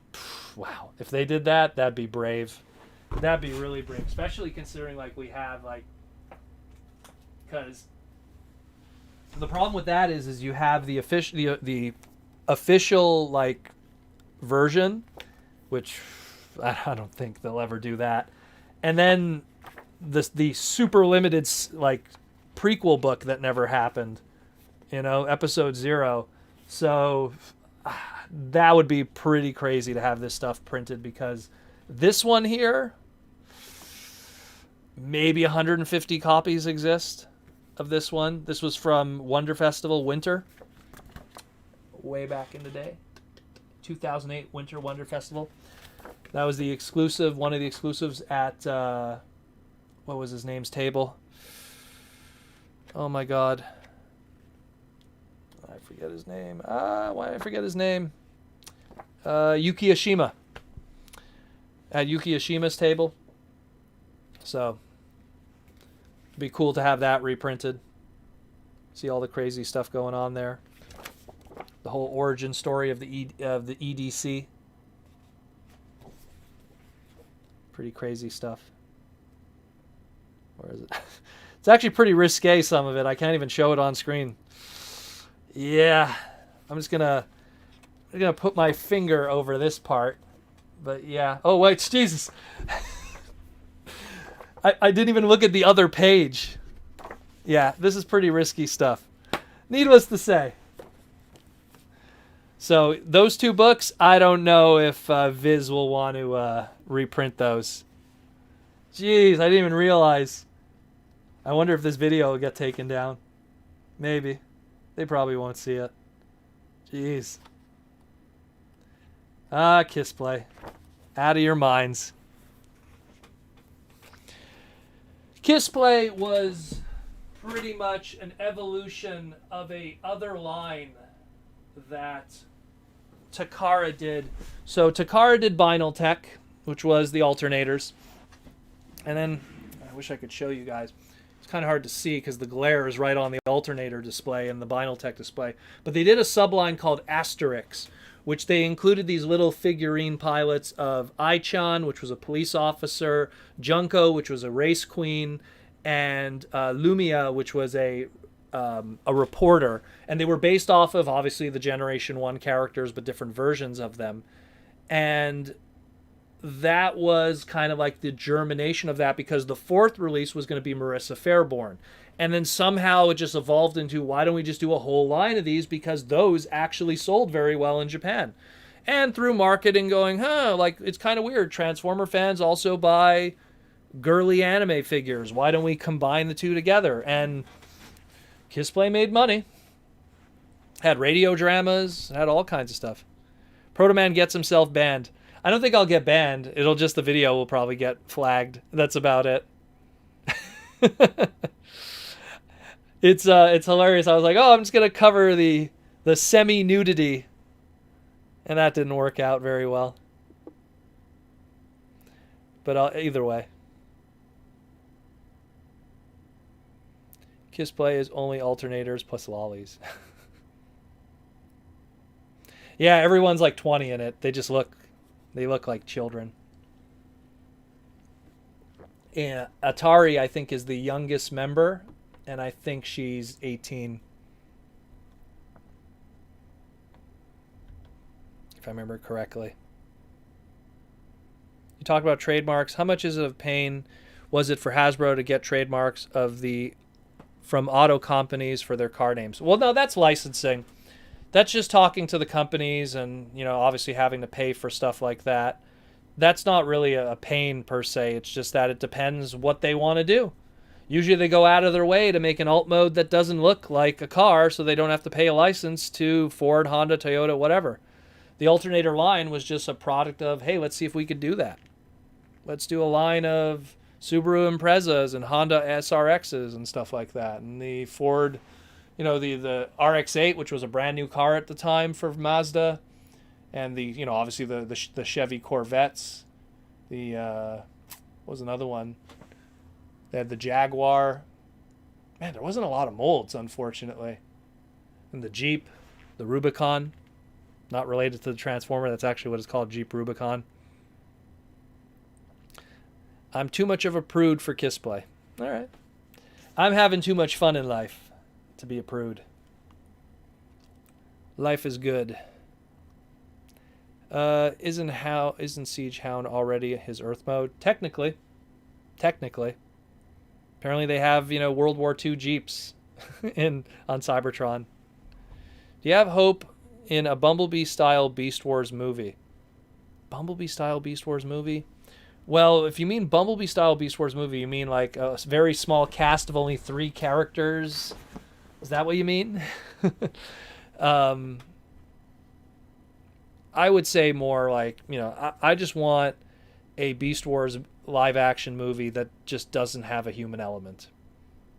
Wow. If they did that, that'd be brave. That'd be really brave. Especially considering like we have like, because the problem with that is you have the official like version, which I don't think they'll ever do that. And then the super limited like prequel book that never happened, you know, episode 0. So that would be pretty crazy to have this stuff printed, because this one here, maybe 150 copies exist of this one. This was from Wonder Festival Winter, way back in the day. 2008 Winter Wonder Festival. That was the exclusive, one of the exclusives at, what was his name's table? Oh my god. I forget his name. Why did I forget his name? Yuki Ashima. At Yuki Ashima's table. So, it'd be cool to have that reprinted. See all the crazy stuff going on there. The whole origin story of the EDC. Pretty crazy stuff. Where is it? It's actually pretty risque, some of it. I can't even show it on screen. Yeah. I'm gonna put my finger over this part. But yeah. Oh wait, Jesus. I didn't even look at the other page. Yeah, this is pretty risky stuff. Needless to say. So those two books, I don't know if Viz will want to reprint those. Jeez, I didn't even realize. I wonder if this video will get taken down. Maybe. They probably won't see it. Jeez. Kissplay. Out of your minds. Kissplay was pretty much an evolution of a other line that Takara did. So Takara did Vinyl Tech, which was the alternators. And then, I wish I could show you guys. It's kind of hard to see because the glare is right on the alternator display and the Vinyl Tech display. But they did a subline called Asterix, which they included these little figurine pilots of Aichan, which was a police officer, Junko, which was a race queen, and Lumia, which was a reporter. And they were based off of, obviously, the Generation 1 characters, but different versions of them. And that was kind of like the germination of that, because the fourth release was going to be Marissa Fairborn. And then somehow it just evolved into, why don't we just do a whole line of these, because those actually sold very well in Japan. And through marketing going, like, it's kind of weird. Transformer fans also buy girly anime figures. Why don't we combine the two together? And Kissplay made money. Had radio dramas, had all kinds of stuff. Protoman gets himself banned. I don't think I'll get banned. The video will probably get flagged. That's about it. It's hilarious. I was like, oh, I'm just gonna cover the semi nudity, and that didn't work out very well. But either way, Kissplay is only alternators plus lollies. Yeah, everyone's like 20 in it. They look like children. And Atari, I think, is the youngest member, and I think she's 18. If I remember correctly. You talk about trademarks. How much is it of pain was it for Hasbro to get trademarks from auto companies for their car names? Well, no, that's licensing. That's just talking to the companies and, obviously having to pay for stuff like that. That's not really a pain per se. It's just that it depends what they want to do. Usually they go out of their way to make an alt mode that doesn't look like a car so they don't have to pay a license to Ford, Honda, Toyota, whatever. The alternator line was just a product of, hey, let's see if we could do that. Let's do a line of Subaru Imprezas and Honda SRXs and stuff like that. And the Ford, the RX-8, which was a brand new car at the time for Mazda. And obviously the Chevy Corvettes. What was another one? They had the Jaguar. Man, there wasn't a lot of molds, unfortunately. And the Jeep, the Rubicon. Not related to the Transformer. That's actually what it's called, Jeep Rubicon. I'm too much of a prude for Kissplay. All right. I'm having too much fun in life to be a prude. Life is good. Isn't Siege Hound already his Earth mode? Technically. Apparently they have, World War II Jeeps on Cybertron. Do you have hope in a Bumblebee-style Beast Wars movie? Bumblebee-style Beast Wars movie? Well, if you mean Bumblebee-style Beast Wars movie, you mean like a very small cast of only 3 characters? Is that what you mean? I would say more like, I just want a Beast Wars live-action movie that just doesn't have a human element.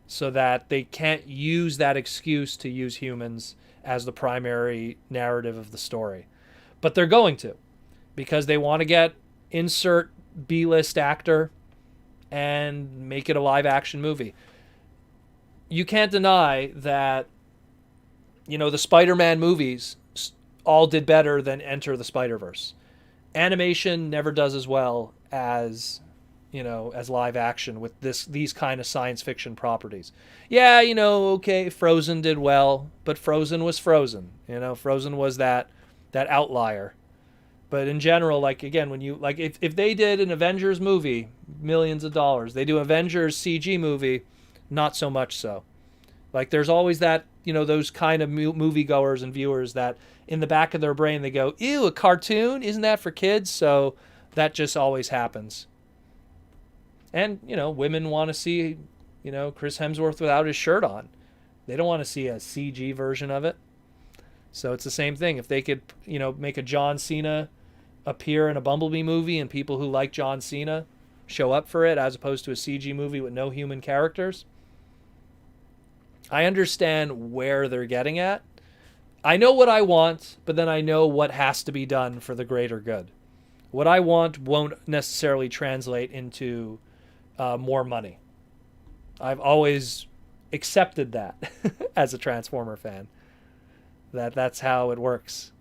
So that they can't use that excuse to use humans as the primary narrative of the story. But they're going to. Because they want to insert B-list actor and make it a live-action movie. You can't deny that, the Spider-Man movies all did better than Enter the Spider-Verse. Animation never does as well as, as live action with these kind of science fiction properties. Yeah, okay, Frozen did well, but Frozen was Frozen. Frozen was that outlier. But in general, like, again, when you, like, if they did an Avengers movie, millions of dollars. They do Avengers CG movie, not so much so. Like, there's always that, those kind of moviegoers and viewers that in the back of their brain they go, ew, a cartoon? Isn't that for kids? So that just always happens. And, women want to see, Chris Hemsworth without his shirt on. They don't want to see a CG version of it. So it's the same thing. If they could, make a John Cena appear in a Bumblebee movie and people who like John Cena show up for it as opposed to a CG movie with no human characters, I understand where they're getting at. I know what I want, but then I know what has to be done for the greater good. What I want won't necessarily translate into more money. I've always accepted that as a Transformer fan. That's how it works.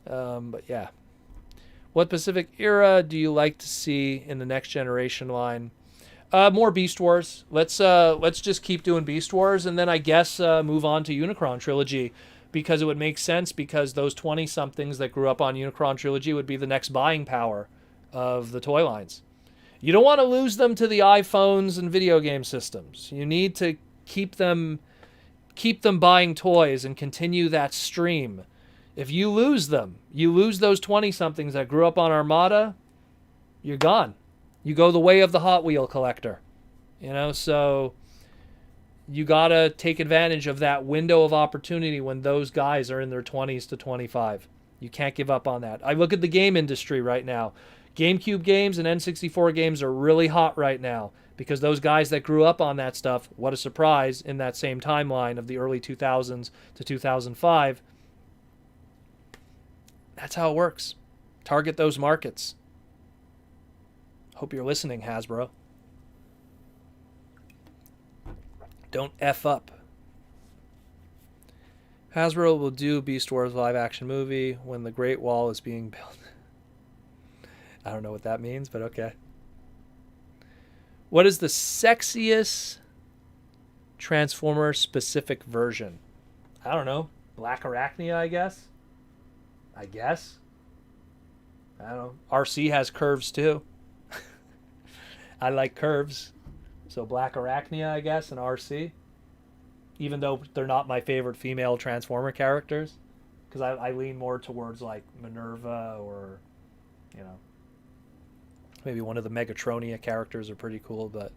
But yeah. What Pacific era do you like to see in the next generation line? More Beast Wars. Let's just keep doing Beast Wars, and then I guess move on to Unicron Trilogy, because it would make sense, because those 20-somethings that grew up on Unicron Trilogy would be the next buying power of the toy lines. You don't want to lose them to the iPhones and video game systems. You need to keep them buying toys and continue that stream. If you lose them, you lose those 20-somethings that grew up on Armada, you're gone. You go the way of the Hot Wheel collector. So you got to take advantage of that window of opportunity when those guys are in their 20s to 25. You can't give up on that. I look at the game industry right now. GameCube games and N64 games are really hot right now because those guys that grew up on that stuff, what a surprise, in that same timeline of the early 2000s to 2005. That's how it works. Target those markets. Hope you're listening, Hasbro. Don't F up. Hasbro will do Beast Wars live action movie when the Great Wall is being built. I don't know what that means, but okay. What is the sexiest Transformer specific version? I don't know. Black Arachnia, I guess. I don't know. RC has curves too. I like curves. So Black Arachnia, I guess, and RC. Even though they're not my favorite female Transformer characters. Because I lean more towards like Minerva or, you know, maybe one of the Megatronia characters are pretty cool, but...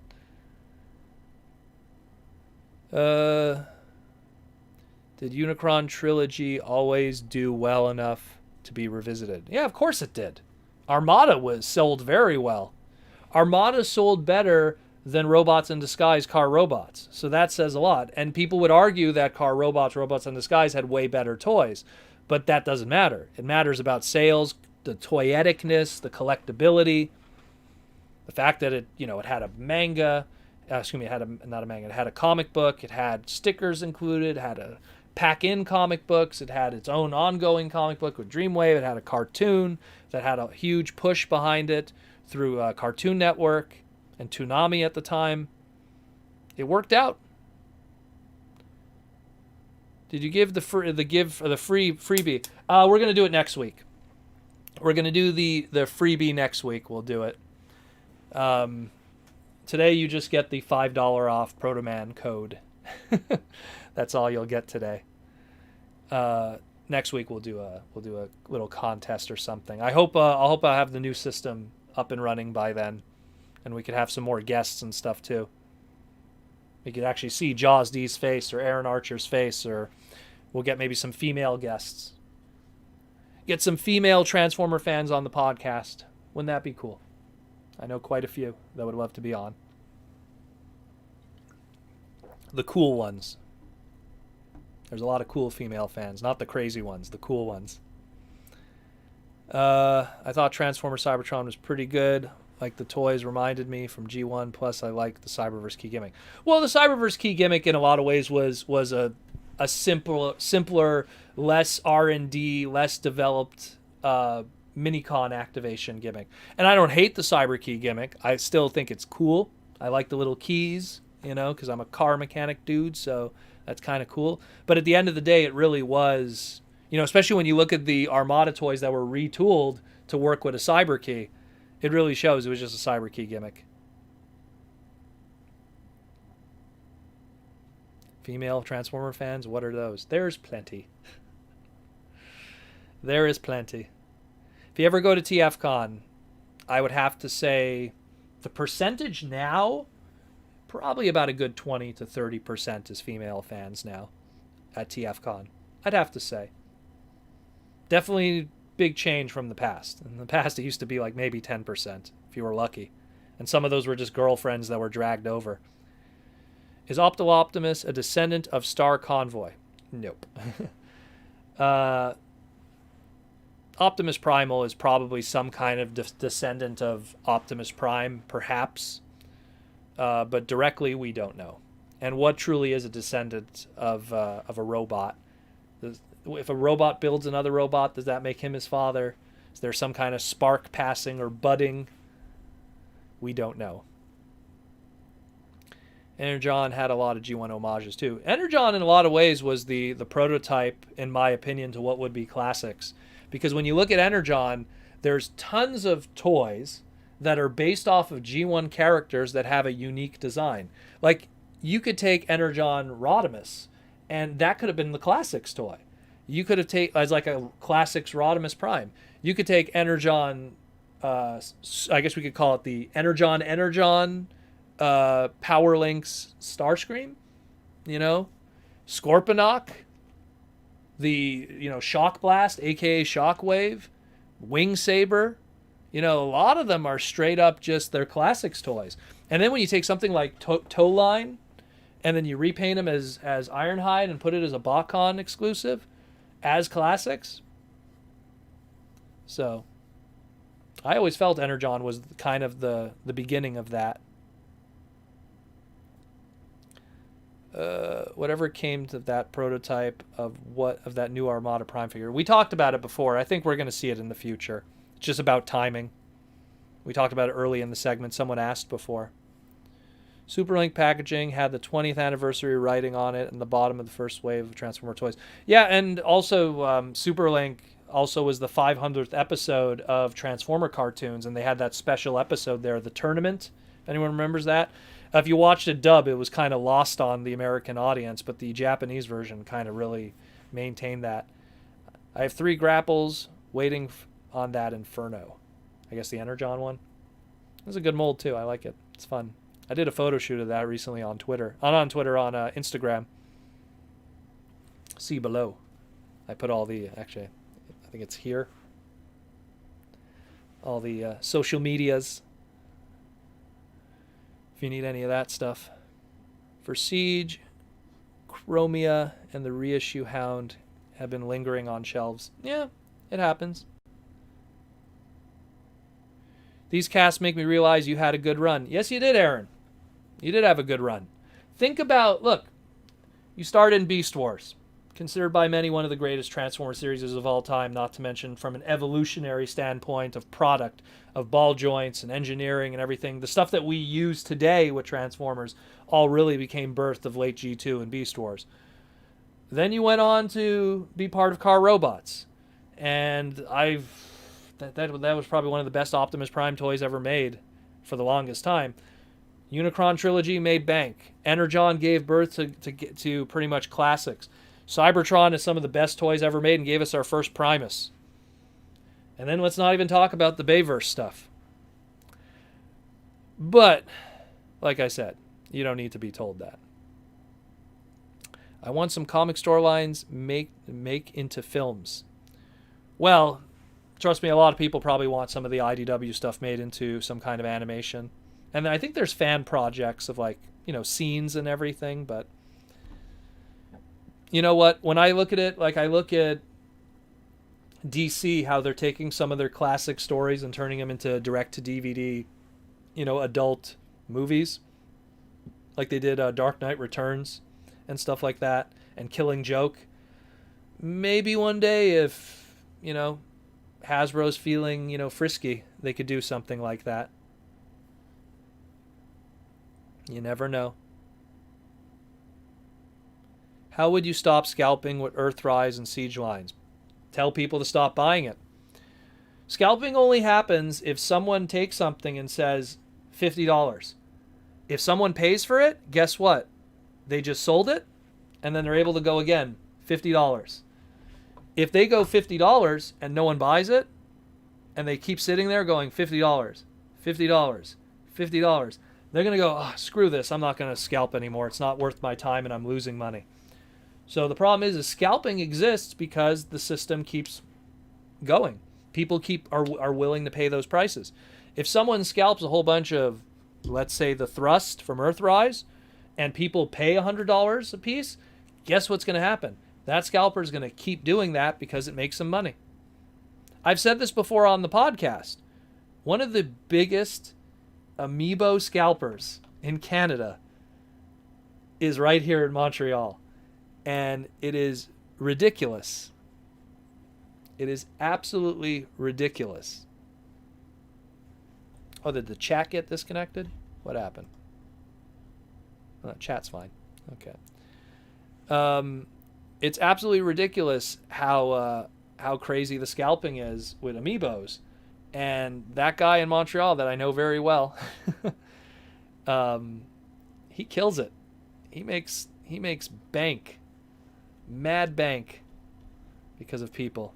Did Unicron Trilogy always do well enough to be revisited? Yeah, of course it did. Armada was sold very well. Armada sold better than Robots in Disguise Car Robots. So that says a lot. And people would argue that Car Robots, Robots in Disguise had way better toys. But that doesn't matter. It matters about sales, the toyeticness, the collectability, the fact that it had a manga, it had a comic book, it had stickers included, it had a pack-in comic books, it had its own ongoing comic book with Dreamwave, it had a cartoon that had a huge push behind it through Cartoon Network and Toonami at the time. It worked out. Did you give the freebie? We're gonna do it next week. We're gonna do the freebie next week. We'll do it. Today you just get the $5 off Protoman code. That's all you'll get today. Next week we'll do a little contest or something. I hope I have the new system up and running by then, and we could have some more guests and stuff too. We could actually see Jaws D's face or Aaron Archer's face, or we'll get maybe some female guests. Get some female Transformer fans on the podcast. Wouldn't that be cool? I know quite a few that would love to be on. The cool ones. There's a lot of cool female fans, not the crazy ones, the cool ones. I thought Transformer Cybertron was pretty good. Like the toys reminded me from G1, plus I like the Cyberverse key gimmick. Well, the Cyberverse key gimmick in a lot of ways was a simpler, less R&D, less developed Minicon activation gimmick. And I don't hate the Cyber key gimmick. I still think it's cool. I like the little keys, because I'm a car mechanic dude, so that's kind of cool. But at the end of the day, it really was, especially when you look at the Armada toys that were retooled to work with a Cyber key, it really shows it was just a Cyber key gimmick. Female Transformer fans, what are those? There's plenty. There is plenty. If you ever go to TFcon, I would have to say the percentage now, probably about a good 20 to 30% is female fans now at TFcon. I'd have to say. Definitely big change from the past. In the past, it used to be like maybe 10%, if you were lucky. And some of those were just girlfriends that were dragged over. Is Optimus a descendant of Star Convoy? Nope. Optimus Primal is probably some kind of descendant of Optimus Prime, perhaps. But directly, we don't know. And what truly is a descendant of a robot? If a robot builds another robot, does that make him his father? Is there some kind of spark passing or budding? We don't know. Energon had a lot of G1 homages too. Energon in a lot of ways was the prototype, in my opinion, to what would be classics. Because when you look at Energon, there's tons of toys that are based off of G1 characters that have a unique design. Like, you could take Energon Rodimus, and that could have been the classics toy. You could have taken, as like a classics Rodimus Prime. You could take Energon, I guess we could call it the Energon, Power Links Starscream, Scorponok, the, Shock Blast, aka Shockwave, Wing Saber, You know, a lot of them are straight up just their classics toys. And then when you take something like Toe Line, and then you repaint them as Ironhide and put it as a BotCon exclusive, as classics. So, I always felt Energon was kind of the beginning of that. Whatever came to that prototype of that new Armada Prime figure. We talked about it before. I think we're going to see it in the future. It's just about timing. We talked about it early in the segment. Someone asked before. Superlink packaging had the 20th anniversary writing on it and the bottom of the first wave of Transformer toys. Yeah, and also Superlink also was the 500th episode of Transformer cartoons, and they had that special episode there, the tournament. If anyone remembers that. If you watched it dub, it was kind of lost on the American audience, but the Japanese version kind of really maintained that. I have 3 grapples waiting on that Inferno. I guess the Energon one. It's a good mold too. I like it. It's fun. I did a photo shoot of that recently on Twitter. On Instagram. See below. I put all the, actually, I think it's here. All the social medias. If you need any of that stuff. For Siege, Chromia, and the reissue Hound have been lingering on shelves. Yeah, it happens. These casts make me realize you had a good run. Yes, you did, Aaron. You did have a good run. Think about, look, you started in Beast Wars. Considered by many one of the greatest Transformer series of all time, not to mention from an evolutionary standpoint of product, of ball joints and engineering and everything. The stuff that we use today with Transformers all really became birthed of late G2 and Beast Wars. Then you went on to be part of Car Robots. And that was probably one of the best Optimus Prime toys ever made for the longest time. Unicron Trilogy made bank. Energon gave birth to pretty much classics. Cybertron is some of the best toys ever made and gave us our first Primus. And then let's not even talk about the Bayverse stuff. But, like I said, you don't need to be told that. I want some comic storylines make into films. Well, trust me, a lot of people probably want some of the IDW stuff made into some kind of animation. And I think there's fan projects of, like, you know, scenes and everything, but you know what? When I look at it, like I look at DC, how they're taking some of their classic stories and turning them into direct-to-DVD, you know, adult movies. Like they did Dark Knight Returns and stuff like that, and Killing Joke. Maybe one day if, you know, Hasbro's feeling, you know, frisky, they could do something like that. You never know. How would you stop scalping with Earthrise and Siege lines? Tell people to stop buying it. Scalping only happens if someone takes something and says $50. If someone pays for it, guess what? They just sold it, and then they're able to go again, $50. If they go $50 and no one buys it, and they keep sitting there going $50, $50, $50, they're going to go, oh, screw this, I'm not going to scalp anymore. It's not worth my time and I'm losing money. So the problem is scalping exists because the system keeps going. People are willing to pay those prices. If someone scalps a whole bunch of, let's say, the Thrust from Earthrise, and people pay $100 a piece, guess what's going to happen? That scalper is going to keep doing that because it makes them money. I've said this before on the podcast. One of the biggest amiibo scalpers in Canada is right here in Montreal. And it is ridiculous. It is absolutely ridiculous. Oh, did the chat get disconnected? What happened? Oh, chat's fine. Okay. It's absolutely ridiculous how crazy the scalping is with amiibos. And that guy in Montreal that I know very well, he kills it. He makes bank. Mad bank because of people.